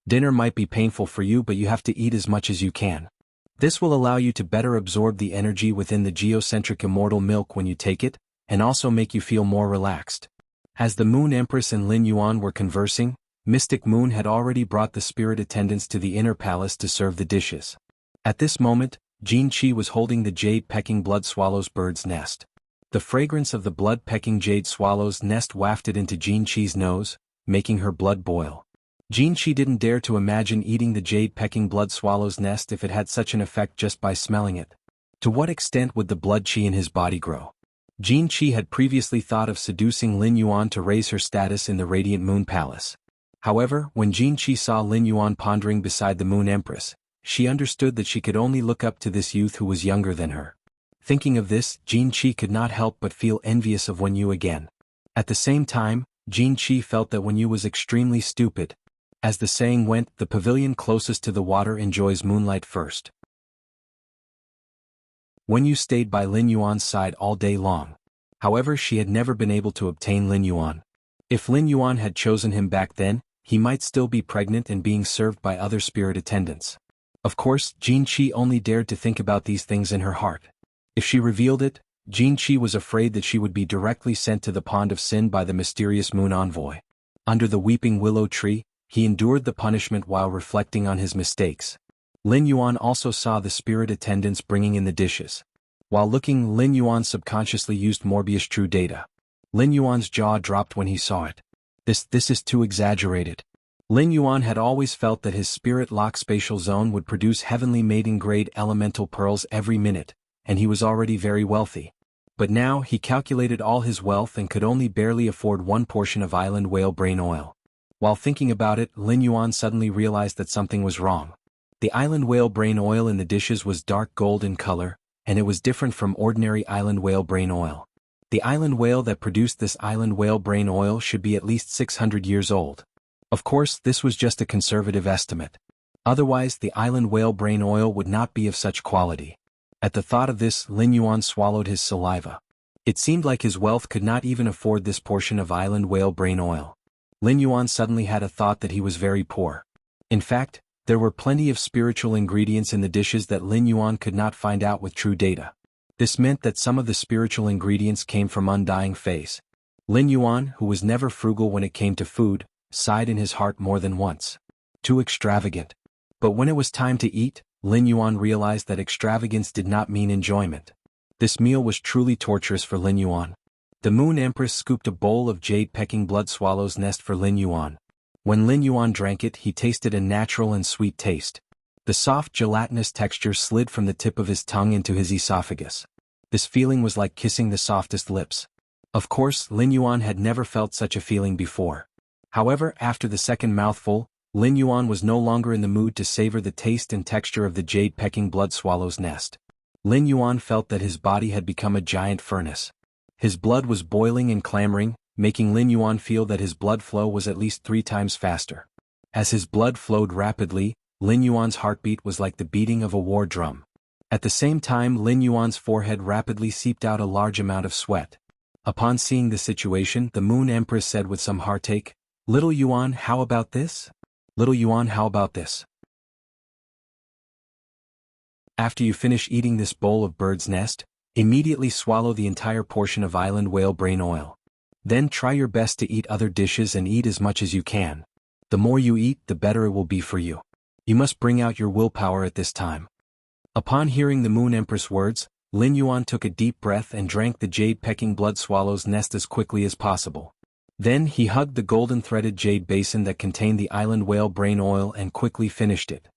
Dinner might be painful for you, but you have to eat as much as you can. This will allow you to better absorb the energy within the geocentric immortal milk when you take it, and also make you feel more relaxed. As the Moon Empress and Lin Yuan were conversing, Mystic Moon had already brought the spirit attendants to the inner palace to serve the dishes. At this moment, Jin Qi was holding the jade-pecking blood swallow's bird's nest. The fragrance of the blood-pecking jade swallow's nest wafted into Jin Qi's nose, making her blood boil. Jin Qi didn't dare to imagine eating the jade-pecking blood swallow's nest if it had such an effect just by smelling it. To what extent would the blood qi in his body grow? Jin Qi had previously thought of seducing Lin Yuan to raise her status in the Radiant Moon Palace. However, when Jin Qi saw Lin Yuan pondering beside the Moon Empress, she understood that she could only look up to this youth who was younger than her. Thinking of this, Jin Qi could not help but feel envious of Wen Yu again. At the same time, Jin Qi felt that Wen Yu was extremely stupid. As the saying went, the pavilion closest to the water enjoys moonlight first. Wen Yu stayed by Lin Yuan's side all day long. However, she had never been able to obtain Lin Yuan. If Lin Yuan had chosen him back then, he might still be pregnant and being served by other spirit attendants. Of course, Jin Qi only dared to think about these things in her heart. If she revealed it, Jin Qi was afraid that she would be directly sent to the Pond of Sin by the mysterious moon envoy. Under the weeping willow tree, he endured the punishment while reflecting on his mistakes. Lin Yuan also saw the spirit attendants bringing in the dishes. While looking, Lin Yuan subconsciously used Morbius True Data. Lin Yuan's jaw dropped when he saw it. This is too exaggerated. Lin Yuan had always felt that his spirit lock spatial zone would produce heavenly maiden-grade elemental pearls every minute, and he was already very wealthy. But now he calculated all his wealth and could only barely afford one portion of island whale brain oil. While thinking about it, Lin Yuan suddenly realized that something was wrong. The island whale brain oil in the dishes was dark gold in color, and it was different from ordinary island whale brain oil. The island whale that produced this island whale brain oil should be at least 600 years old. Of course, this was just a conservative estimate. Otherwise, the island whale brain oil would not be of such quality. At the thought of this, Lin Yuan swallowed his saliva. It seemed like his wealth could not even afford this portion of island whale brain oil. Lin Yuan suddenly had a thought that he was very poor. In fact, there were plenty of spiritual ingredients in the dishes that Lin Yuan could not find out with true data. This meant that some of the spiritual ingredients came from undying phase. Lin Yuan, who was never frugal when it came to food, sighed in his heart more than once. Too extravagant. But when it was time to eat, Lin Yuan realized that extravagance did not mean enjoyment. This meal was truly torturous for Lin Yuan. The Moon Empress scooped a bowl of jade-pecking blood swallow's nest for Lin Yuan. When Lin Yuan drank it, he tasted a natural and sweet taste. The soft gelatinous texture slid from the tip of his tongue into his esophagus. This feeling was like kissing the softest lips. Of course, Lin Yuan had never felt such a feeling before. However, after the second mouthful, Lin Yuan was no longer in the mood to savor the taste and texture of the jade-pecking blood swallow's nest. Lin Yuan felt that his body had become a giant furnace. His blood was boiling and clamoring, making Lin Yuan feel that his blood flow was at least 3 times faster. As his blood flowed rapidly, Lin Yuan's heartbeat was like the beating of a war drum. At the same time, Lin Yuan's forehead rapidly seeped out a large amount of sweat. Upon seeing the situation, the Moon Empress said with some heartache, "Little Yuan, how about this? Little Yuan, how about this? After you finish eating this bowl of bird's nest, immediately swallow the entire portion of island whale brain oil. Then try your best to eat other dishes and eat as much as you can. The more you eat, the better it will be for you. You must bring out your willpower at this time." Upon hearing the Moon Empress' words, Lin Yuan took a deep breath and drank the jade-pecking blood swallow's nest as quickly as possible. Then he hugged the golden-threaded jade basin that contained the island whale brain oil and quickly finished it.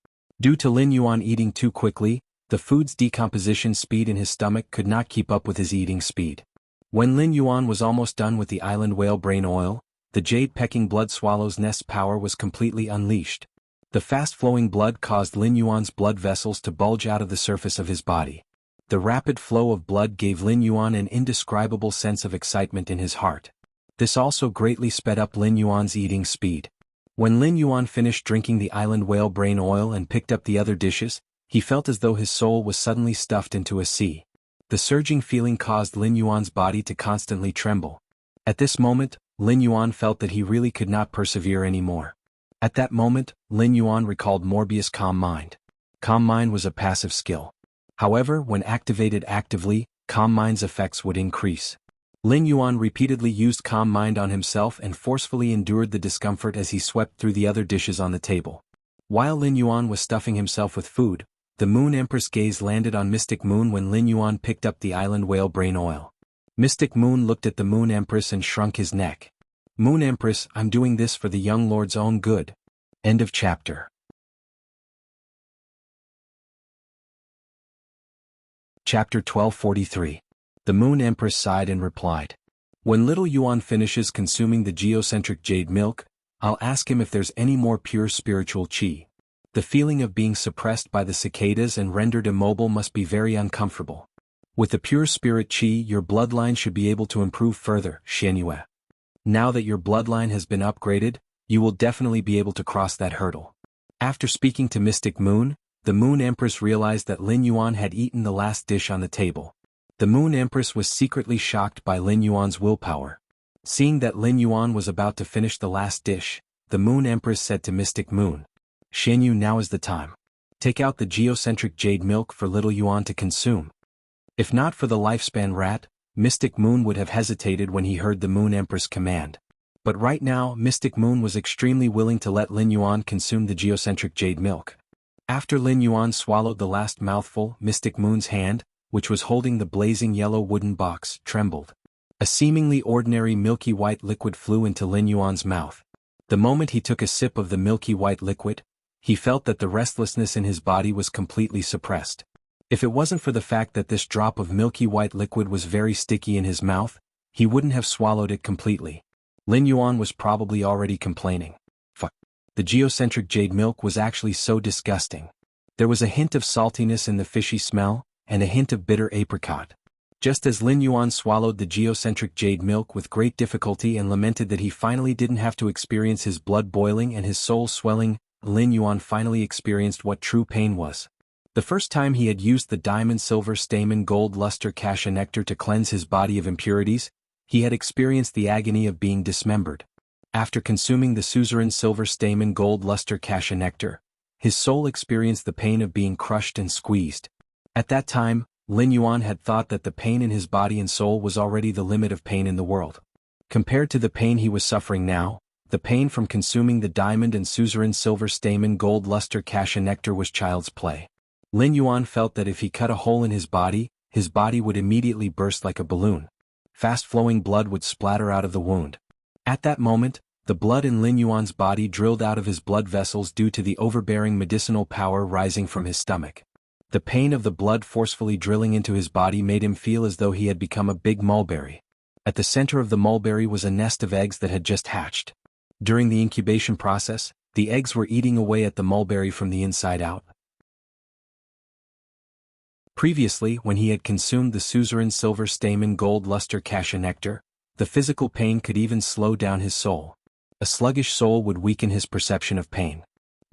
Due to Lin Yuan eating too quickly, the food's decomposition speed in his stomach could not keep up with his eating speed. When Lin Yuan was almost done with the island whale brain oil, the jade-pecking blood swallow's nest's power was completely unleashed. The fast-flowing blood caused Lin Yuan's blood vessels to bulge out of the surface of his body. The rapid flow of blood gave Lin Yuan an indescribable sense of excitement in his heart. This also greatly sped up Lin Yuan's eating speed. When Lin Yuan finished drinking the island whale brain oil and picked up the other dishes, he felt as though his soul was suddenly stuffed into a sea. The surging feeling caused Lin Yuan's body to constantly tremble. At this moment, Lin Yuan felt that he really could not persevere anymore. At that moment, Lin Yuan recalled Morbius' Calm Mind. Calm Mind was a passive skill. However, when activated actively, Calm Mind's effects would increase. Lin Yuan repeatedly used Calm Mind on himself and forcefully endured the discomfort as he swept through the other dishes on the table. While Lin Yuan was stuffing himself with food, the Moon Empress' gaze landed on Mystic Moon when Lin Yuan picked up the island whale brain oil. Mystic Moon looked at the Moon Empress and shrunk his neck. "Moon Empress, I'm doing this for the young lord's own good." End of chapter. Chapter 1243. The Moon Empress sighed and replied, "When little Yuan finishes consuming the geocentric jade milk, I'll ask him if there's any more pure spiritual qi. The feeling of being suppressed by the cicadas and rendered immobile must be very uncomfortable. With the pure spirit qi, your bloodline should be able to improve further, Xianyue. Now that your bloodline has been upgraded, you will definitely be able to cross that hurdle." After speaking to Mystic Moon, the Moon Empress realized that Lin Yuan had eaten the last dish on the table. The Moon Empress was secretly shocked by Lin Yuan's willpower. Seeing that Lin Yuan was about to finish the last dish, the Moon Empress said to Mystic Moon, "Xianyu, now is the time. Take out the geocentric jade milk for little Yuan to consume." If not for the lifespan rat, Mystic Moon would have hesitated when he heard the Moon Empress command. But right now, Mystic Moon was extremely willing to let Lin Yuan consume the geocentric jade milk. After Lin Yuan swallowed the last mouthful, Mystic Moon's hand, which was holding the blazing yellow wooden box, trembled. A seemingly ordinary milky white liquid flew into Lin Yuan's mouth. The moment he took a sip of the milky white liquid, he felt that the restlessness in his body was completely suppressed. If it wasn't for the fact that this drop of milky white liquid was very sticky in his mouth, he wouldn't have swallowed it completely. Lin Yuan was probably already complaining. Fuck. The geocentric jade milk was actually so disgusting. There was a hint of saltiness in the fishy smell, and a hint of bitter apricot. Just as Lin Yuan swallowed the geocentric jade milk with great difficulty and lamented that he finally didn't have to experience his blood boiling and his soul swelling, Lin Yuan finally experienced what true pain was. The first time he had used the diamond silver stamen gold luster cassia nectar to cleanse his body of impurities, he had experienced the agony of being dismembered. After consuming the suzerain silver stamen gold luster cassia nectar, his soul experienced the pain of being crushed and squeezed. At that time, Lin Yuan had thought that the pain in his body and soul was already the limit of pain in the world. Compared to the pain he was suffering now, the pain from consuming the diamond and suzerain silver stamen gold luster cassia nectar was child's play. Lin Yuan felt that if he cut a hole in his body would immediately burst like a balloon. Fast-flowing blood would splatter out of the wound. At that moment, the blood in Lin Yuan's body drilled out of his blood vessels due to the overbearing medicinal power rising from his stomach. The pain of the blood forcefully drilling into his body made him feel as though he had become a big mulberry. At the center of the mulberry was a nest of eggs that had just hatched. During the incubation process, the eggs were eating away at the mulberry from the inside out. Previously, when he had consumed the suzerain silver stamen gold luster cassia nectar, the physical pain could even slow down his soul. A sluggish soul would weaken his perception of pain.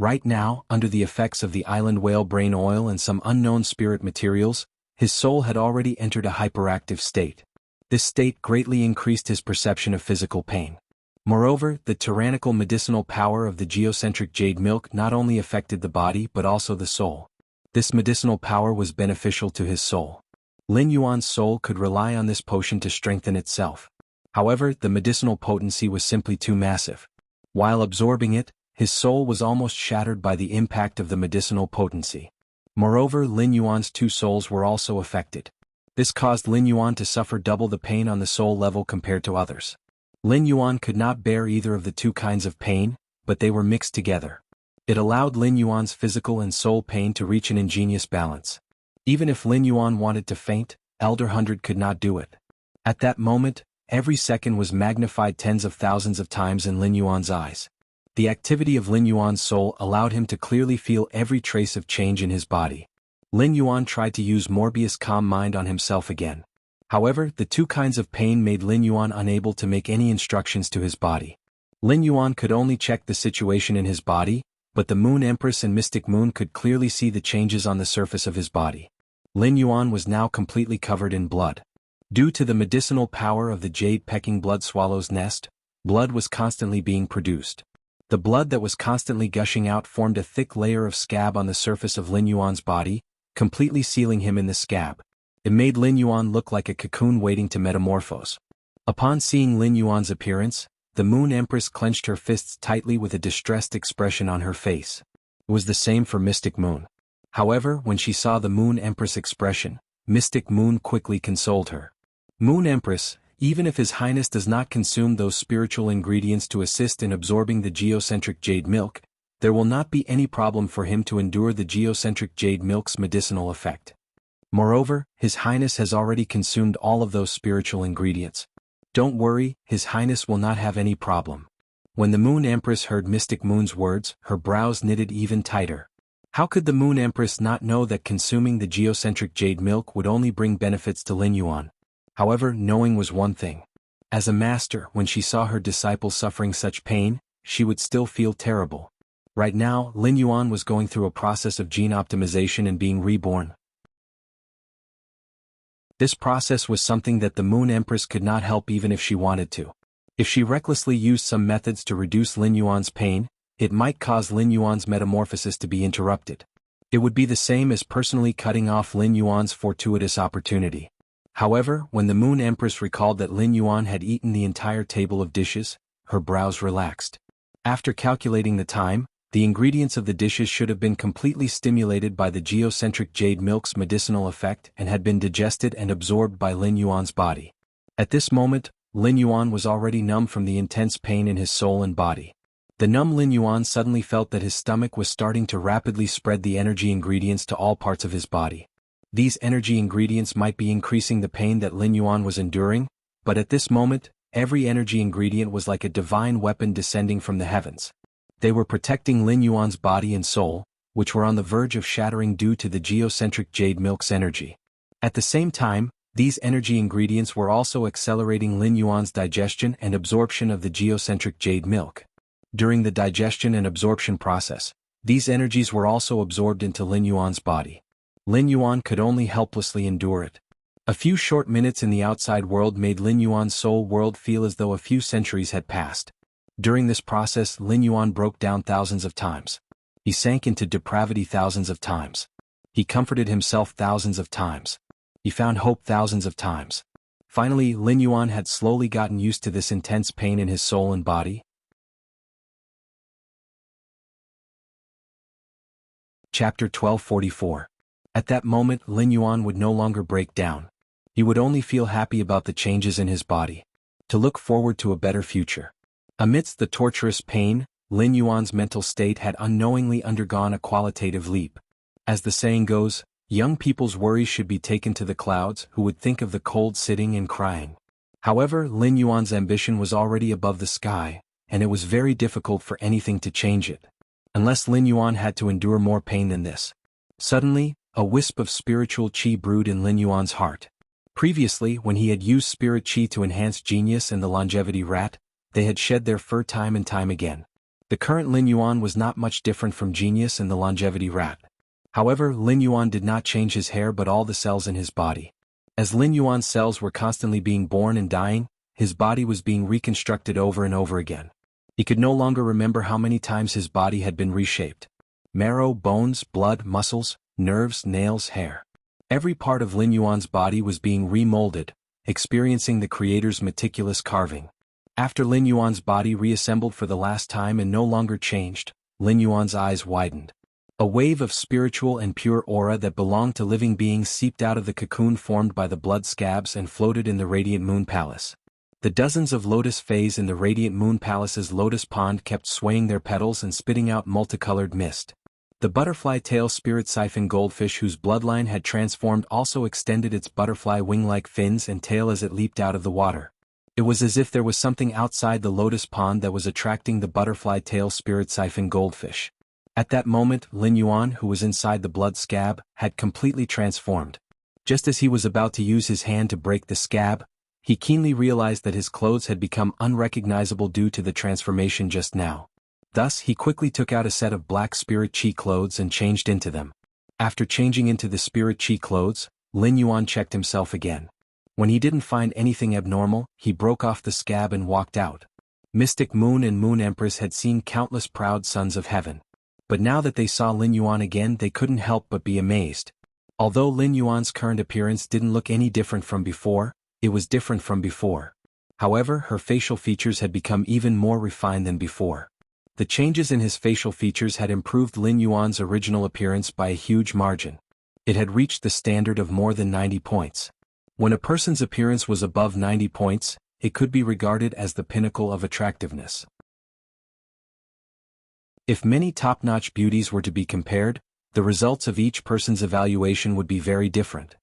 Right now, under the effects of the island whale brain oil and some unknown spirit materials, his soul had already entered a hyperactive state. This state greatly increased his perception of physical pain. Moreover, the tyrannical medicinal power of the geocentric jade milk not only affected the body but also the soul. This medicinal power was beneficial to his soul. Lin Yuan's soul could rely on this potion to strengthen itself. However, the medicinal potency was simply too massive. While absorbing it, his soul was almost shattered by the impact of the medicinal potency. Moreover, Lin Yuan's two souls were also affected. This caused Lin Yuan to suffer double the pain on the soul level compared to others. Lin Yuan could not bear either of the two kinds of pain, but they were mixed together. It allowed Lin Yuan's physical and soul pain to reach an ingenious balance. Even if Lin Yuan wanted to faint, Elder 100 could not do it. At that moment, every second was magnified tens of thousands of times in Lin Yuan's eyes. The activity of Lin Yuan's soul allowed him to clearly feel every trace of change in his body. Lin Yuan tried to use Morbius' calm mind on himself again. However, the two kinds of pain made Lin Yuan unable to make any instructions to his body. Lin Yuan could only check the situation in his body, but the Moon Empress and Mystic Moon could clearly see the changes on the surface of his body. Lin Yuan was now completely covered in blood. Due to the medicinal power of the jade-pecking blood swallow's nest, blood was constantly being produced. The blood that was constantly gushing out formed a thick layer of scab on the surface of Lin Yuan's body, completely sealing him in the scab. It made Lin Yuan look like a cocoon waiting to metamorphose. Upon seeing Lin Yuan's appearance, the Moon Empress clenched her fists tightly with a distressed expression on her face. It was the same for Mystic Moon. However, when she saw the Moon Empress expression, Mystic Moon quickly consoled her. Moon Empress, even if His Highness does not consume those spiritual ingredients to assist in absorbing the geocentric jade milk, there will not be any problem for him to endure the geocentric jade milk's medicinal effect. Moreover, His Highness has already consumed all of those spiritual ingredients. Don't worry, His Highness will not have any problem. When the Moon Empress heard Mystic Moon's words, her brows knitted even tighter. How could the Moon Empress not know that consuming the geocentric jade milk would only bring benefits to Lin Yuan? However, knowing was one thing. As a master, when she saw her disciple suffering such pain, she would still feel terrible. Right now, Lin Yuan was going through a process of gene optimization and being reborn. This process was something that the Moon Empress could not help even if she wanted to. If she recklessly used some methods to reduce Lin Yuan's pain, it might cause Lin Yuan's metamorphosis to be interrupted. It would be the same as personally cutting off Lin Yuan's fortuitous opportunity. However, when the Moon Empress recalled that Lin Yuan had eaten the entire table of dishes, her brows relaxed. After calculating the time, the ingredients of the dishes should have been completely stimulated by the geocentric jade milk's medicinal effect and had been digested and absorbed by Lin Yuan's body. At this moment, Lin Yuan was already numb from the intense pain in his soul and body. The numb Lin Yuan suddenly felt that his stomach was starting to rapidly spread the energy ingredients to all parts of his body. These energy ingredients might be increasing the pain that Lin Yuan was enduring, but at this moment, every energy ingredient was like a divine weapon descending from the heavens. They were protecting Lin Yuan's body and soul, which were on the verge of shattering due to the geocentric jade milk's energy. At the same time, these energy ingredients were also accelerating Lin Yuan's digestion and absorption of the geocentric jade milk. During the digestion and absorption process, these energies were also absorbed into Lin Yuan's body. Lin Yuan could only helplessly endure it. A few short minutes in the outside world made Lin Yuan's soul world feel as though a few centuries had passed. During this process, Lin Yuan broke down thousands of times. He sank into depravity thousands of times. He comforted himself thousands of times. He found hope thousands of times. Finally, Lin Yuan had slowly gotten used to this intense pain in his soul and body. Chapter 1244. At that moment, Lin Yuan would no longer break down. He would only feel happy about the changes in his body. To look forward to a better future. Amidst the torturous pain, Lin Yuan's mental state had unknowingly undergone a qualitative leap. As the saying goes, young people's worries should be taken to the clouds, who would think of the cold sitting and crying. However, Lin Yuan's ambition was already above the sky, and it was very difficult for anything to change it. Unless Lin Yuan had to endure more pain than this. Suddenly, a wisp of spiritual qi brewed in Lin Yuan's heart. Previously, when he had used spirit qi to enhance genius and the longevity rat, they had shed their fur time and time again. The current Lin Yuan was not much different from genius and the longevity rat. However, Lin Yuan did not change his hair but all the cells in his body. As Lin Yuan's cells were constantly being born and dying, his body was being reconstructed over and over again. He could no longer remember how many times his body had been reshaped. Marrow, bones, blood, muscles, nerves, nails, hair. Every part of Lin Yuan's body was being remolded, experiencing the Creator's meticulous carving. After Lin Yuan's body reassembled for the last time and no longer changed, Lin Yuan's eyes widened. A wave of spiritual and pure aura that belonged to living beings seeped out of the cocoon formed by the blood scabs and floated in the radiant moon palace. The dozens of lotus fays in the radiant moon palace's lotus pond kept swaying their petals and spitting out multicolored mist. The butterfly tail spirit siphon goldfish whose bloodline had transformed also extended its butterfly wing-like fins and tail as it leaped out of the water. It was as if there was something outside the lotus pond that was attracting the butterfly tail spirit siphon goldfish. At that moment, Lin Yuan, who was inside the blood scab, had completely transformed. Just as he was about to use his hand to break the scab, he keenly realized that his clothes had become unrecognizable due to the transformation just now. Thus, he quickly took out a set of black spirit qi clothes and changed into them. After changing into the spirit qi clothes, Lin Yuan checked himself again. When he didn't find anything abnormal, he broke off the scab and walked out. Mystic Moon and Moon Empress had seen countless proud sons of heaven. But now that they saw Lin Yuan again, they couldn't help but be amazed. Although Lin Yuan's current appearance didn't look any different from before, it was different from before. However, her facial features had become even more refined than before. The changes in his facial features had improved Lin Yuan's original appearance by a huge margin. It had reached the standard of more than 90 points. When a person's appearance was above 90 points, it could be regarded as the pinnacle of attractiveness. If many top-notch beauties were to be compared, the results of each person's evaluation would be very different.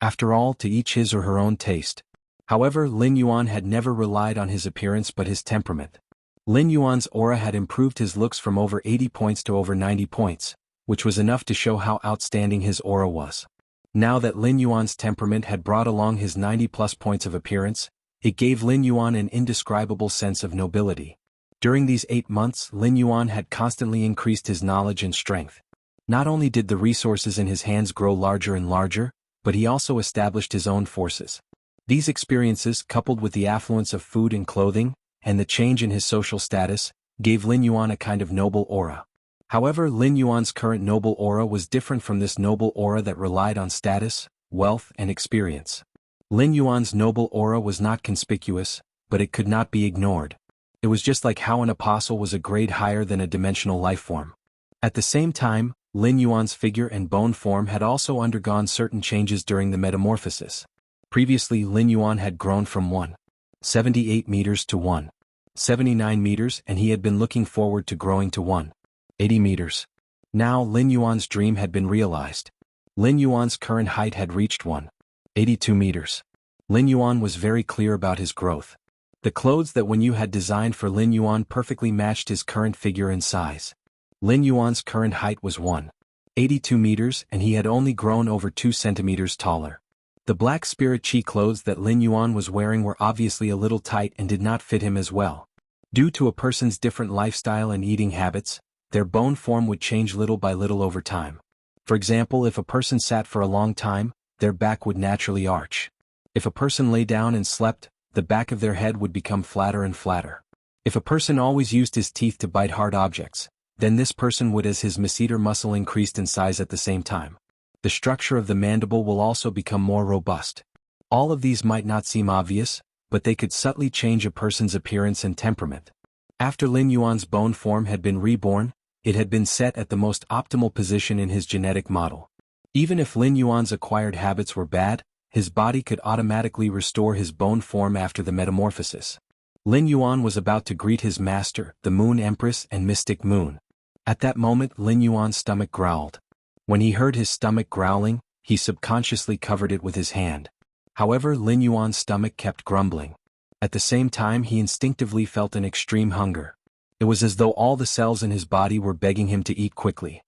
After all, to each his or her own taste. However, Lin Yuan had never relied on his appearance but his temperament. Lin Yuan's aura had improved his looks from over 80 points to over 90 points, which was enough to show how outstanding his aura was. Now that Lin Yuan's temperament had brought along his 90-plus points of appearance, it gave Lin Yuan an indescribable sense of nobility. During these 8 months, Lin Yuan had constantly increased his knowledge and strength. Not only did the resources in his hands grow larger and larger, but he also established his own forces. These experiences, coupled with the affluence of food and clothing, and the change in his social status, gave Lin Yuan a kind of noble aura. However, Lin Yuan's current noble aura was different from this noble aura that relied on status, wealth, and experience. Lin Yuan's noble aura was not conspicuous, but it could not be ignored. It was just like how an apostle was a grade higher than a dimensional life form. At the same time, Lin Yuan's figure and bone form had also undergone certain changes during the metamorphosis. Previously Lin Yuan had grown from 178 meters to 179 meters, and he had been looking forward to growing to 180 meters. Now Lin Yuan's dream had been realized. Lin Yuan's current height had reached 182 meters. Lin Yuan was very clear about his growth. The clothes that Wen Yu had designed for Lin Yuan perfectly matched his current figure and size. Lin Yuan's current height was 182 meters, and he had only grown over 2 centimeters taller. The black spirit chi clothes that Lin Yuan was wearing were obviously a little tight and did not fit him as well. Due to a person's different lifestyle and eating habits, their bone form would change little by little over time. For example, if a person sat for a long time, their back would naturally arch. If a person lay down and slept, the back of their head would become flatter and flatter. If a person always used his teeth to bite hard objects, then this person would, as his masseter muscle increased in size at the same time. The structure of the mandible will also become more robust. All of these might not seem obvious, but they could subtly change a person's appearance and temperament. After Lin Yuan's bone form had been reborn, it had been set at the most optimal position in his genetic model. Even if Lin Yuan's acquired habits were bad, his body could automatically restore his bone form after the metamorphosis. Lin Yuan was about to greet his master, the Moon Empress and Mystic Moon. At that moment Lin Yuan's stomach growled. When he heard his stomach growling, he subconsciously covered it with his hand. However, Lin Yuan's stomach kept grumbling. At the same time he instinctively felt an extreme hunger. It was as though all the cells in his body were begging him to eat quickly.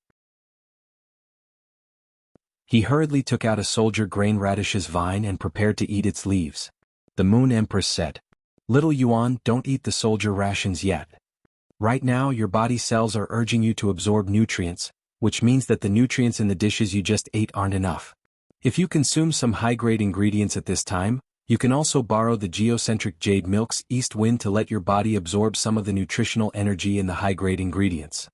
He hurriedly took out a soldier grain radish's vine and prepared to eat its leaves. The Moon Empress said, "Little Yuan, don't eat the soldier rations yet. Right now your body cells are urging you to absorb nutrients, which means that the nutrients in the dishes you just ate aren't enough. If you consume some high-grade ingredients at this time, you can also borrow the geocentric jade milk's east wind to let your body absorb some of the nutritional energy in the high-grade ingredients."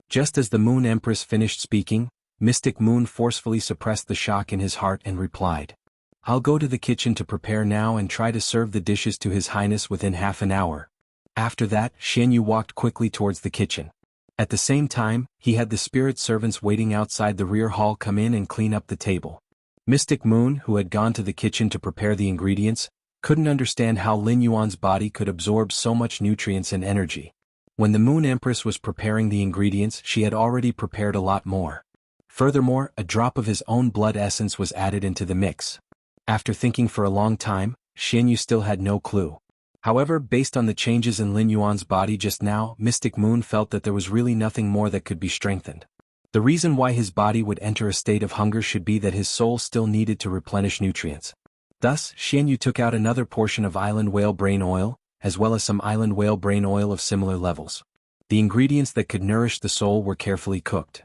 Just as the Moon Empress finished speaking, Mystic Moon forcefully suppressed the shock in his heart and replied, "I'll go to the kitchen to prepare now and try to serve the dishes to His Highness within half an hour." After that, Xian Yu walked quickly towards the kitchen. At the same time, he had the spirit servants waiting outside the rear hall come in and clean up the table. Mystic Moon, who had gone to the kitchen to prepare the ingredients, couldn't understand how Lin Yuan's body could absorb so much nutrients and energy. When the Moon Empress was preparing the ingredients, she had already prepared a lot more. Furthermore, a drop of his own blood essence was added into the mix. After thinking for a long time, Xian Yu still had no clue. However, based on the changes in Lin Yuan's body just now, Mystic Moon felt that there was really nothing more that could be strengthened. The reason why his body would enter a state of hunger should be that his soul still needed to replenish nutrients. Thus, Xian Yu took out another portion of island whale brain oil, as well as some island whale brain oil of similar levels. The ingredients that could nourish the soul were carefully cooked.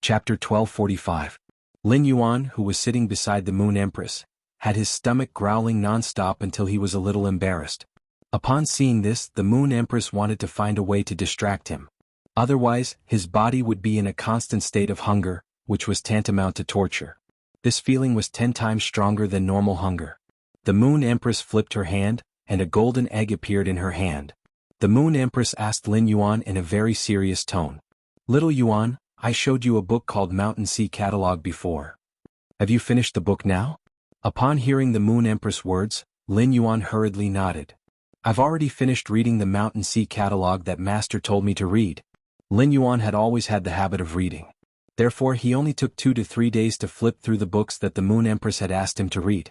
Chapter 1245. Lin Yuan, who was sitting beside the Moon Empress, had his stomach growling non-stop until he was a little embarrassed. Upon seeing this, the Moon Empress wanted to find a way to distract him. Otherwise, his body would be in a constant state of hunger, which was tantamount to torture. This feeling was 10 times stronger than normal hunger. The Moon Empress flipped her hand, and a golden egg appeared in her hand. The Moon Empress asked Lin Yuan in a very serious tone, "Little Yuan, I showed you a book called Mountain Sea Catalog before. Have you finished the book now?" Upon hearing the Moon Empress' words, Lin Yuan hurriedly nodded. "I've already finished reading the Mountain Sea Catalog that Master told me to read." Lin Yuan had always had the habit of reading. Therefore he only took 2 to 3 days to flip through the books that the Moon Empress had asked him to read.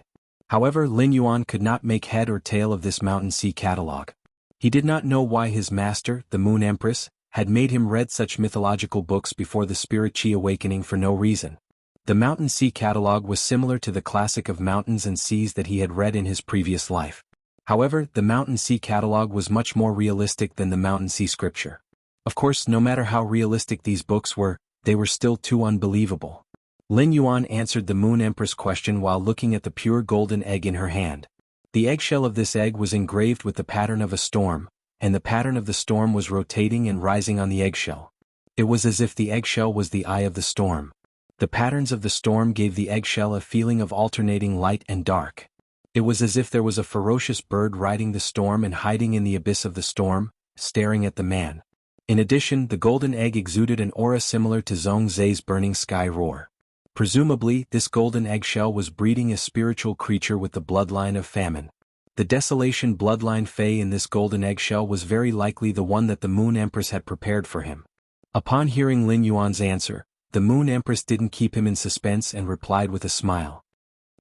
However, Lin Yuan could not make head or tail of this Mountain Sea Catalog. He did not know why his master, the Moon Empress, had made him read such mythological books before the Spirit Chi awakening for no reason. The Mountain Sea Catalog was similar to the classic of mountains and seas that he had read in his previous life. However, the Mountain Sea Catalog was much more realistic than the Mountain Sea Scripture. Of course, no matter how realistic these books were, they were still too unbelievable. Lin Yuan answered the Moon Empress' question while looking at the pure golden egg in her hand. The eggshell of this egg was engraved with the pattern of a storm, and the pattern of the storm was rotating and rising on the eggshell. It was as if the eggshell was the eye of the storm. The patterns of the storm gave the eggshell a feeling of alternating light and dark. It was as if there was a ferocious bird riding the storm and hiding in the abyss of the storm, staring at the man. In addition, the golden egg exuded an aura similar to Zhongzai's burning sky roar. Presumably, this golden eggshell was breeding a spiritual creature with the bloodline of famine. The desolation bloodline Fey in this golden eggshell was very likely the one that the Moon Empress had prepared for him. Upon hearing Lin Yuan's answer, the Moon Empress didn't keep him in suspense and replied with a smile.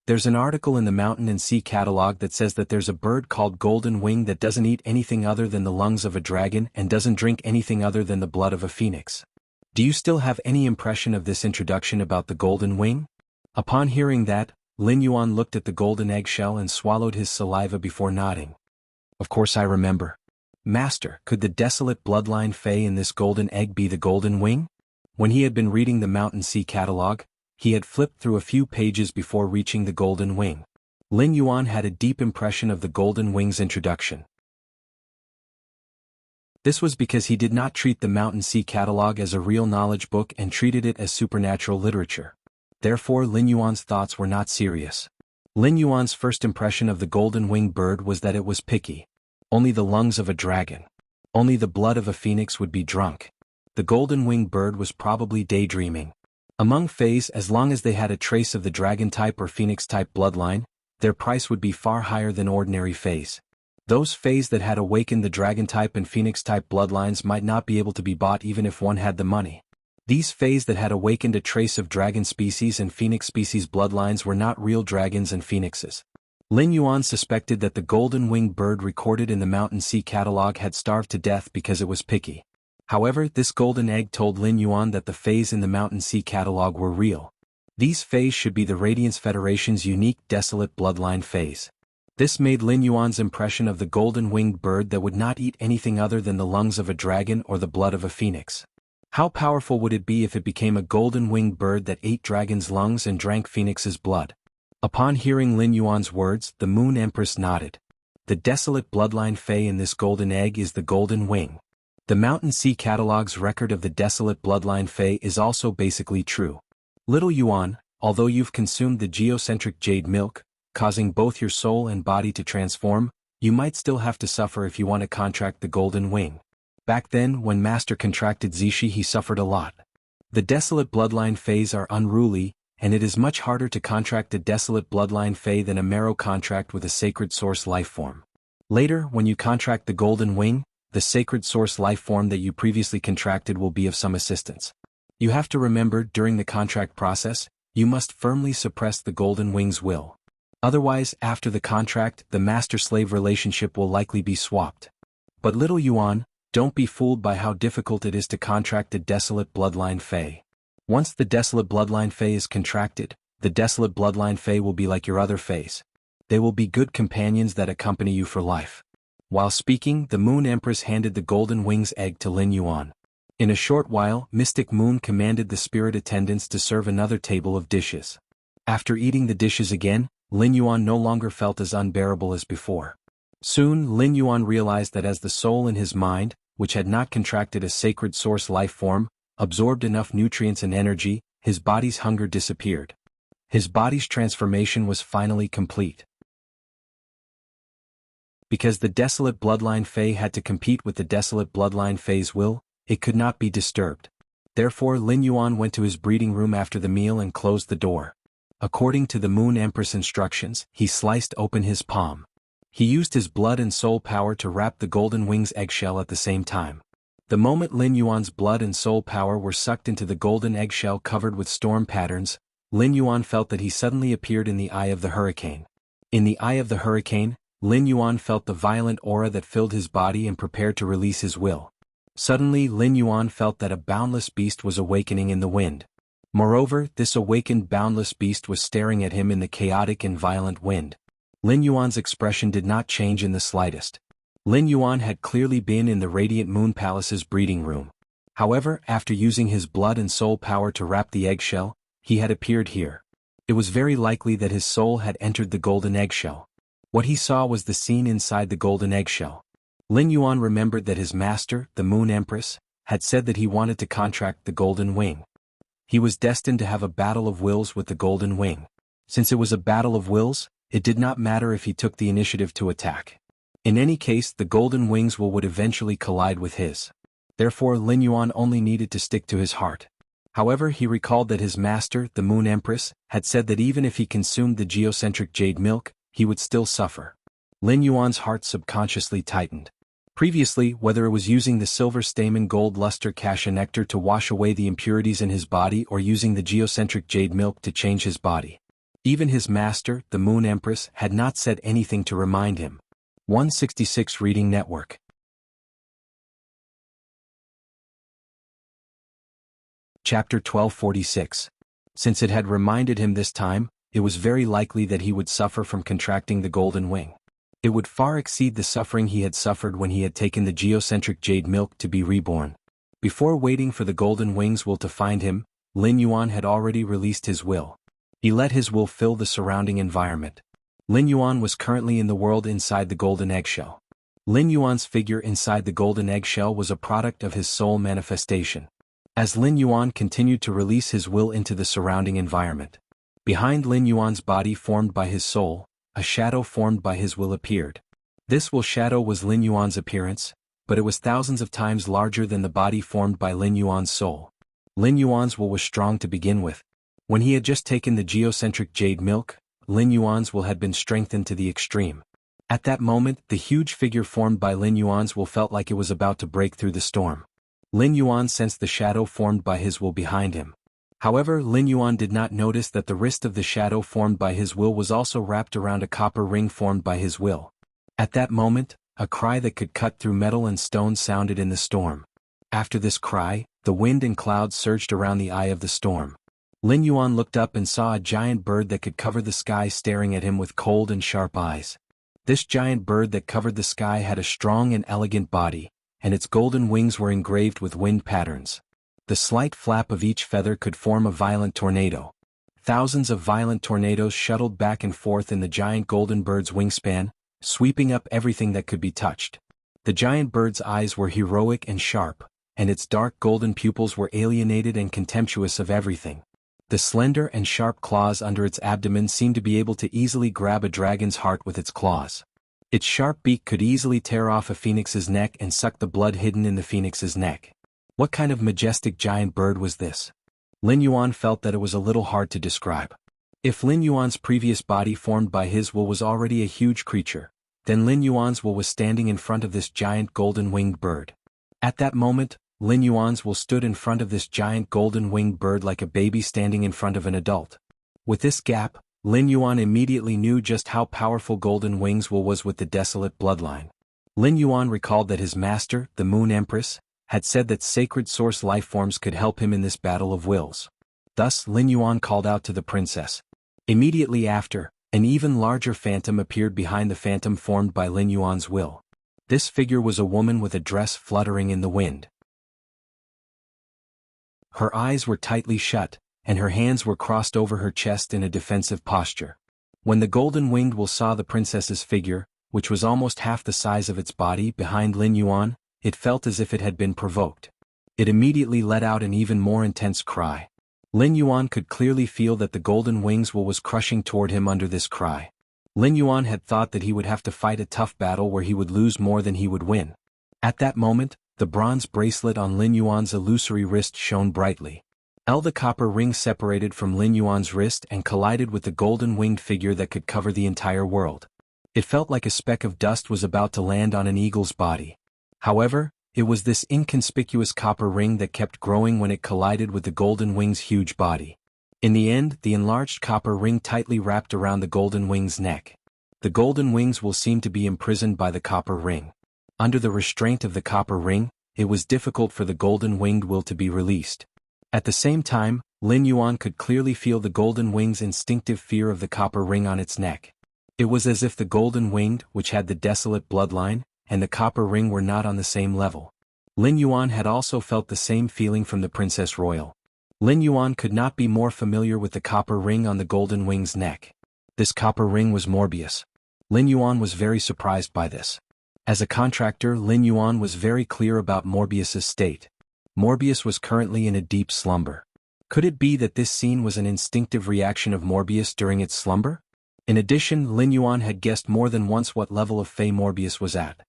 There's an article in the Mountain and Sea catalog that says that there's a bird called Golden Wing that doesn't eat anything other than the lungs of a dragon and doesn't drink anything other than the blood of a phoenix. Do you still have any impression of this introduction about the Golden Wing? Upon hearing that, Lin Yuan looked at the golden eggshell and swallowed his saliva before nodding. Of course I remember. Master, could the desolate bloodline Fey in this golden egg be the Golden Wing? When he had been reading the Mountain Sea catalog, he had flipped through a few pages before reaching the Golden Wing. Lin Yuan had a deep impression of the Golden Wing's introduction. This was because he did not treat the Mountain Sea catalog as a real knowledge book and treated it as supernatural literature. Therefore Lin Yuan's thoughts were not serious. Lin Yuan's first impression of the golden winged bird was that it was picky. Only the lungs of a dragon. Only the blood of a phoenix would be drunk. The golden winged bird was probably daydreaming. Among Fays, as long as they had a trace of the dragon-type or phoenix-type bloodline, their price would be far higher than ordinary Fays. Those Fays that had awakened the dragon-type and phoenix-type bloodlines might not be able to be bought even if one had the money. These Fays that had awakened a trace of dragon species and phoenix species bloodlines were not real dragons and phoenixes. Lin Yuan suspected that the golden winged bird recorded in the Mountain Sea catalog had starved to death because it was picky. However, this golden egg told Lin Yuan that the Fays in the Mountain Sea catalog were real. These Fays should be the Radiance Federation's unique desolate bloodline Fays. This made Lin Yuan's impression of the golden winged bird that would not eat anything other than the lungs of a dragon or the blood of a phoenix. How powerful would it be if it became a golden winged bird that ate dragon's lungs and drank phoenix's blood? Upon hearing Lin Yuan's words, the Moon Empress nodded. The desolate bloodline Fey in this golden egg is the Golden Wing. The Mountain Sea catalog's record of the desolate bloodline Fey is also basically true. Little Yuan, although you've consumed the geocentric jade milk, causing both your soul and body to transform, you might still have to suffer if you want to contract the Golden Wing. Back then, when Master contracted Zishi, he suffered a lot. The desolate bloodline Fays are unruly, and it is much harder to contract a desolate bloodline Fey than a marrow contract with a sacred source lifeform. Later, when you contract the Golden Wing, the sacred source lifeform that you previously contracted will be of some assistance. You have to remember, during the contract process, you must firmly suppress the Golden Wing's will. Otherwise, after the contract, the master-slave relationship will likely be swapped. But little Yuan, don't be fooled by how difficult it is to contract a desolate bloodline Fey. Once the desolate bloodline Fey is contracted, the desolate bloodline Fey will be like your other Fays. They will be good companions that accompany you for life. While speaking, the Moon Empress handed the Golden Wing's egg to Lin Yuan. In a short while, Mystic Moon commanded the spirit attendants to serve another table of dishes. After eating the dishes again, Lin Yuan no longer felt as unbearable as before. Soon, Lin Yuan realized that as the soul in his mind, which had not contracted a sacred source life form, absorbed enough nutrients and energy, his body's hunger disappeared. His body's transformation was finally complete. Because the desolate bloodline Fey had to compete with the desolate bloodline Fey's will, it could not be disturbed. Therefore Lin Yuan went to his breeding room after the meal and closed the door. According to the Moon Empress instructions, he sliced open his palm. He used his blood and soul power to wrap the Golden Wing's eggshell at the same time. The moment Lin Yuan's blood and soul power were sucked into the golden eggshell covered with storm patterns, Lin Yuan felt that he suddenly appeared in the eye of the hurricane. In the eye of the hurricane, Lin Yuan felt the violent aura that filled his body and prepared to release his will. Suddenly Lin Yuan felt that a boundless beast was awakening in the wind. Moreover, this awakened boundless beast was staring at him in the chaotic and violent wind. Lin Yuan's expression did not change in the slightest. Lin Yuan had clearly been in the Radiant Moon Palace's breeding room. However, after using his blood and soul power to wrap the eggshell, he had appeared here. It was very likely that his soul had entered the golden eggshell. What he saw was the scene inside the golden eggshell. Lin Yuan remembered that his master, the Moon Empress, had said that he wanted to contract the Golden Wing. He was destined to have a battle of wills with the Golden Wing. Since it was a battle of wills, it did not matter if he took the initiative to attack. In any case, the Golden Wing's will would eventually collide with his. Therefore Lin Yuan only needed to stick to his heart. However, he recalled that his master, the Moon Empress, had said that even if he consumed the geocentric jade milk, he would still suffer. Lin Yuan's heart subconsciously tightened. Previously, whether it was using the silver stamen gold luster kasha nectar to wash away the impurities in his body or using the geocentric jade milk to change his body, even his master, the Moon Empress, had not said anything to remind him. 166 Reading Network. Chapter 1246. Since it had reminded him this time, it was very likely that he would suffer from contracting the golden wing. It would far exceed the suffering he had suffered when he had taken the geocentric jade milk to be reborn. Before waiting for the golden wing's will to find him, Lin Yuan had already released his will. He let his will fill the surrounding environment. Lin Yuan was currently in the world inside the golden eggshell. Lin Yuan's figure inside the golden eggshell was a product of his soul manifestation. As Lin Yuan continued to release his will into the surrounding environment, behind Lin Yuan's body formed by his soul, a shadow formed by his will appeared. This will shadow was Lin Yuan's appearance, but it was thousands of times larger than the body formed by Lin Yuan's soul. Lin Yuan's will was strong to begin with. When he had just taken the geocentric jade milk, Lin Yuan's will had been strengthened to the extreme. At that moment, the huge figure formed by Lin Yuan's will felt like it was about to break through the storm. Lin Yuan sensed the shadow formed by his will behind him. However, Lin Yuan did not notice that the wrist of the shadow formed by his will was also wrapped around a copper ring formed by his will. At that moment, a cry that could cut through metal and stone sounded in the storm. After this cry, the wind and clouds surged around the eye of the storm. Lin Yuan looked up and saw a giant bird that could cover the sky staring at him with cold and sharp eyes. This giant bird that covered the sky had a strong and elegant body, and its golden wings were engraved with wind patterns. The slight flap of each feather could form a violent tornado. Thousands of violent tornadoes shuttled back and forth in the giant golden bird's wingspan, sweeping up everything that could be touched. The giant bird's eyes were heroic and sharp, and its dark golden pupils were alienated and contemptuous of everything. The slender and sharp claws under its abdomen seemed to be able to easily grab a dragon's heart with its claws. Its sharp beak could easily tear off a phoenix's neck and suck the blood hidden in the phoenix's neck. What kind of majestic giant bird was this? Lin Yuan felt that it was a little hard to describe. If Lin Yuan's previous body formed by his will was already a huge creature, then Lin Yuan's will was standing in front of this giant golden-winged bird. At that moment, Lin Yuan's will stood in front of this giant golden-winged bird like a baby standing in front of an adult. With this gap, Lin Yuan immediately knew just how powerful Golden Wing's will was with the desolate bloodline. Lin Yuan recalled that his master, the Moon Empress, had said that sacred source life forms could help him in this battle of wills. Thus Lin Yuan called out to the princess. Immediately after, an even larger phantom appeared behind the phantom formed by Lin Yuan's will. This figure was a woman with a dress fluttering in the wind. Her eyes were tightly shut, and her hands were crossed over her chest in a defensive posture. When the golden-winged will saw the princess's figure, which was almost half the size of its body behind Lin Yuan, it felt as if it had been provoked. It immediately let out an even more intense cry. Lin Yuan could clearly feel that the golden wing's will was crushing toward him under this cry. Lin Yuan had thought that he would have to fight a tough battle where he would lose more than he would win. At that moment, the bronze bracelet on Lin Yuan's illusory wrist shone brightly. The copper ring separated from Lin Yuan's wrist and collided with the golden-winged figure that could cover the entire world. It felt like a speck of dust was about to land on an eagle's body. However, it was this inconspicuous copper ring that kept growing when it collided with the golden wing's huge body. In the end, the enlarged copper ring tightly wrapped around the golden wing's neck. The golden wings will seem to be imprisoned by the copper ring. Under the restraint of the copper ring, it was difficult for the golden-winged will to be released. At the same time, Lin Yuan could clearly feel the golden wing's instinctive fear of the copper ring on its neck. It was as if the golden winged, which had the desolate bloodline, and the copper ring were not on the same level. Lin Yuan had also felt the same feeling from the Princess Royal. Lin Yuan could not be more familiar with the copper ring on the golden wing's neck. This copper ring was Morbius. Lin Yuan was very surprised by this. As a contractor, Lin Yuan was very clear about Morbius's state. Morbius was currently in a deep slumber. Could it be that this scene was an instinctive reaction of Morbius during its slumber? In addition, Lin Yuan had guessed more than once what level of Fey Morbius was at.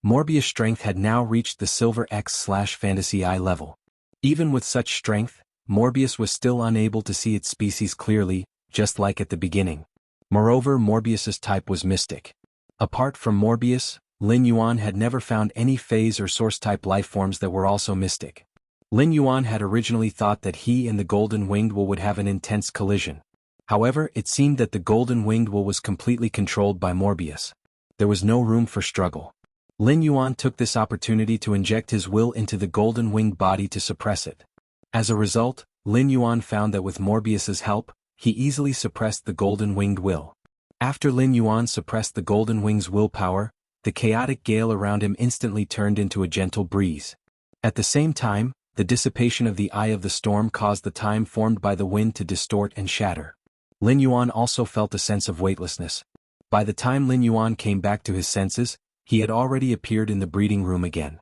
Morbius' strength had now reached the Silver X/Fantasy I level. Even with such strength, Morbius was still unable to see its species clearly, just like at the beginning. Moreover, Morbius's type was Mystic. Apart from Morbius, Lin Yuan had never found any phase or source-type lifeforms that were also Mystic. Lin Yuan had originally thought that he and the Golden Winged Will would have an intense collision. However, it seemed that the Golden Winged Will was completely controlled by Morbius. There was no room for struggle. Lin Yuan took this opportunity to inject his will into the Golden Winged body to suppress it. As a result, Lin Yuan found that with Morbius's help, he easily suppressed the Golden Winged Will. After Lin Yuan suppressed the Golden Wing's willpower, the chaotic gale around him instantly turned into a gentle breeze. At the same time, the dissipation of the eye of the storm caused the time formed by the wind to distort and shatter. Lin Yuan also felt a sense of weightlessness. By the time Lin Yuan came back to his senses, he had already appeared in the breeding room again.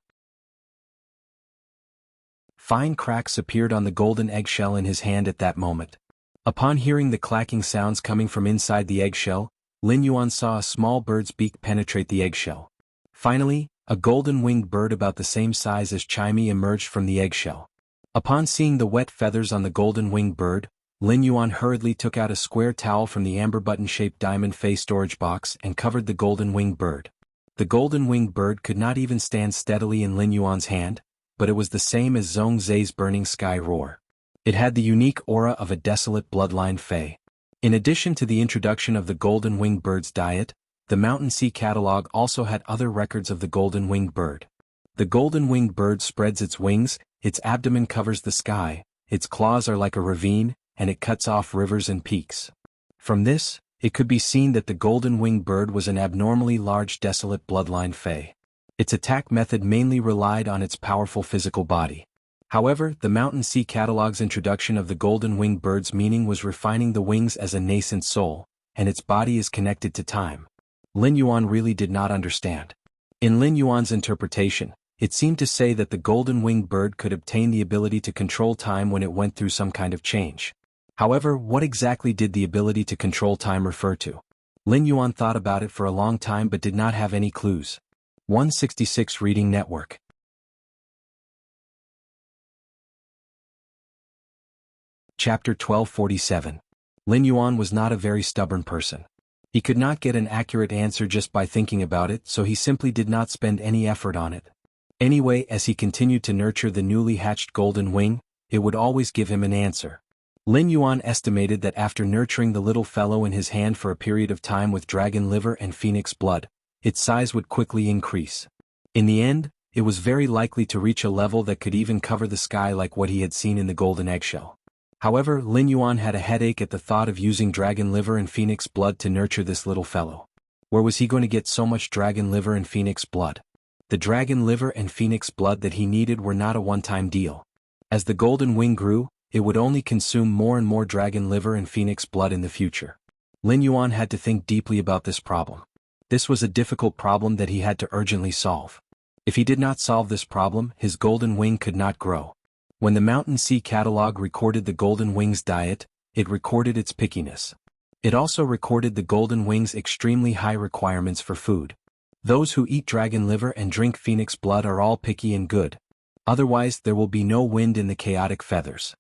Fine cracks appeared on the golden eggshell in his hand at that moment. Upon hearing the clacking sounds coming from inside the eggshell, Lin Yuan saw a small bird's beak penetrate the eggshell. Finally, a golden-winged bird about the same size as Chimey emerged from the eggshell. Upon seeing the wet feathers on the golden-winged bird, Lin Yuan hurriedly took out a square towel from the amber button-shaped diamond face storage box and covered the golden-winged bird. The golden-winged bird could not even stand steadily in Lin Yuan's hand, but it was the same as Zhong Zai's burning sky roar. It had the unique aura of a desolate bloodline fae. In addition to the introduction of the golden-winged bird's diet, the Mountain Sea catalog also had other records of the golden-winged bird. The golden-winged bird spreads its wings, its abdomen covers the sky, its claws are like a ravine, and it cuts off rivers and peaks. From this, it could be seen that the golden-winged bird was an abnormally large desolate bloodline fae. Its attack method mainly relied on its powerful physical body. However, the Mountain Sea catalog's introduction of the golden-winged bird's meaning was refining the wings as a nascent soul, and its body is connected to time. Lin Yuan really did not understand. In Lin Yuan's interpretation, it seemed to say that the golden-winged bird could obtain the ability to control time when it went through some kind of change. However, what exactly did the ability to control time refer to? Lin Yuan thought about it for a long time but did not have any clues. 166 Reading Network. Chapter 1247. Lin Yuan was not a very stubborn person. He could not get an accurate answer just by thinking about it, so he simply did not spend any effort on it. Anyway, as he continued to nurture the newly hatched golden wing, it would always give him an answer. Lin Yuan estimated that after nurturing the little fellow in his hand for a period of time with dragon liver and phoenix blood, its size would quickly increase. In the end, it was very likely to reach a level that could even cover the sky like what he had seen in the golden eggshell. However, Lin Yuan had a headache at the thought of using dragon liver and phoenix blood to nurture this little fellow. Where was he going to get so much dragon liver and phoenix blood? The dragon liver and phoenix blood that he needed were not a one-time deal. As the golden wing grew, it would only consume more and more dragon liver and phoenix blood in the future. Lin Yuan had to think deeply about this problem. This was a difficult problem that he had to urgently solve. If he did not solve this problem, his golden wing could not grow. When the Mountain Sea catalog recorded the golden wing's diet, it recorded its pickiness. It also recorded the golden wing's extremely high requirements for food. Those who eat dragon liver and drink phoenix blood are all picky and good. Otherwise, there will be no wind in the chaotic feathers.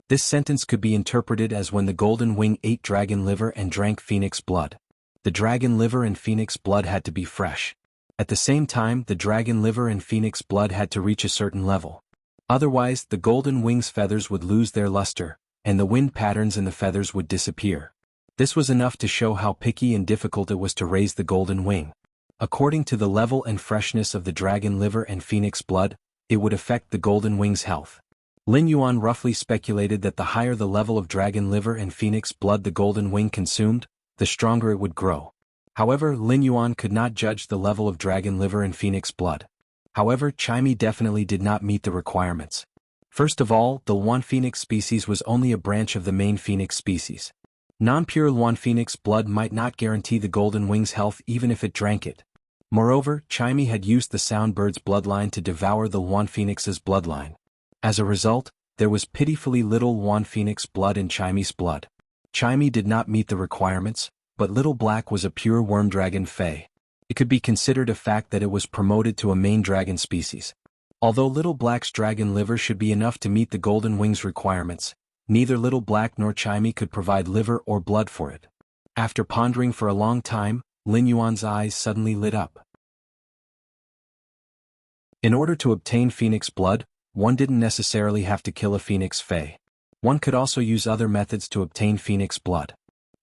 This sentence could be interpreted as when the golden wing ate dragon liver and drank phoenix blood. The dragon liver and phoenix blood had to be fresh. At the same time, the dragon liver and phoenix blood had to reach a certain level. Otherwise, the golden wing's feathers would lose their luster, and the wind patterns in the feathers would disappear. This was enough to show how picky and difficult it was to raise the golden wing. According to the level and freshness of the dragon liver and phoenix blood, it would affect the golden wing's health. Lin Yuan roughly speculated that the higher the level of dragon liver and phoenix blood the golden wing consumed, the stronger it would grow. However, Lin Yuan could not judge the level of dragon liver and phoenix blood. However, Chimey definitely did not meet the requirements. First of all, the Luan phoenix species was only a branch of the main phoenix species. Non-pure Luan phoenix blood might not guarantee the golden wing's health even if it drank it. Moreover, Chimey had used the sound bird's bloodline to devour the Luan phoenix's bloodline. As a result, there was pitifully little Luan phoenix blood in Chimey's blood. Chimey did not meet the requirements, but Little Black was a pure worm dragon fae. It could be considered a fact that it was promoted to a main dragon species. Although Little Black's dragon liver should be enough to meet the Golden Wing's requirements, neither Little Black nor Chimey could provide liver or blood for it. After pondering for a long time, Lin Yuan's eyes suddenly lit up. In order to obtain phoenix blood, one didn't necessarily have to kill a phoenix fae. One could also use other methods to obtain phoenix blood.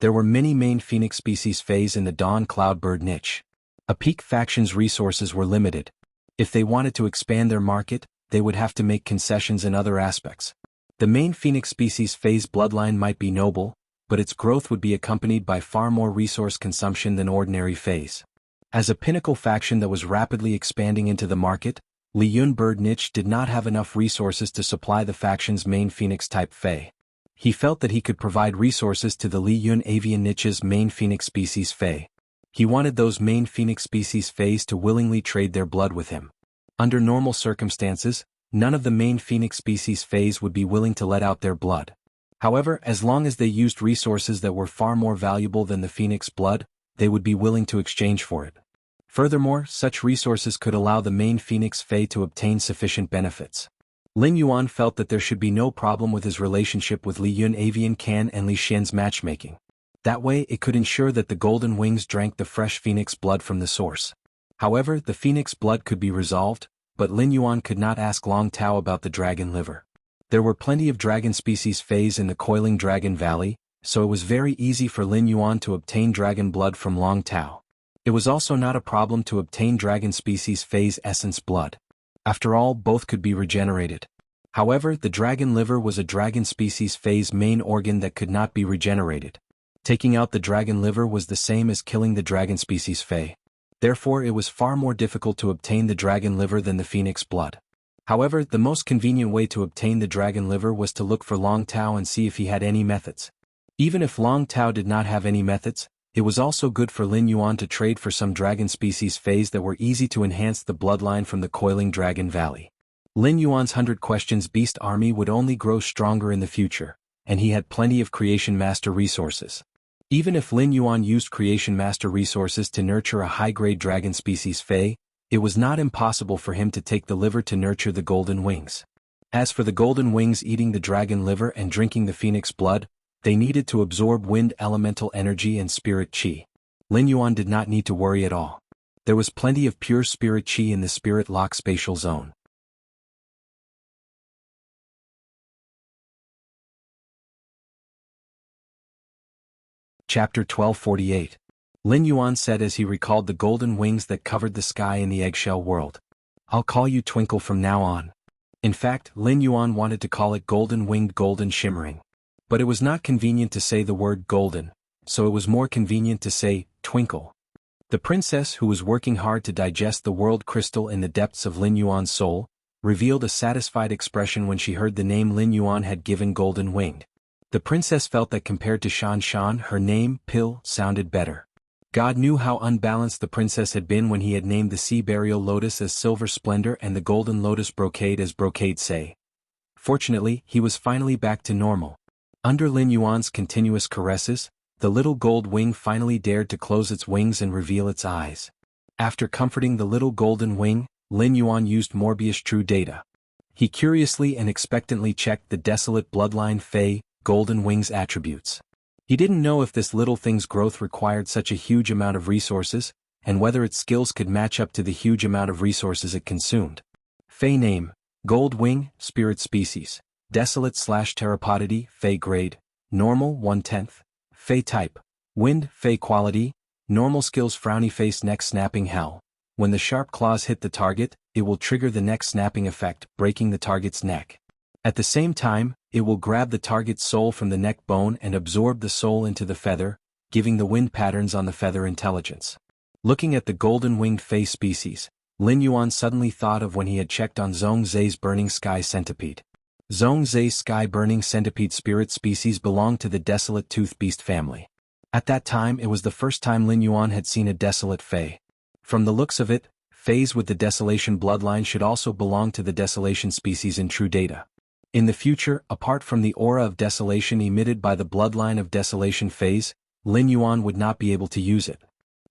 There were many main phoenix species faes in the Dawn Cloudbird niche. A peak faction's resources were limited. If they wanted to expand their market, they would have to make concessions in other aspects. The main phoenix species fae's bloodline might be noble, but its growth would be accompanied by far more resource consumption than ordinary faes. As a pinnacle faction that was rapidly expanding into the market, Li Yun Bird niche did not have enough resources to supply the faction's main phoenix-type fae. He felt that he could provide resources to the Li Yun Avian niche's main phoenix species fae. He wanted those main phoenix species faes to willingly trade their blood with him. Under normal circumstances, none of the main phoenix species faes would be willing to let out their blood. However, as long as they used resources that were far more valuable than the phoenix blood, they would be willing to exchange for it. Furthermore, such resources could allow the main phoenix fae to obtain sufficient benefits. Lin Yuan felt that there should be no problem with his relationship with Li Yun Avian Can and Li Xian's matchmaking. That way it could ensure that the Golden Wings drank the fresh phoenix blood from the source. However, the phoenix blood could be resolved, but Lin Yuan could not ask Long Tao about the dragon liver. There were plenty of dragon species faes in the Coiling Dragon Valley, so it was very easy for Lin Yuan to obtain dragon blood from Long Tao. It was also not a problem to obtain dragon species fae's essence blood. After all, both could be regenerated. However, the dragon liver was a dragon species fae's main organ that could not be regenerated. Taking out the dragon liver was the same as killing the dragon species fae. Therefore, it was far more difficult to obtain the dragon liver than the phoenix blood. However, the most convenient way to obtain the dragon liver was to look for Long Tao and see if he had any methods. Even if Long Tao did not have any methods, it was also good for Lin Yuan to trade for some dragon species faes that were easy to enhance the bloodline from the Coiling Dragon Valley. Lin Yuan's 100 Questions Beast army would only grow stronger in the future, and he had plenty of Creation Master resources. Even if Lin Yuan used Creation Master resources to nurture a high-grade dragon species fae, it was not impossible for him to take the liver to nurture the Golden Wings. As for the Golden Wings eating the dragon liver and drinking the phoenix blood, they needed to absorb wind elemental energy and spirit chi. Lin Yuan did not need to worry at all. There was plenty of pure spirit chi in the spirit lock spatial zone. Chapter 1248. Lin Yuan said as he recalled the golden wings that covered the sky in the eggshell world. I'll call you Twinkle from now on. In fact, Lin Yuan wanted to call it golden-winged golden shimmering. But it was not convenient to say the word golden, so it was more convenient to say Twinkle. The princess, who was working hard to digest the world crystal in the depths of Lin Yuan's soul, revealed a satisfied expression when she heard the name Lin Yuan had given Golden Winged. The princess felt that compared to Shan Shan, her name, Pill, sounded better. God knew how unbalanced the princess had been when he had named the sea burial lotus as Silver Splendor and the golden lotus brocade as Brocade Say. Fortunately, he was finally back to normal. Under Lin Yuan's continuous caresses, the little gold wing finally dared to close its wings and reveal its eyes. After comforting the little golden wing, Lin Yuan used Morbius True Data. He curiously and expectantly checked the desolate bloodline Fey, Golden Wing's attributes. He didn't know if this little thing's growth required such a huge amount of resources, and whether its skills could match up to the huge amount of resources it consumed. Fey name, Gold Wing, Spirit Species. Desolate/Terrapodity, Fey Grade, Normal 1/10, Fey Type, Wind, Fey Quality, Normal Skills Frowny Face Neck Snapping Hell. When the sharp claws hit the target, it will trigger the neck snapping effect, breaking the target's neck. At the same time, it will grab the target's soul from the neck bone and absorb the soul into the feather, giving the wind patterns on the feather intelligence. Looking at the golden-winged Fey species, Lin Yuan suddenly thought of when he had checked on Zhong Zhe's Burning Sky Centipede. Zhong Zhe's sky-burning centipede spirit species belonged to the Desolate Tooth Beast family. At that time it was the first time Lin Yuan had seen a desolate Fey. From the looks of it, Feys with the Desolation bloodline should also belong to the Desolation species in True Data. In the future, apart from the aura of desolation emitted by the bloodline of Desolation Feys, Lin Yuan would not be able to use it.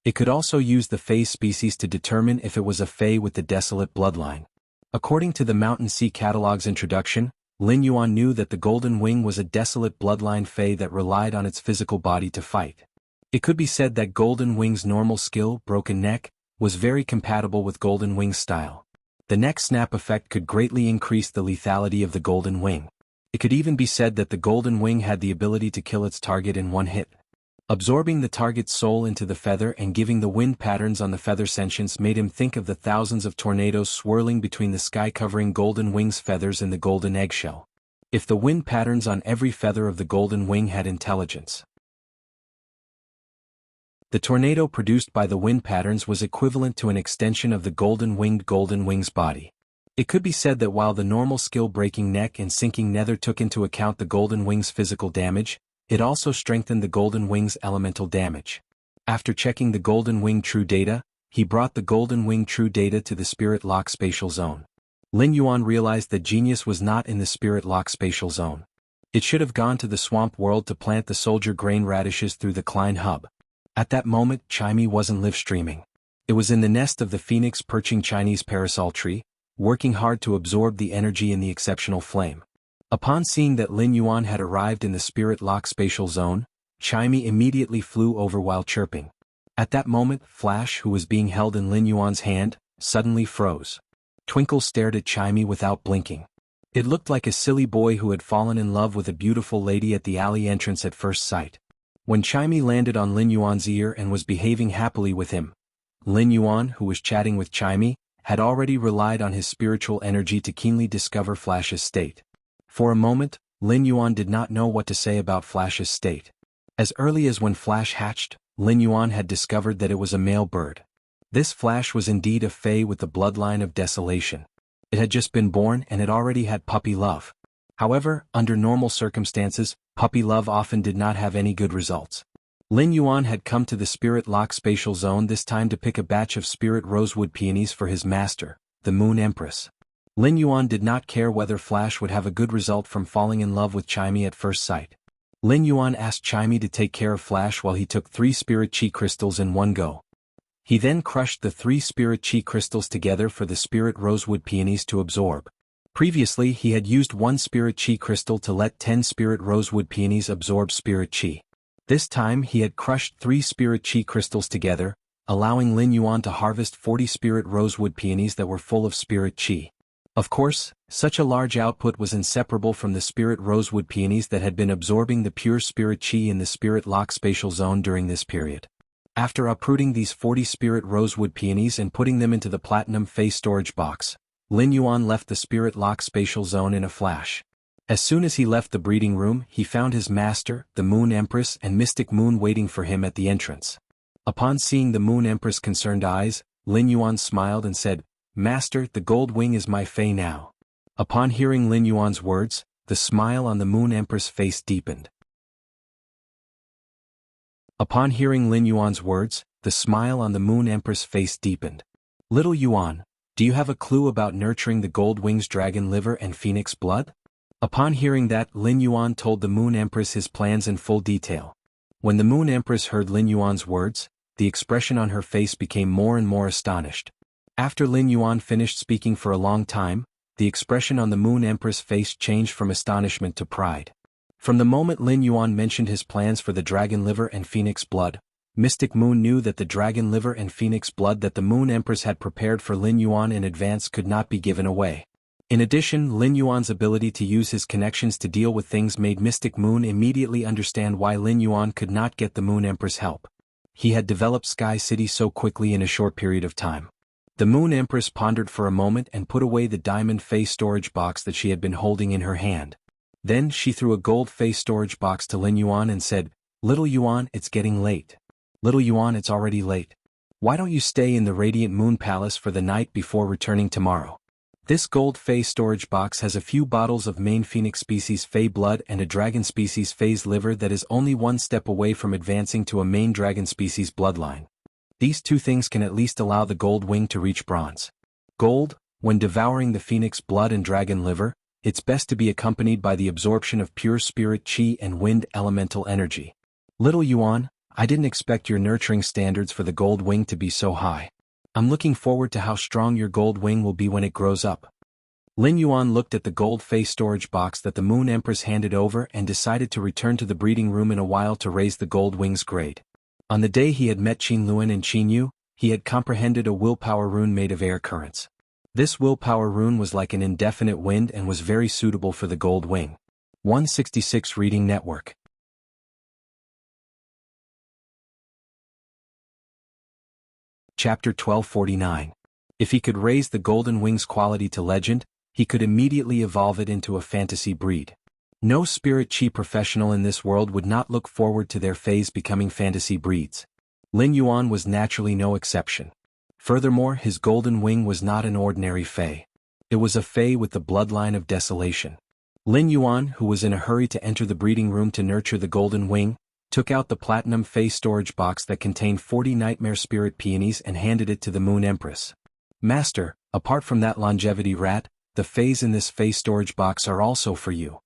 It could also use the Fey species to determine if it was a Fey with the Desolate bloodline. According to the Mountain Sea Catalog's introduction, Lin Yuan knew that the Golden Wing was a Desolate bloodline Fey that relied on its physical body to fight. It could be said that Golden Wing's normal skill, Broken Neck, was very compatible with Golden Wing's style. The neck snap effect could greatly increase the lethality of the Golden Wing. It could even be said that the Golden Wing had the ability to kill its target in one hit. Absorbing the target's soul into the feather and giving the wind patterns on the feather sentience made him think of the thousands of tornadoes swirling between the sky covering Golden Wing's feathers in the golden eggshell. If the wind patterns on every feather of the Golden Wing had intelligence, the tornado produced by the wind patterns was equivalent to an extension of the golden-winged Golden Wing's body. It could be said that while the normal skill Breaking Neck and Sinking Nether took into account the Golden Wing's physical damage, it also strengthened the Golden Wing's elemental damage. After checking the Golden Wing True data, he brought the Golden Wing True data to the Spirit Lock Spatial Zone. Lin Yuan realized that genius was not in the Spirit Lock Spatial Zone. It should have gone to the Swamp World to plant the soldier grain radishes through the Klein Hub. At that moment, Chimey wasn't live streaming. It was in the nest of the phoenix perching Chinese parasol tree, working hard to absorb the energy in the exceptional flame. Upon seeing that Lin Yuan had arrived in the Spirit Lock Spatial Zone, Chimey immediately flew over while chirping. At that moment, Flash, who was being held in Lin Yuan's hand, suddenly froze. Twinkle stared at Chimey without blinking. It looked like a silly boy who had fallen in love with a beautiful lady at the alley entrance at first sight. When Chimey landed on Lin Yuan's ear and was behaving happily with him, Lin Yuan, who was chatting with Chimey, had already relied on his spiritual energy to keenly discover Flash's state. For a moment, Lin Yuan did not know what to say about Flash's state. As early as when Flash hatched, Lin Yuan had discovered that it was a male bird. This Flash was indeed a Fey with the bloodline of desolation. It had just been born and it already had puppy love. However, under normal circumstances, puppy love often did not have any good results. Lin Yuan had come to the Spirit Lock Spatial Zone this time to pick a batch of Spirit Rosewood Peonies for his master, the Moon Empress. Lin Yuan did not care whether Flash would have a good result from falling in love with Chimey at first sight. Lin Yuan asked Chimey to take care of Flash while he took 3 Spirit Chi crystals in one go. He then crushed the 3 Spirit Chi crystals together for the Spirit Rosewood Peonies to absorb. Previously he had used 1 Spirit Chi crystal to let 10 Spirit Rosewood Peonies absorb Spirit Chi. This time he had crushed 3 Spirit Chi crystals together, allowing Lin Yuan to harvest 40 Spirit Rosewood Peonies that were full of Spirit Chi. Of course, such a large output was inseparable from the Spirit Rosewood Peonies that had been absorbing the pure Spirit Chi in the Spirit Lock Spatial Zone during this period. After uprooting these 40 Spirit Rosewood Peonies and putting them into the Platinum Fey storage box, Lin Yuan left the Spirit Lock Spatial Zone in a flash. As soon as he left the breeding room, he found his master, the Moon Empress and Mystic Moon waiting for him at the entrance. Upon seeing the Moon Empress' concerned eyes, Lin Yuan smiled and said, "Master, the Gold Wing is my Fey now." Upon hearing Lin Yuan's words, the smile on the Moon Empress' face deepened. Upon hearing Lin Yuan's words, the smile on the Moon Empress' face deepened. "Little Yuan, do you have a clue about nurturing the Gold Wing's dragon liver and phoenix blood?" Upon hearing that, Lin Yuan told the Moon Empress his plans in full detail. When the Moon Empress heard Lin Yuan's words, the expression on her face became more and more astonished. After Lin Yuan finished speaking for a long time, the expression on the Moon Empress' face changed from astonishment to pride. From the moment Lin Yuan mentioned his plans for the dragon liver and phoenix blood, Mystic Moon knew that the dragon liver and phoenix blood that the Moon Empress had prepared for Lin Yuan in advance could not be given away. In addition, Lin Yuan's ability to use his connections to deal with things made Mystic Moon immediately understand why Lin Yuan could not get the Moon Empress help. He had developed Sky City so quickly in a short period of time. The Moon Empress pondered for a moment and put away the diamond Fey storage box that she had been holding in her hand. Then she threw a gold Fey storage box to Lin Yuan and said, "Little Yuan, it's getting late. Little Yuan, it's already late. Why don't you stay in the Radiant Moon Palace for the night before returning tomorrow? This gold Fey storage box has a few bottles of main phoenix species Fey blood and a dragon species Fey's liver that is only one step away from advancing to a main dragon species bloodline. These 2 things can at least allow the Gold Wing to reach bronze. Gold, when devouring the phoenix blood and dragon liver, it's best to be accompanied by the absorption of pure spirit chi and wind elemental energy. Little Yuan, I didn't expect your nurturing standards for the gold wing to be so high. I'm looking forward to how strong your gold wing will be when it grows up. Lin Yuan looked at the gold face storage box that the Moon Empress handed over and decided to return to the breeding room in a while to raise the gold wing's grade. On the day he had met Qin Luan and Qin Yu, he had comprehended a willpower rune made of air currents. This willpower rune was like an indefinite wind and was very suitable for the gold wing. 166 Reading Network. Chapter 1249. If he could raise the golden wing's quality to legend, he could immediately evolve it into a fantasy breed. No spirit chi professional in this world would not look forward to their phase becoming fantasy breeds. Lin Yuan was naturally no exception. Furthermore, his golden wing was not an ordinary fae. It was a fae with the bloodline of desolation. Lin Yuan, who was in a hurry to enter the breeding room to nurture the golden wing, took out the platinum fae storage box that contained 40 nightmare spirit peonies and handed it to the Moon Empress. Master, apart from that longevity rat, the faes in this fae storage box are also for you.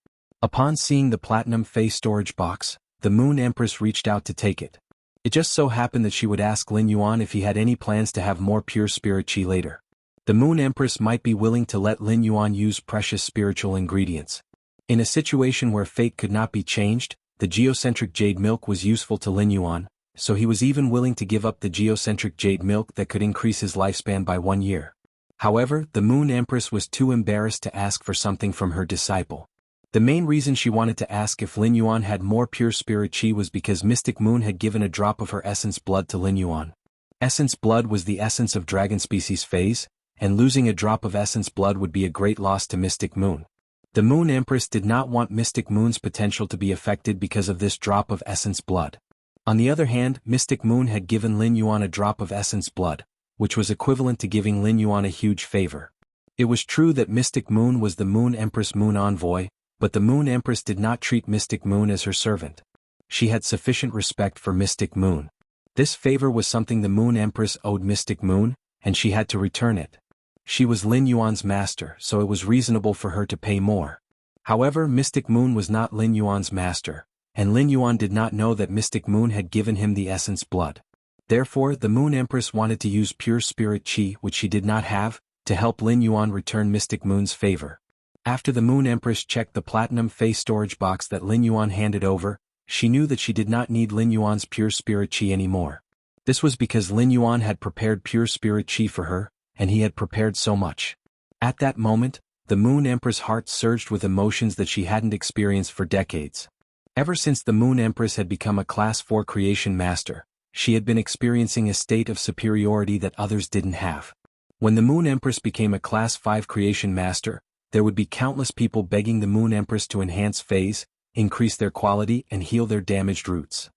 Upon seeing the platinum fae storage box, the Moon Empress reached out to take it. It just so happened that she would ask Lin Yuan if he had any plans to have more pure spirit chi later. The Moon Empress might be willing to let Lin Yuan use precious spiritual ingredients. In a situation where fate could not be changed, the geocentric jade milk was useful to Lin Yuan, so he was even willing to give up the geocentric jade milk that could increase his lifespan by 1 year. However, the Moon Empress was too embarrassed to ask for something from her disciple. The main reason she wanted to ask if Lin Yuan had more pure spirit chi was because Mystic Moon had given a drop of her essence blood to Lin Yuan. Essence blood was the essence of dragon species phase, and losing a drop of essence blood would be a great loss to Mystic Moon. The Moon Empress did not want Mystic Moon's potential to be affected because of this drop of essence blood. On the other hand, Mystic Moon had given Lin Yuan a drop of essence blood, which was equivalent to giving Lin Yuan a huge favor. It was true that Mystic Moon was the Moon Empress Moon Envoy, but the Moon Empress did not treat Mystic Moon as her servant. She had sufficient respect for Mystic Moon. This favor was something the Moon Empress owed Mystic Moon, and she had to return it. She was Lin Yuan's master, so it was reasonable for her to pay more. However, Mystic Moon was not Lin Yuan's master, and Lin Yuan did not know that Mystic Moon had given him the essence blood. Therefore, the Moon Empress wanted to use pure spirit chi, which she did not have, to help Lin Yuan return Mystic Moon's favor. After the Moon Empress checked the platinum face storage box that Lin Yuan handed over, she knew that she did not need Lin Yuan's pure spirit chi anymore. This was because Lin Yuan had prepared pure spirit chi for her, and he had prepared so much. At that moment, the Moon Empress' heart surged with emotions that she hadn't experienced for decades. Ever since the Moon Empress had become a Class 4 creation master, she had been experiencing a state of superiority that others didn't have. When the Moon Empress became a Class 5 creation master, there would be countless people begging the Moon Empress to enhance phase, increase their quality, and heal their damaged roots.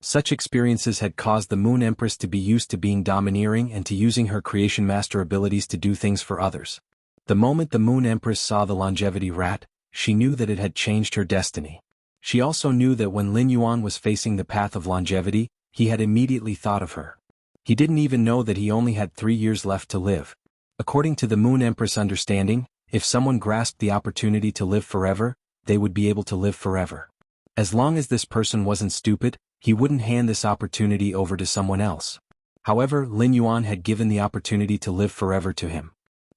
Such experiences had caused the Moon Empress to be used to being domineering and to using her creation master abilities to do things for others. The moment the Moon Empress saw the longevity rat, she knew that it had changed her destiny. She also knew that when Lin Yuan was facing the path of longevity, he had immediately thought of her. He didn't even know that he only had 3 years left to live. According to the Moon Empress' understanding, if someone grasped the opportunity to live forever, they would be able to live forever. As long as this person wasn't stupid, he wouldn't hand this opportunity over to someone else. However, Lin Yuan had given the opportunity to live forever to him.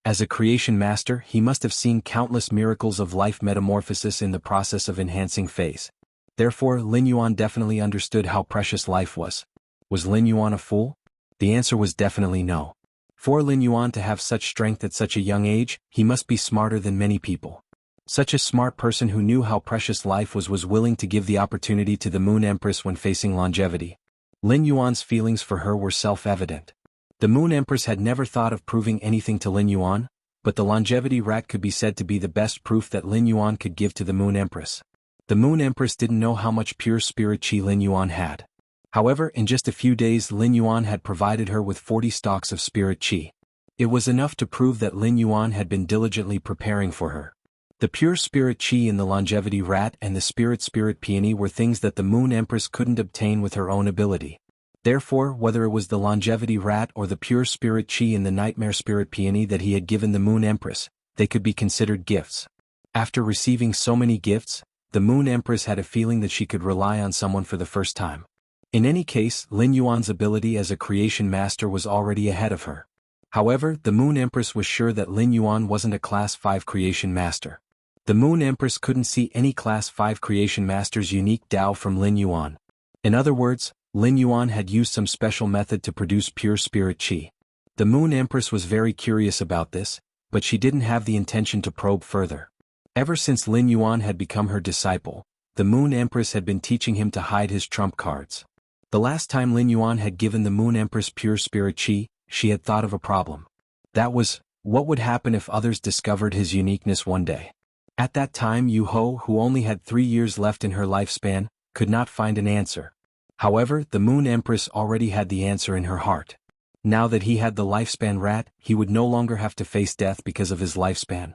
As a creation master, he must have seen countless miracles of life metamorphosis in the process of enhancing phase. Therefore, Lin Yuan definitely understood how precious life was. Was Lin Yuan a fool? The answer was definitely no. For Lin Yuan to have such strength at such a young age, he must be smarter than many people. Such a smart person who knew how precious life was willing to give the opportunity to the Moon Empress when facing longevity. Lin Yuan's feelings for her were self-evident. The Moon Empress had never thought of proving anything to Lin Yuan, but the longevity rat could be said to be the best proof that Lin Yuan could give to the Moon Empress. The Moon Empress didn't know how much pure spirit chi Lin Yuan had. However, in just a few days Lin Yuan had provided her with 40 stalks of spirit chi. It was enough to prove that Lin Yuan had been diligently preparing for her. The pure spirit chi in the longevity rat and the spirit peony were things that the Moon Empress couldn't obtain with her own ability. Therefore, whether it was the longevity rat or the pure spirit chi in the nightmare spirit peony that he had given the Moon Empress, they could be considered gifts. After receiving so many gifts, the Moon Empress had a feeling that she could rely on someone for the first time. In any case, Lin Yuan's ability as a creation master was already ahead of her. However, the Moon Empress was sure that Lin Yuan wasn't a Class 5 creation master. The Moon Empress couldn't see any Class 5 creation master's unique Dao from Lin Yuan. In other words, Lin Yuan had used some special method to produce pure spirit qi. The Moon Empress was very curious about this, but she didn't have the intention to probe further. Ever since Lin Yuan had become her disciple, the Moon Empress had been teaching him to hide his trump cards. The last time Lin Yuan had given the Moon Empress pure spirit qi, she had thought of a problem. That was, what would happen if others discovered his uniqueness one day? At that time Yu Ho, who only had 3 years left in her lifespan, could not find an answer. However, the Moon Empress already had the answer in her heart. Now that he had the lifespan rat, he would no longer have to face death because of his lifespan.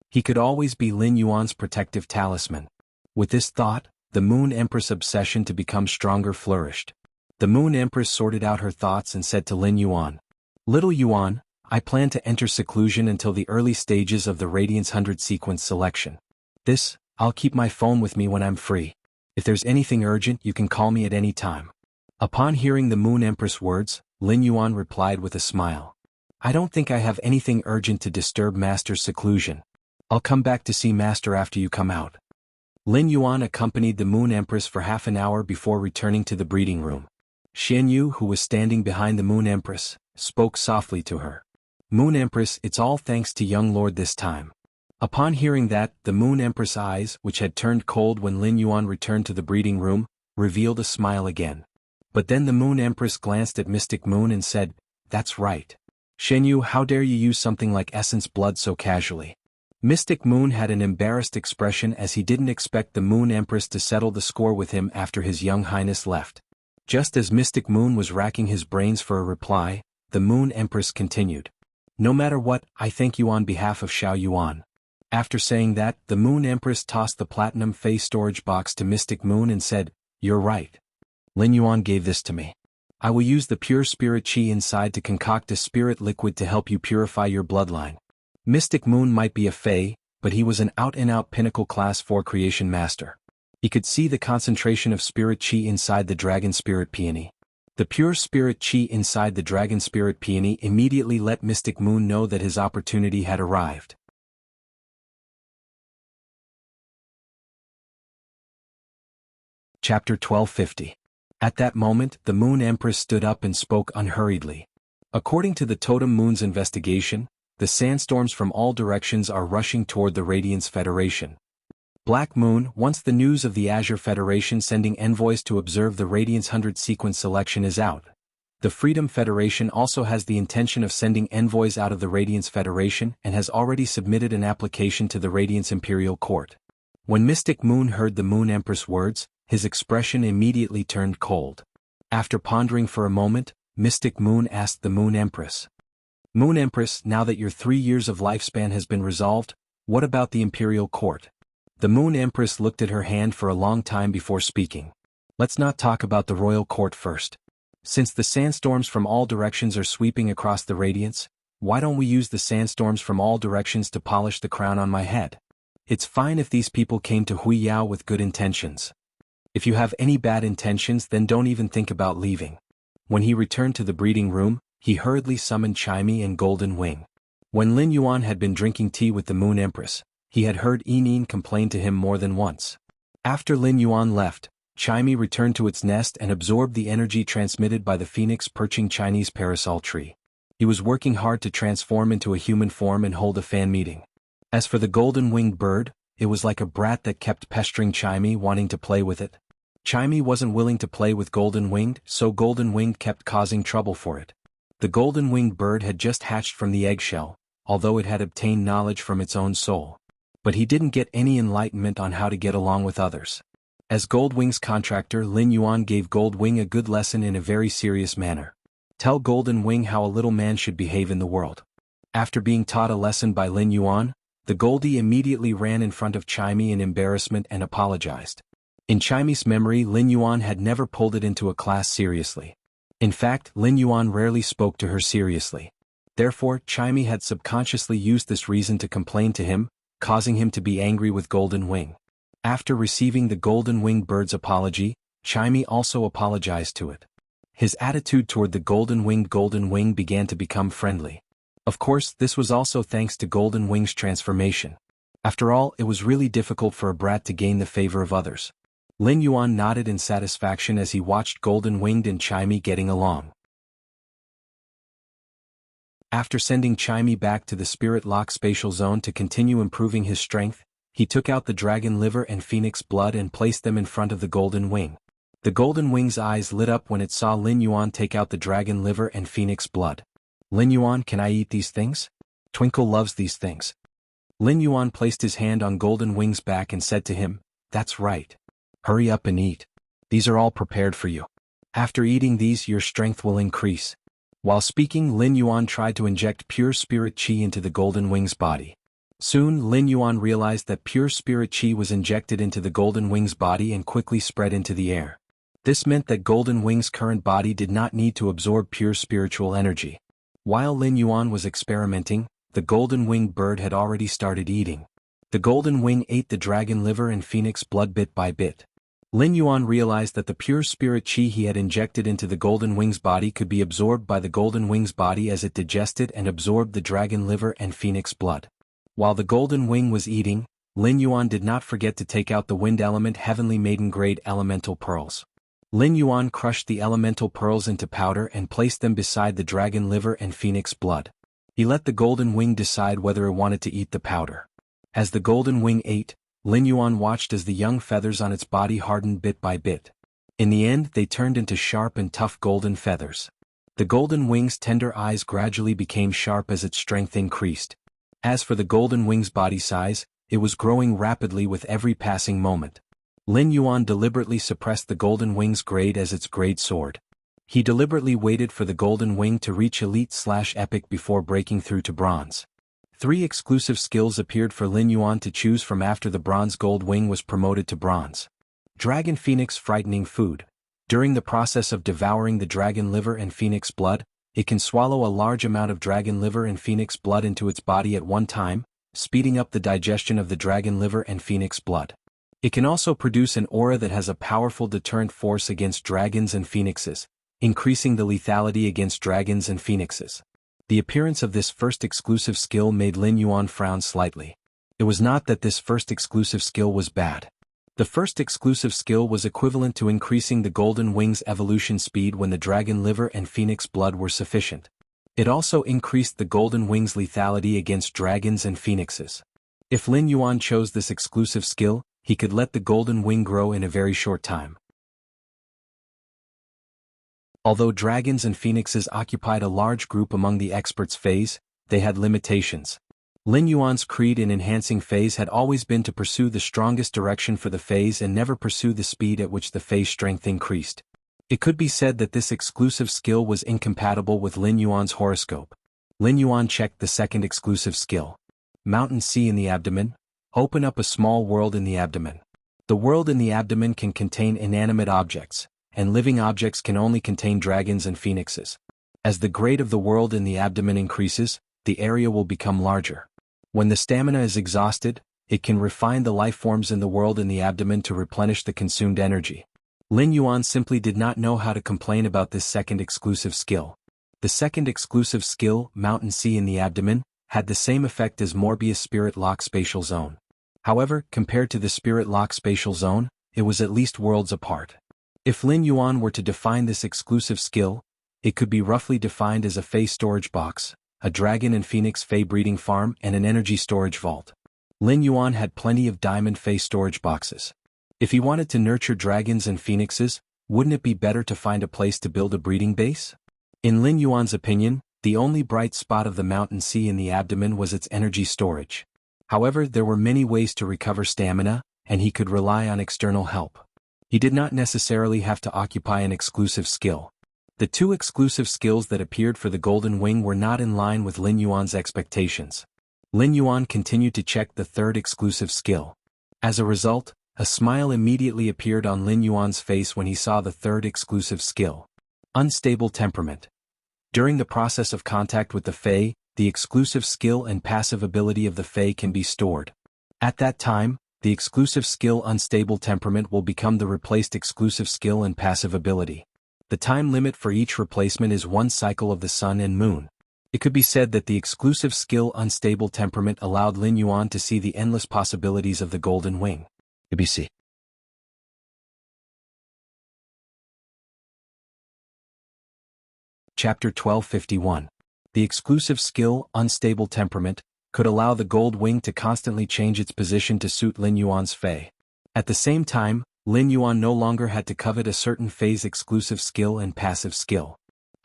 He could always be Lin Yuan's protective talisman. With this thought, the Moon Empress' obsession to become stronger flourished. The Moon Empress sorted out her thoughts and said to Lin Yuan, "Little Yuan, I plan to enter seclusion until the early stages of the Radiance 100 sequence selection. I'll keep my phone with me when I'm free. If there's anything urgent, you can call me at any time." Upon hearing the Moon Empress' words, Lin Yuan replied with a smile. "I don't think I have anything urgent to disturb Master's seclusion. I'll come back to see Master after you come out." Lin Yuan accompanied the Moon Empress for half an hour before returning to the breeding room. Xian Yu, who was standing behind the Moon Empress, spoke softly to her. "Moon Empress, it's all thanks to young Lord this time." Upon hearing that, the Moon Empress' eyes, which had turned cold when Lin Yuan returned to the breeding room, revealed a smile again. But then the Moon Empress glanced at Mystic Moon and said, "That's right. Xian Yu, how dare you use something like essence blood so casually?" Mystic Moon had an embarrassed expression as he didn't expect the Moon Empress to settle the score with him after his young highness left. Just as Mystic Moon was racking his brains for a reply, the Moon Empress continued. "No matter what, I thank you on behalf of Xiao Yuan." After saying that, the Moon Empress tossed the platinum phase storage box to Mystic Moon and said, "You're right. Lin Yuan gave this to me. I will use the pure spirit qi inside to concoct a spirit liquid to help you purify your bloodline." Mystic Moon might be a Fae, but he was an out-and-out pinnacle class 4 creation master. He could see the concentration of spirit qi inside the dragon spirit peony. The pure spirit qi inside the dragon spirit peony immediately let Mystic Moon know that his opportunity had arrived. Chapter 1250. At that moment, the Moon Empress stood up and spoke unhurriedly. According to the Totem Moon's investigation, the sandstorms from all directions are rushing toward the Radiance Federation. Black Moon, once the news of the Azure Federation sending envoys to observe the Radiance 100 sequence selection is out, the Freedom Federation also has the intention of sending envoys out of the Radiance Federation and has already submitted an application to the Radiance Imperial Court. When Mystic Moon heard the Moon Empress' words, his expression immediately turned cold. After pondering for a moment, Mystic Moon asked the Moon Empress, "Moon Empress, now that your 3 years of lifespan has been resolved, what about the Imperial Court?" The Moon Empress looked at her hand for a long time before speaking. "Let's not talk about the Royal Court first. Since the sandstorms from all directions are sweeping across the Radiance, why don't we use the sandstorms from all directions to polish the crown on my head? It's fine if these people came to Huiyao with good intentions. If you have any bad intentions, then don't even think about leaving." When he returned to the breeding room, he hurriedly summoned Chimey and Golden Wing. When Lin Yuan had been drinking tea with the Moon Empress, he had heard Yinin complain to him more than once. After Lin Yuan left, Chimey returned to its nest and absorbed the energy transmitted by the phoenix perching Chinese parasol tree. He was working hard to transform into a human form and hold a fan meeting. As for the golden-winged bird, it was like a brat that kept pestering Chimey wanting to play with it. Chimey wasn't willing to play with Golden-Winged, so Golden-Winged kept causing trouble for it. The golden-winged bird had just hatched from the eggshell, although it had obtained knowledge from its own soul. But he didn't get any enlightenment on how to get along with others. As Goldwing's contractor, Lin Yuan gave Goldwing a good lesson in a very serious manner. Tell Golden Wing how a little man should behave in the world. After being taught a lesson by Lin Yuan, the Goldie immediately ran in front of Chimey in embarrassment and apologized. In Chimey's memory, Lin Yuan had never pulled it into a class seriously. In fact, Lin Yuan rarely spoke to her seriously. Therefore, Chimey had subconsciously used this reason to complain to him, causing him to be angry with Golden Wing. After receiving the Golden Winged Bird's apology, Chimey also apologized to it. His attitude toward the Golden Wing began to become friendly. Of course, this was also thanks to Golden Wing's transformation. After all, it was really difficult for a brat to gain the favor of others. Lin Yuan nodded in satisfaction as he watched Golden Winged and Chimey getting along. After sending Chimey back to the Spirit Lock Spatial Zone to continue improving his strength, he took out the dragon liver and phoenix blood and placed them in front of the Golden Wing. The Golden Wing's eyes lit up when it saw Lin Yuan take out the dragon liver and phoenix blood. Lin Yuan, can I eat these things? Twinkle loves these things. Lin Yuan placed his hand on Golden Wing's back and said to him, that's right. Hurry up and eat. These are all prepared for you. After eating these, your strength will increase. While speaking, Lin Yuan tried to inject pure spirit qi into the Golden Wing's body. Soon, Lin Yuan realized that pure spirit qi was injected into the Golden Wing's body and quickly spread into the air. This meant that Golden Wing's current body did not need to absorb pure spiritual energy. While Lin Yuan was experimenting, the Golden Winged Bird had already started eating. The Golden Wing ate the dragon liver and phoenix blood bit by bit. Lin Yuan realized that the pure spirit qi he had injected into the Golden Wing's body could be absorbed by the Golden Wing's body as it digested and absorbed the dragon liver and phoenix blood. While the Golden Wing was eating, Lin Yuan did not forget to take out the Wind Element Heavenly Maiden Grade Elemental Pearls. Lin Yuan crushed the elemental pearls into powder and placed them beside the dragon liver and phoenix blood. He let the Golden Wing decide whether it wanted to eat the powder. As the Golden Wing ate, Lin Yuan watched as the young feathers on its body hardened bit by bit. In the end, they turned into sharp and tough golden feathers. The Golden Wing's tender eyes gradually became sharp as its strength increased. As for the Golden Wing's body size, it was growing rapidly with every passing moment. Lin Yuan deliberately suppressed the Golden Wing's grade as its grade soared. He deliberately waited for the Golden Wing to reach Elite/Epic before breaking through to Bronze. 3 exclusive skills appeared for Lin Yuan to choose from after the Bronze Gold Wing was promoted to Bronze. Dragon Phoenix Frightening Food. During the process of devouring the dragon liver and phoenix blood, it can swallow a large amount of dragon liver and phoenix blood into its body at one time, speeding up the digestion of the dragon liver and phoenix blood. It can also produce an aura that has a powerful deterrent force against dragons and phoenixes, increasing the lethality against dragons and phoenixes. The appearance of this first exclusive skill made Lin Yuan frown slightly. It was not that this first exclusive skill was bad. The first exclusive skill was equivalent to increasing the Golden Wing's evolution speed when the dragon liver and phoenix blood were sufficient. It also increased the Golden Wing's lethality against dragons and phoenixes. If Lin Yuan chose this exclusive skill, he could let the Golden Wing grow in a very short time. Although dragons and phoenixes occupied a large group among the experts phase, they had limitations. Lin Yuan's creed in enhancing phase had always been to pursue the strongest direction for the phase and never pursue the speed at which the phase strength increased. It could be said that this exclusive skill was incompatible with Lin Yuan's horoscope. Lin Yuan checked the second exclusive skill. Mountain Sea in the abdomen. Open up a small world in the abdomen. The world in the abdomen can contain inanimate objects, and living objects can only contain dragons and phoenixes. As the grade of the world in the abdomen increases, the area will become larger. When the stamina is exhausted, it can refine the life forms in the world in the abdomen to replenish the consumed energy. Lin Yuan simply did not know how to complain about this second exclusive skill. The second exclusive skill, Mountain Sea in the abdomen, had the same effect as Morbius Spirit Lock Spatial Zone. However, compared to the Spirit Lock Spatial Zone, it was at least worlds apart. If Lin Yuan were to define this exclusive skill, it could be roughly defined as a Fey storage box, a dragon and phoenix Fey breeding farm, and an energy storage vault. Lin Yuan had plenty of diamond Fey storage boxes. If he wanted to nurture dragons and phoenixes, wouldn't it be better to find a place to build a breeding base? In Lin Yuan's opinion, the only bright spot of the Mountain Sea in the abdomen was its energy storage. However, there were many ways to recover stamina, and he could rely on external help. He did not necessarily have to occupy an exclusive skill. The 2 exclusive skills that appeared for the Golden Wing were not in line with Lin Yuan's expectations. Lin Yuan continued to check the 3rd exclusive skill. As a result, a smile immediately appeared on Lin Yuan's face when he saw the 3rd exclusive skill. Unstable Temperament. During the process of contact with the Fey, the exclusive skill and passive ability of the Fey can be stored. At that time, the exclusive skill Unstable Temperament will become the replaced exclusive skill and passive ability. The time limit for each replacement is 1 cycle of the sun and moon. It could be said that the exclusive skill Unstable Temperament allowed Lin Yuan to see the endless possibilities of the Golden Wing. ABC. Chapter 1251. The exclusive skill Unstable Temperament could allow the Gold Wing to constantly change its position to suit Lin Yuan's fei. At the same time, Lin Yuan no longer had to covet a certain fei's exclusive skill and passive skill.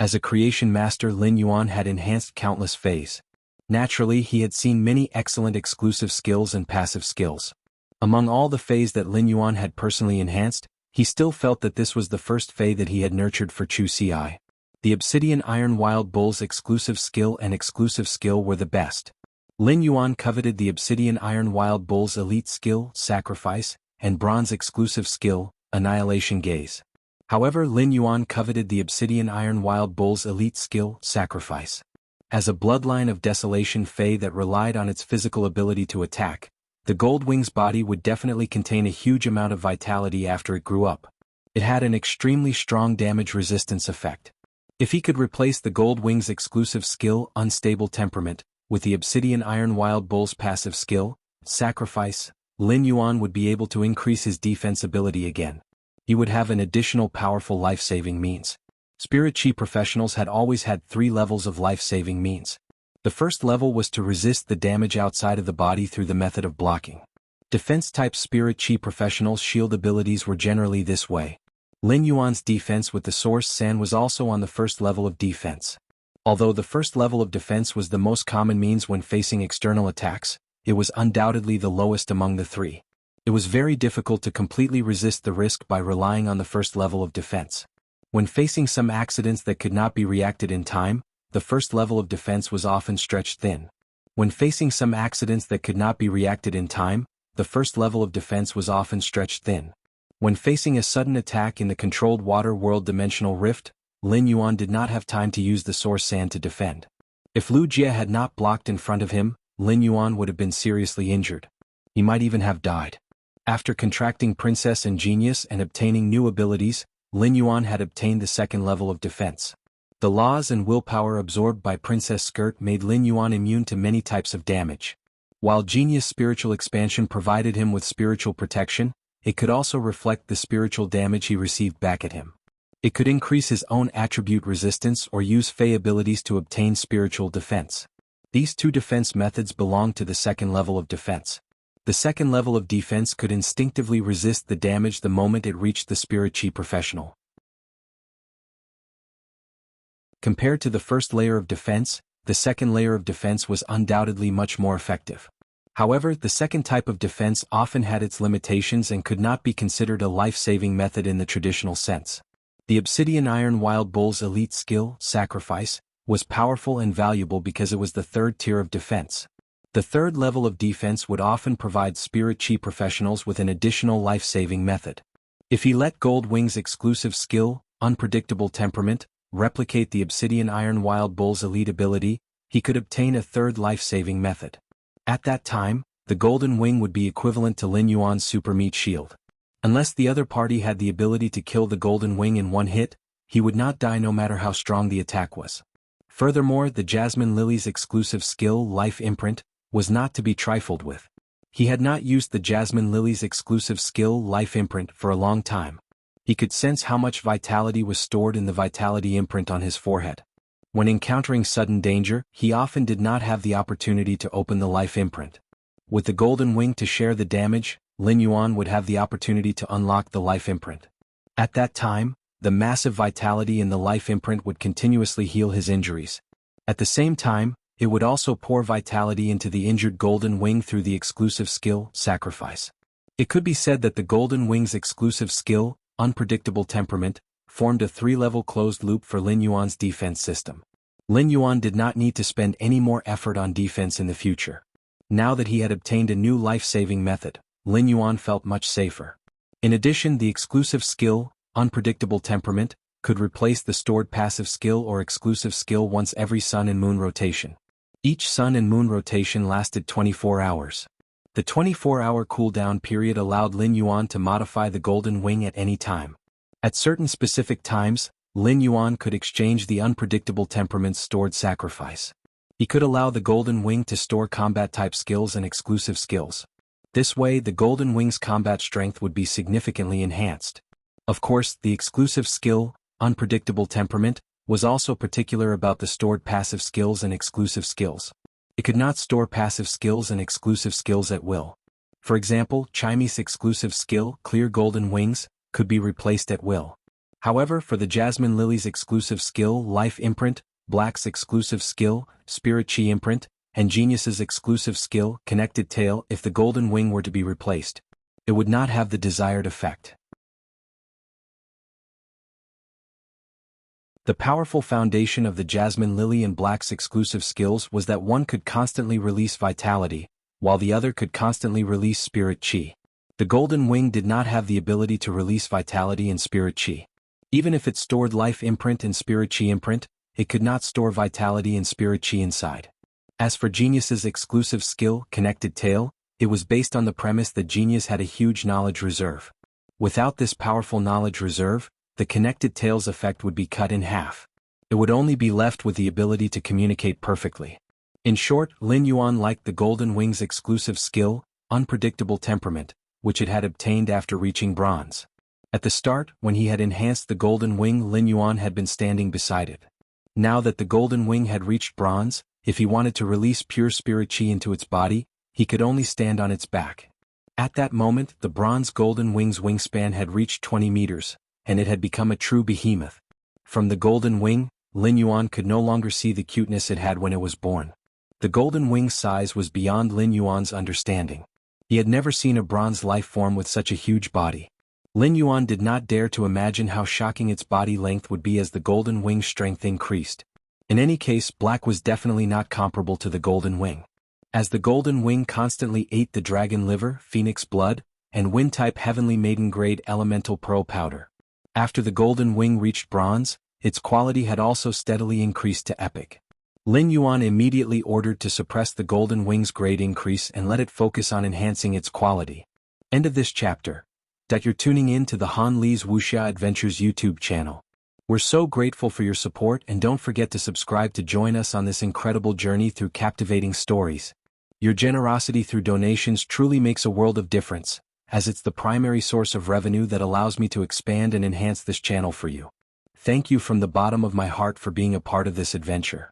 As a creation master, Lin Yuan had enhanced countless feis. Naturally, he had seen many excellent exclusive skills and passive skills. Among all the feis that Lin Yuan had personally enhanced, he still felt that this was the first fei that he had nurtured for Chu Ci. The Obsidian Iron Wild Bull's exclusive skill and exclusive skill were the best. Lin Yuan coveted the Obsidian Iron Wild Bull's elite skill, Sacrifice, and bronze exclusive skill, Annihilation Gaze. However, Lin Yuan coveted the Obsidian Iron Wild Bull's elite skill, Sacrifice. As a bloodline of Desolation fei that relied on its physical ability to attack, the Gold Wing's body would definitely contain a huge amount of vitality after it grew up. It had an extremely strong damage resistance effect. If he could replace the Gold Wing's exclusive skill, Unstable Temperament, with the Obsidian Iron Wild Bull's passive skill, Sacrifice, Lin Yuan would be able to increase his defense ability again. He would have an additional powerful life-saving means. Spirit Chi professionals had always had 3 levels of life-saving means. The first level was to resist the damage outside of the body through the method of blocking. Defense-type Spirit Chi professionals' shield abilities were generally this way. Lin Yuan's defense with the Source Sand was also on the first level of defense. Although the first level of defense was the most common means when facing external attacks, it was undoubtedly the lowest among the 3. It was very difficult to completely resist the risk by relying on the first level of defense. When facing some accidents that could not be reacted in time, the first level of defense was often stretched thin. When facing some accidents that could not be reacted in time, the first level of defense was often stretched thin. When facing a sudden attack in the controlled water world dimensional rift, Lin Yuan did not have time to use the Source Sand to defend. If Lu Jie had not blocked in front of him, Lin Yuan would have been seriously injured. He might even have died. After contracting Princess and Genius and obtaining new abilities, Lin Yuan had obtained the second level of defense. The laws and willpower absorbed by Princess Skirt made Lin Yuan immune to many types of damage. While Genius Spiritual Expansion provided him with spiritual protection, it could also reflect the spiritual damage he received back at him. It could increase his own attribute resistance or use fei abilities to obtain spiritual defense. These 2 defense methods belong to the second level of defense. The second level of defense could instinctively resist the damage the moment it reached the Spirit Chi professional. Compared to the first layer of defense, the second layer of defense was undoubtedly much more effective. However, the second type of defense often had its limitations and could not be considered a life-saving method in the traditional sense. The Obsidian Iron Wild Bull's elite skill, Sacrifice, was powerful and valuable because it was the 3rd tier of defense. The 3rd level of defense would often provide Spirit Chi professionals with an additional life-saving method. If he let Gold Wing's exclusive skill, Unpredictable Temperament, replicate the Obsidian Iron Wild Bull's elite ability, he could obtain a 3rd life-saving method. At that time, the Golden Wing would be equivalent to Lin Yuan's Super Meat Shield. Unless the other party had the ability to kill the Golden Wing in one hit, he would not die no matter how strong the attack was. Furthermore, the Jasmine Lily's exclusive skill, Life Imprint, was not to be trifled with. He had not used the Jasmine Lily's exclusive skill, Life Imprint, for a long time. He could sense how much vitality was stored in the Vitality Imprint on his forehead. When encountering sudden danger, he often did not have the opportunity to open the Life Imprint. With the Golden Wing to share the damage, Lin Yuan would have the opportunity to unlock the Life Imprint. At that time, the massive vitality in the Life Imprint would continuously heal his injuries. At the same time, it would also pour vitality into the injured Golden Wing through the exclusive skill, Sacrifice. It could be said that the Golden Wing's exclusive skill, Unpredictable Temperament, formed a 3-level closed loop for Lin Yuan's defense system. Lin Yuan did not need to spend any more effort on defense in the future. Now that he had obtained a new life-saving method, Lin Yuan felt much safer. In addition, the exclusive skill, Unpredictable Temperament, could replace the stored passive skill or exclusive skill once every sun and moon rotation. Each sun and moon rotation lasted 24 hours. The 24-hour cooldown period allowed Lin Yuan to modify the Golden Wing at any time. At certain specific times, Lin Yuan could exchange the unpredictable temperament's stored sacrifice. He could allow the Golden Wing to store combat-type skills and exclusive skills. This way, the Golden Wing's combat strength would be significantly enhanced. Of course, the exclusive skill, unpredictable temperament, was also particular about the stored passive skills and exclusive skills. It could not store passive skills and exclusive skills at will. For example, Chimy's exclusive skill, Clear Golden Wings, could be replaced at will. However, for the Jasmine Lily's exclusive skill, Life Imprint, Black's exclusive skill, Spirit Chi Imprint, and Genius's exclusive skill, Connected Tail, if the Golden Wing were to be replaced, it would not have the desired effect. The powerful foundation of the Jasmine Lily and Black's exclusive skills was that one could constantly release vitality, while the other could constantly release Spirit Chi. The Golden Wing did not have the ability to release vitality and Spirit Chi. Even if it stored Life Imprint and Spirit Chi Imprint, it could not store vitality and Spirit Chi inside. As for Genius's exclusive skill, Connected Tail, it was based on the premise that Genius had a huge knowledge reserve. Without this powerful knowledge reserve, the Connected Tail's effect would be cut in half. It would only be left with the ability to communicate perfectly. In short, Lin Yuan liked the Golden Wing's exclusive skill, Unpredictable Temperament, which it had obtained after reaching bronze. At the start, when he had enhanced the Golden Wing, Lin Yuan had been standing beside it. Now that the Golden Wing had reached bronze, if he wanted to release pure Spirit Chi into its body, he could only stand on its back. At that moment, the bronze Golden Wing's wingspan had reached 20 meters, and it had become a true behemoth. From the Golden Wing, Lin Yuan could no longer see the cuteness it had when it was born. The Golden Wing's size was beyond Lin Yuan's understanding. He had never seen a bronze life form with such a huge body. Lin Yuan did not dare to imagine how shocking its body length would be as the Golden Wing's strength increased. In any case, Black was definitely not comparable to the Golden Wing. As the Golden Wing constantly ate the dragon liver, phoenix blood, and wind-type heavenly maiden-grade elemental pearl powder. After the Golden Wing reached bronze, its quality had also steadily increased to epic. Lin Yuan immediately ordered to suppress the Golden Wing's grade increase and let it focus on enhancing its quality. End of this chapter. You're tuning in to the Han Li's Wuxia Adventures YouTube channel. We're so grateful for your support, and don't forget to subscribe to join us on this incredible journey through captivating stories. Your generosity through donations truly makes a world of difference, as it's the primary source of revenue that allows me to expand and enhance this channel for you. Thank you from the bottom of my heart for being a part of this adventure.